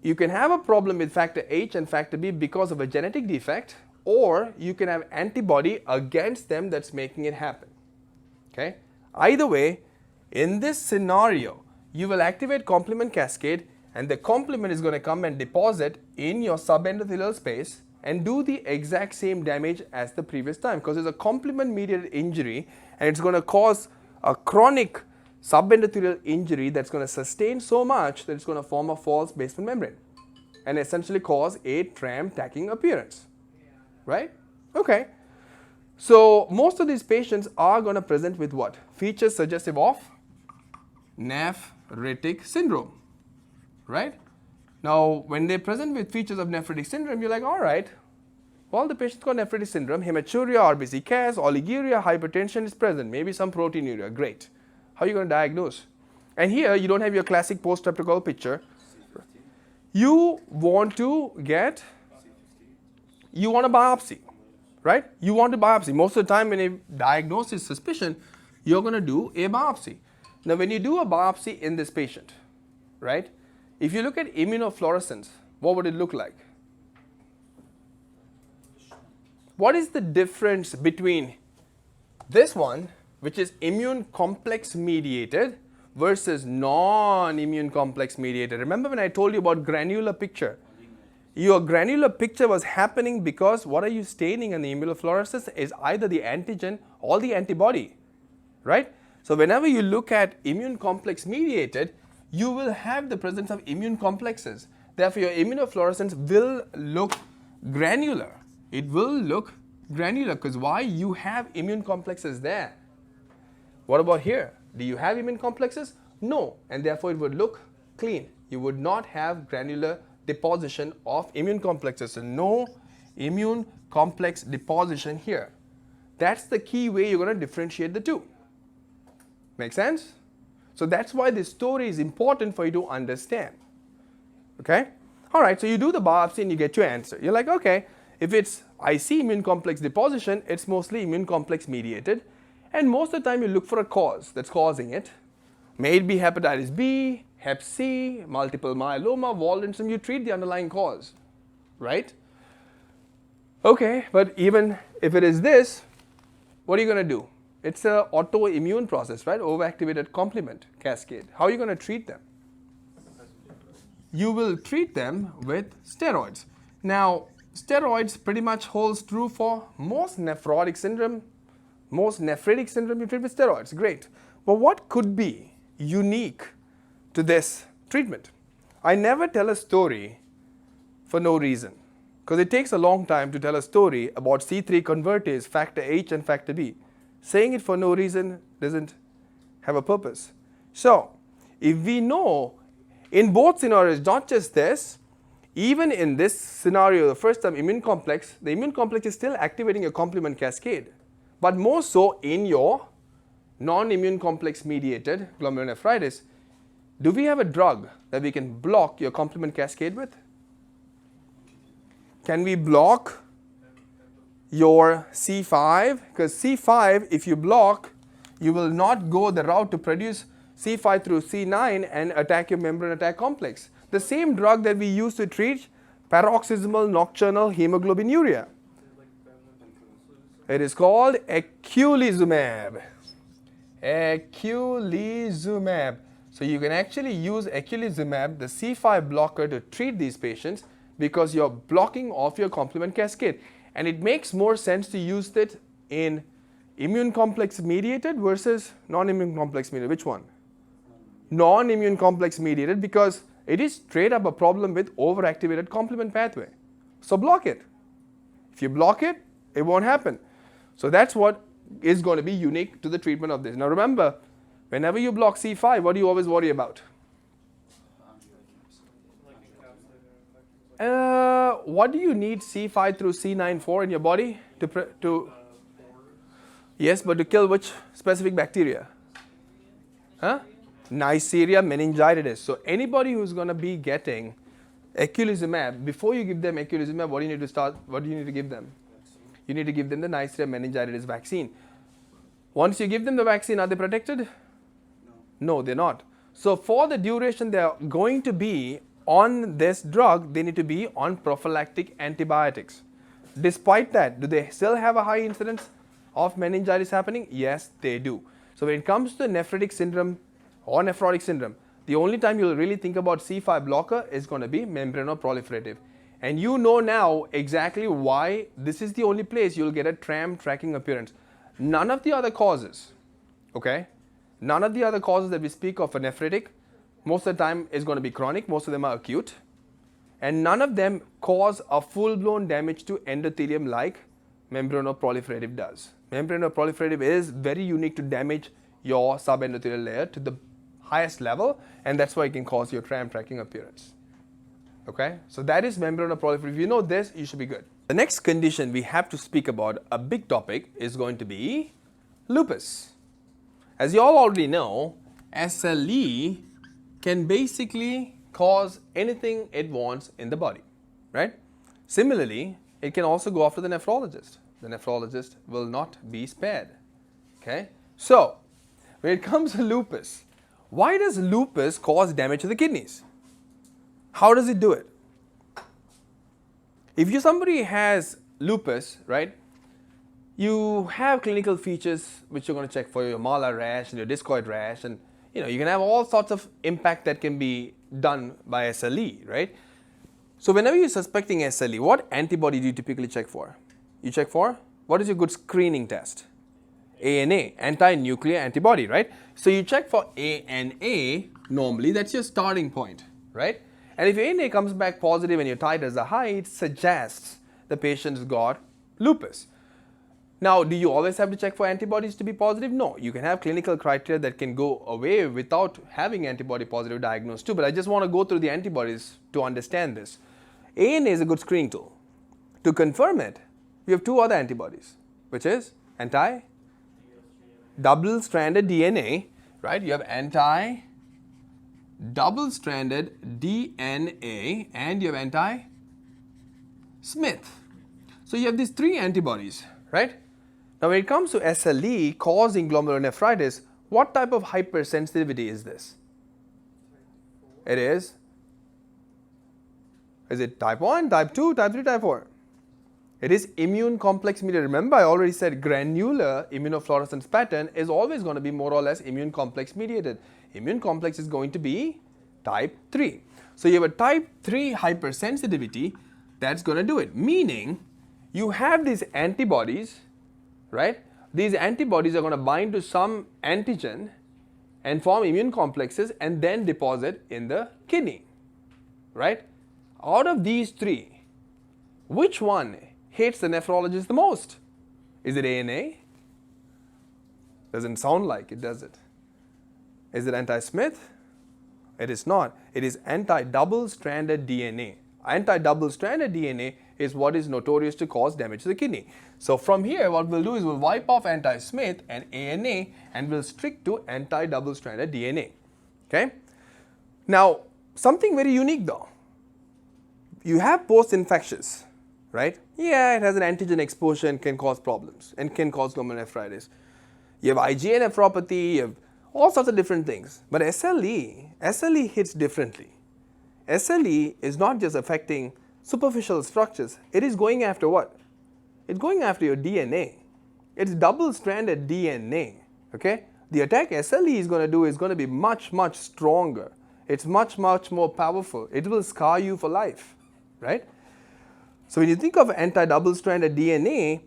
you can have a problem with factor H and factor B because of a genetic defect, or you can have antibody against them that's making it happen. Okay? Either way, in this scenario, you will activate complement cascade, and the complement is going to come and deposit in your subendothelial space and do the exact same damage as the previous time, because it's a complement mediated injury and it's going to cause a chronic subendothelial injury that's going to sustain so much that it's going to form a false basement membrane and essentially cause a tram tacking appearance, right? Okay. So most of these patients are going to present with what? Features suggestive of nephritic syndrome, right? Now, when they present with features of nephritic syndrome, you're like, all right, well, the patient's got nephritic syndrome, hematuria, RBC Cas, oliguria, hypertension is present, maybe some proteinuria, great. How are you going to diagnose? And here, you don't have your classic poststreptococcal picture. You want to get, you want a biopsy, right? You want a biopsy. Most of the time when a diagnosis suspicion, you're going to do a biopsy. Now, when you do a biopsy in this patient, right? If you look at immunofluorescence, what would it look like? What is the difference between this one, which is immune complex mediated, versus non-immune complex mediated? Remember when I told you about granular picture? Your granular picture was happening because what are you staining in the immunofluorescence is either the antigen or the antibody, right? So whenever you look at immune complex mediated, you will have the presence of immune complexes. Therefore, your immunofluorescence will look granular. It will look granular because why? You have immune complexes there. What about here? Do you have immune complexes? No, and therefore it would look clean. You would not have granular deposition of immune complexes. So no immune complex deposition here. That's the key way you're going to differentiate the two. Make sense? So that's why this story is important for you to understand. Okay? All right, so you do the biopsy and you get your answer. You're like, okay, if it's I see immune complex deposition, it's mostly immune complex mediated. And most of the time you look for a cause that's causing it. May it be hepatitis B, hep C, multiple myeloma, Waldenström, you treat the underlying cause, right? Okay, but even if it is this, what are you going to do? It's an autoimmune process, right? Overactivated complement cascade. How are you going to treat them? You will treat them with steroids. Now, steroids pretty much holds true for most nephrotic syndrome, most nephritic syndrome you treat with steroids. Great. But what could be unique to this treatment? I never tell a story for no reason, because it takes a long time to tell a story about C3 convertase, factor H and factor B. Saying it for no reason doesn't have a purpose. So, if we know in both scenarios, not just this, even in this scenario, the first time immune complex, the immune complex is still activating your complement cascade, but more so in your non-immune complex mediated glomerulonephritis. Do we have a drug that we can block your complement cascade with? Can we block your C5? Because C5, if you block, you will not go the route to produce C5 through C9 and attack your membrane attack complex. The same drug that we use to treat paroxysmal nocturnal hemoglobinuria. It is called eculizumab. Eculizumab. So you can actually use eculizumab, the C5 blocker, to treat these patients because you're blocking off your complement cascade. And it makes more sense to use it in immune complex mediated versus non-immune complex mediated. Which one? Non-immune complex mediated, because it is straight up a problem with overactivated complement pathway. So block it. If you block it, it won't happen. So that's what is going to be unique to the treatment of this. Now remember, whenever you block C5, what do you always worry about? What do you need C5 through C9 for in your body? Yes, but to kill which specific bacteria? Huh? Neisseria meningitis. So anybody who's going to be getting eculizumab, before you give them eculizumab, what do you need to give them? You need to give them the Neisseria meningitis vaccine. Once you give them the vaccine, are they protected? No, they're not. So for the duration they are going to be on this drug, they need to be on prophylactic antibiotics. Despite that, do they still have a high incidence of meningitis happening? Yes, they do. So when it comes to nephritic syndrome or nephrotic syndrome, the only time you'll really think about C5 blocker is going to be membranoproliferative. And you know now exactly why this is the only place you'll get a tram tracking appearance. None of the other causes, okay? None of the other causes that we speak of for nephritic, most of the time is going to be chronic, most of them are acute. And none of them cause a full-blown damage to endothelium like membranoproliferative does. Membranoproliferative is very unique to damage your subendothelial layer to the highest level, and that's why it can cause your tram tracking appearance. Okay, so that is membranoproliferative. If you know this, you should be good. The next condition we have to speak about, a big topic, is going to be lupus. As you all already know, SLE can basically cause anything it wants in the body, right? Similarly, it can also go after the nephrologist. The nephrologist will not be spared. Okay, so when it comes to lupus, why does lupus cause damage to the kidneys? How does it do it? If somebody has lupus, right, you have clinical features which you're going to check for your malar rash and your discoid rash, and you can have all sorts of impact that can be done by SLE, right? So whenever you're suspecting SLE, what antibody do you typically check for? You check for, what is your good screening test? ANA, anti-nuclear antibody, right? So you check for ANA normally, that's your starting point, right? And if ANA comes back positive and your titers are high, it suggests the patient's got lupus. Now, do you always have to check for antibodies to be positive? No, you can have clinical criteria that can go away without having antibody positive diagnosed too, but I just want to go through the antibodies to understand this. ANA is a good screening tool. To confirm it, we have two other antibodies, which is anti-double-stranded DNA, right? You have anti-double-stranded DNA and you have anti-Smith. So you have these three antibodies, right? Now when it comes to SLE causing glomerulonephritis, what type of hypersensitivity is this? It is it type 1, type 2, type 3, type 4? It is immune complex mediated. Remember, I already said granular immunofluorescence pattern is always going to be more or less immune complex mediated. Immune complex is going to be type 3. So you have a type 3 hypersensitivity. that's going to do it. Meaning, you have these antibodies, right? These antibodies are going to bind to some antigen and form immune complexes and then deposit in the kidney, right? Out of these three, which one hates the nephrologist the most? Is it ANA? Doesn't sound like it, does it? Is it anti-Smith? It is not. It is anti-double-stranded DNA. Anti-double-stranded DNA is what is notorious to cause damage to the kidney. So from here, what we'll do is we'll wipe off anti-Smith and ANA and we'll stick to anti-double-stranded DNA. Okay? Now, something very unique though. You have post-infectious, right? Yeah, it has an antigen exposure and can cause problems and can cause glomerulonephritis. You have IgA nephropathy, you have all sorts of different things. But SLE hits differently. SLE is not just affecting superficial structures. It is going after what? It's going after your DNA. It's double-stranded DNA. Okay? The attack SLE is going to do is going to be much, much stronger. It's much, much more powerful. It will scar you for life. Right? So when you think of anti-double-stranded DNA,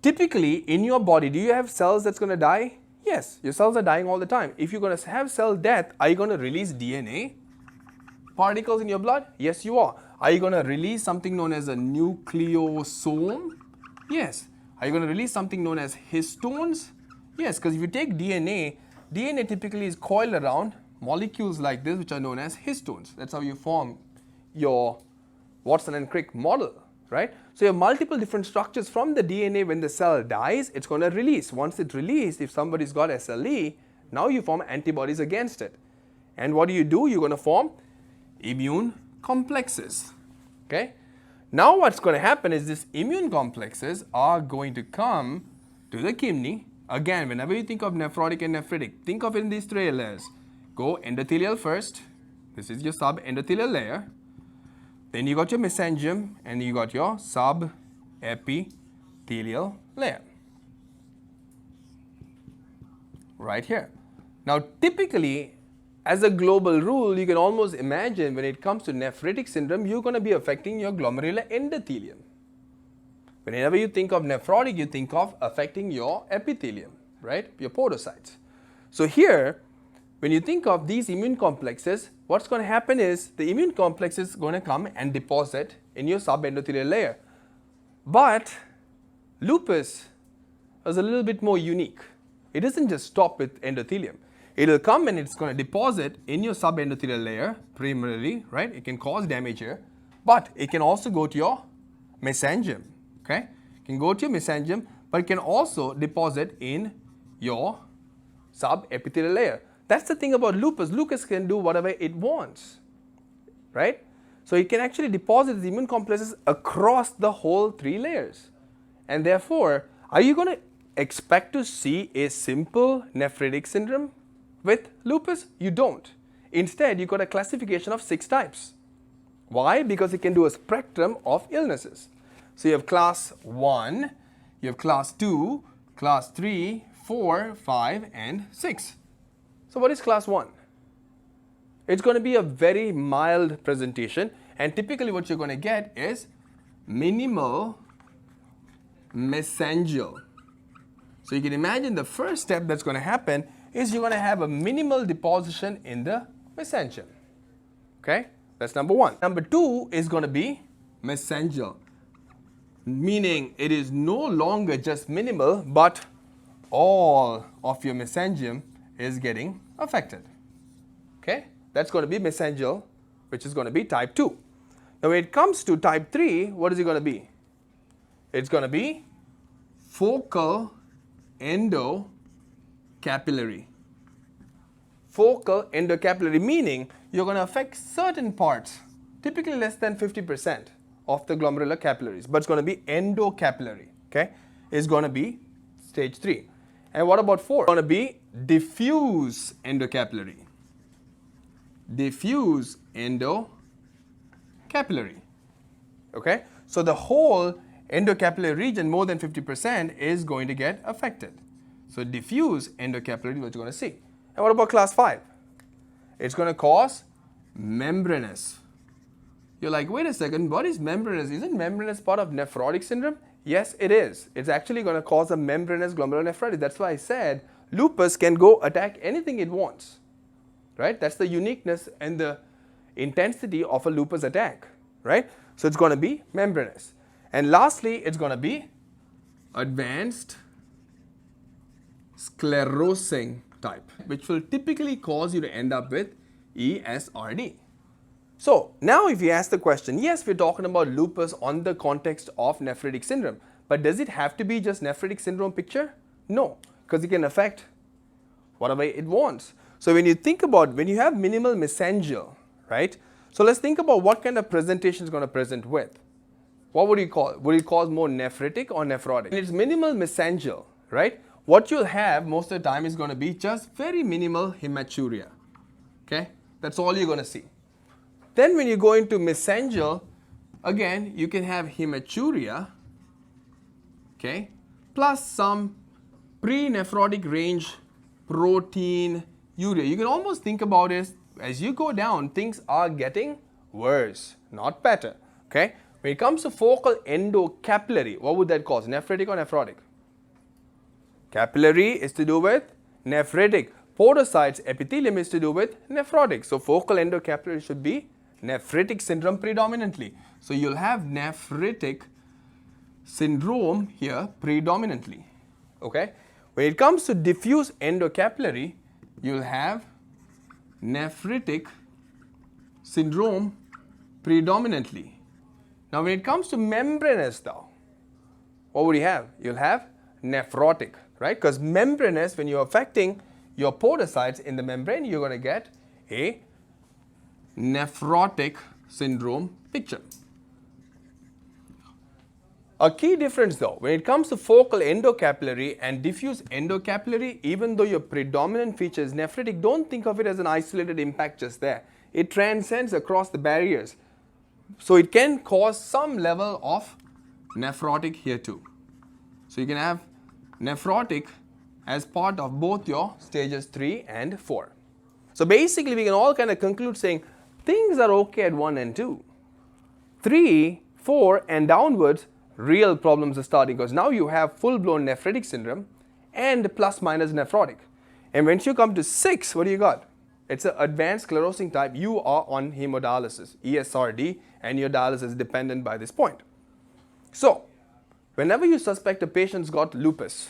typically in your body, do you have cells that's going to die? Yes, your cells are dying all the time. If you're going to have cell death, are you going to release DNA particles in your blood? Yes, you are. Are you going to release something known as a nucleosome? Yes. Are you going to release something known as histones? Yes, because if you take DNA typically is coiled around molecules like this, which are known as histones. That's how you form your Watson and Crick model, right? So you have multiple different structures from the DNA. When the cell dies, it's going to release. Once it's released, if somebody's got SLE, now you form antibodies against it. And what do? You're going to form immune complexes. Okay? Now what's going to happen is these immune complexes are going to come to the kidney. Again, whenever you think of nephrotic and nephritic, think of it in these three layers. Go endothelial first. This is your subendothelial layer. Then you got your mesangium and you got your subepithelial layer. Right here. Now typically, as a global rule, you can almost imagine when it comes to nephritic syndrome, you're going to be affecting your glomerular endothelium. Whenever you think of nephrotic, you think of affecting your epithelium, right? Your podocytes. So here, when you think of these immune complexes, what's going to happen is the immune complex is going to come and deposit in your subendothelial layer. But lupus is a little bit more unique. It doesn't just stop with endothelium. It will come and it's going to deposit in your subendothelial layer primarily, right? It can cause damage here, but it can also go to your mesangium, okay? It can go to your mesangium, but it can also deposit in your subepithelial layer. That's the thing about lupus. Lupus can do whatever it wants, right? So it can actually deposit the immune complexes across the whole three layers. And therefore, are you going to expect to see a simple nephritic syndrome with lupus? You don't. Instead, you got a classification of 6 types. Why? Because it can do a spectrum of illnesses. So you have class 1, you have class 2, class 3, 4, 5, and 6. So what is class 1? It's going to be a very mild presentation, and typically what you're going to get is minimal mesangial. So you can imagine the first step that's going to happen is you're going to have a minimal deposition in the mesangium. Okay? That's number 1. Number 2 is going to be mesangial, meaning it is no longer just minimal, but all of your mesangium is getting affected. Okay? That's going to be mesangial, which is going to be type 2. Now when it comes to type 3, what is it going to be? It's going to be focal endocapillary. Focal endocapillary, meaning you're going to affect certain parts, typically less than 50% of the glomerular capillaries, but it's going to be endocapillary. Okay? It's going to be stage 3. And what about 4? It's going to be diffuse endocapillary. Diffuse endocapillary. Okay? So the whole endocapillary region, more than 50%, is going to get affected. So diffuse endocapillary is what you're going to see. And what about class 5? It's going to cause membranous You're like, wait a second, what is membranous? Isn't membranous part of nephrotic syndrome? Yes, it is. It's actually going to cause a membranous glomerulonephritis. That's why I said lupus can go attack anything it wants, right? That's the uniqueness and the intensity of a lupus attack, right? So it's going to be membranous. And lastly, it's going to be advanced sclerosing type, which will typically cause you to end up with ESRD. So now if you ask the question, yes, we're talking about lupus on the context of nephritic syndrome, but does it have to be just nephritic syndrome picture? No, because it can affect whatever it wants. So when you think about, when you have minimal mesangial, right? So let's think about what kind of presentation is going to present with. What would you call it? Would you call it more nephritic or nephrotic? When it's minimal mesangial, right? What you'll have most of the time is going to be just very minimal hematuria. Okay? That's all you're going to see. Then when you go into mesangial, again, you can have hematuria, okay, plus some pre-nephrotic range protein urea. You can almost think about it as you go down, things are getting worse, not better. Okay? When it comes to focal endocapillary, what would that cause? Nephritic or nephrotic? Capillary is to do with nephritic. Podocytes, epithelium is to do with nephrotic. So focal endocapillary should be nephritic syndrome predominantly. So you'll have nephritic syndrome here predominantly. Okay? When it comes to diffuse endocapillary, you'll have nephritic syndrome predominantly. Now when it comes to membranous though, what would you have? You'll have nephrotic, right? Because membranous, when you're affecting your podocytes in the membrane, you're going to get a nephrotic syndrome picture. A key difference though, when it comes to focal endocapillary and diffuse endocapillary, even though your predominant feature is nephritic, don't think of it as an isolated impact just there. It transcends across the barriers. So it can cause some level of nephrotic here too. So you can have nephrotic as part of both your stages 3 and 4. So basically we can all kind of conclude saying things are okay at 1 and 2. 3, 4 and downwards, real problems are starting because now you have full-blown nephritic syndrome and plus minus nephrotic. And once you come to 6, what do you got? It's an advanced sclerosing type. You are on hemodialysis, ESRD, and your dialysis is dependent by this point. So, whenever you suspect a patient's got lupus,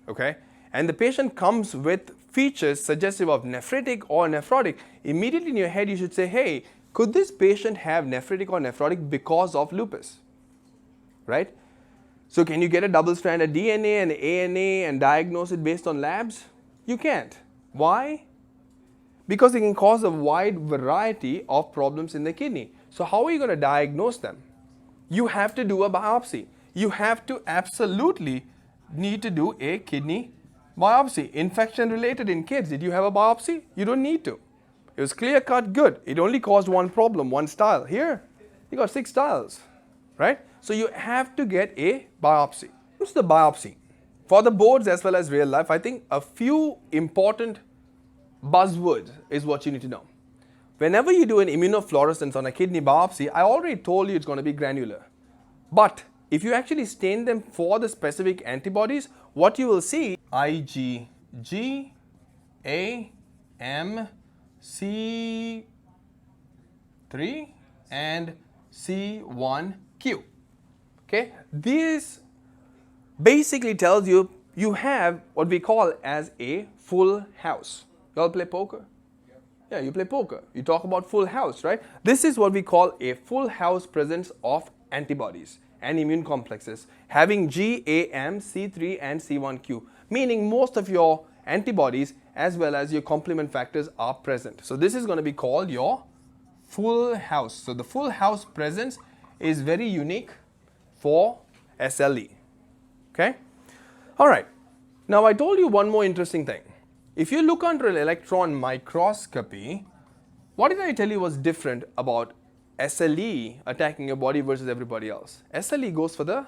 okay, and the patient comes with features suggestive of nephritic or nephrotic, immediately in your head you should say, hey, could this patient have nephritic or nephrotic because of lupus? Right? So can you get a double-stranded DNA and ANA and diagnose it based on labs? You can't. Why? Because it can cause a wide variety of problems in the kidney. So how are you going to diagnose them? You have to do a biopsy. You have to absolutely need to do a kidney biopsy. Infection related in kids. Did you have a biopsy? You don't need to. It was clear cut, good. It only caused one problem, one style. Here, you got 6 styles, right? So you have to get a biopsy. What's the biopsy? For the boards as well as real life, I think a few important buzzwords is what you need to know. Whenever you do an immunofluorescence on a kidney biopsy, I already told you it's going to be granular. But if you actually stain them for the specific antibodies, what you will see IgA, C3 and C1q. Okay, this basically tells you you have what we call as a full house. You all play poker? Yeah, you play poker. You talk about full house, right? This is what we call a full house presence of antibodies and immune complexes having GAM, C3 and C1q, meaning most of your antibodies as well as your complement factors are present. So this is going to be called your full house. So the full house presence is very unique for SLE. Okay? All right. Now I told you one more interesting thing. If you look under an electron microscopy, what did I tell you was different about SLE attacking your body versus everybody else? SLE goes for the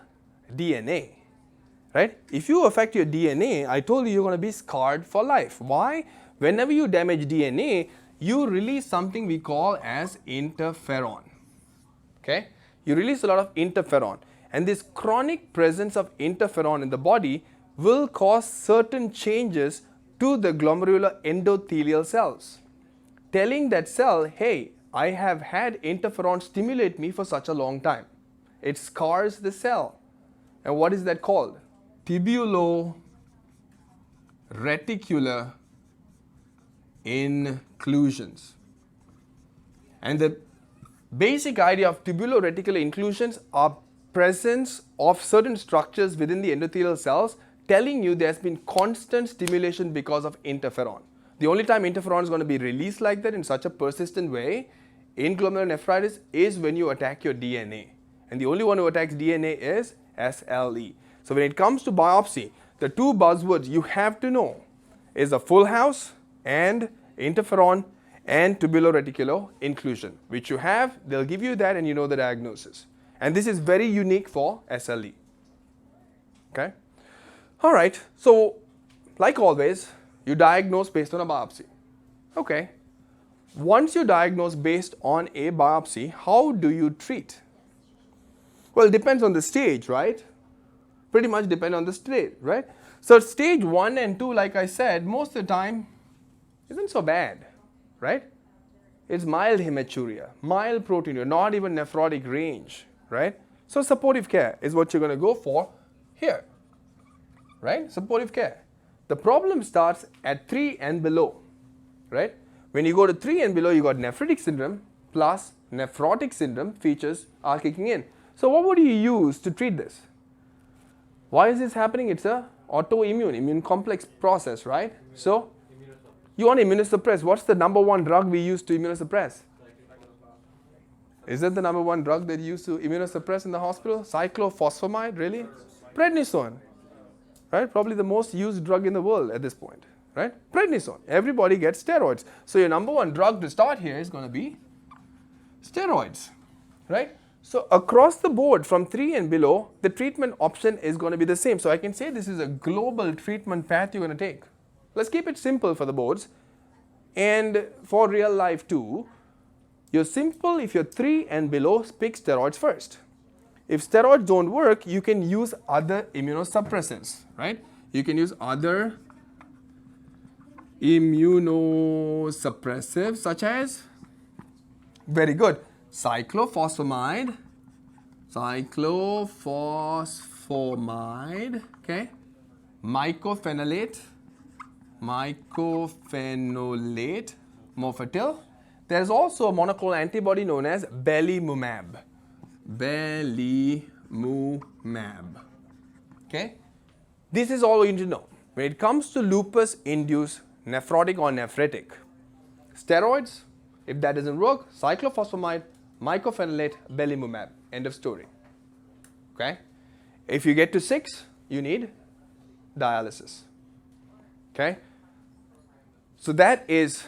DNA, right? If you affect your DNA, I told you you're going to be scarred for life. Why? Whenever you damage DNA, you release something we call as interferon. Okay? You release a lot of interferon, and this chronic presence of interferon in the body will cause certain changes to the glomerular endothelial cells, telling that cell, hey, I have had interferon stimulate me for such a long time. It scars the cell. And what is that called? Tubuloreticular inclusions. And the basic idea of tubuloreticular inclusions are presence of certain structures within the endothelial cells telling you there's been constant stimulation because of interferon. The only time interferon is going to be released like that in such a persistent way in glomerulonephritis is when you attack your DNA. And the only one who attacks DNA is SLE. So when it comes to biopsy, the two buzzwords you have to know is a full house and interferon and tubuloreticular inclusion, which you have, they'll give you that and you know the diagnosis. And this is very unique for SLE. Okay? All right, so like always, you diagnose based on a biopsy. Okay. Once you diagnose based on a biopsy, how do you treat? Well, it depends on the stage, right? Pretty much depend on the stage, right? So stage 1 and 2, like I said, most of the time isn't so bad, right? It's mild hematuria, mild proteinuria, not even nephrotic range, right? So supportive care is what you're going to go for here, right? Supportive care. The problem starts at 3 and below, right? When you go to 3 and below, you got nephritic syndrome plus nephrotic syndrome features are kicking in. So what would you use to treat this? Why is this happening? It's a autoimmune, immune complex process, right? So you want to immunosuppress. What's the number one drug we use to immunosuppress? Is that the number one drug that you use to immunosuppress in the hospital? Cyclophosphamide, really? Prednisone, right? Probably the most used drug in the world at this point, right? Prednisone. Everybody gets steroids. So your number one drug to start here is going to be steroids, right? So across the board from 3 and below, the treatment option is going to be the same. So I can say this is a global treatment path you're going to take. Let's keep it simple for the boards. And for real life too, you're simple if you're 3 and below, pick steroids first. If steroids don't work, you can use other immunosuppressants, right? You can use other immunosuppressives such as, very good, cyclophosphamide, okay, mycophenolate, mofetil. There's also a monoclonal antibody known as belimumab. Okay, this is all you need to know. When it comes to lupus-induced nephrotic or nephritic, steroids, if that doesn't work, cyclophosphamide, mycophenolate, belimumab. End of story. Okay? If you get to 6, you need dialysis. Okay? So that is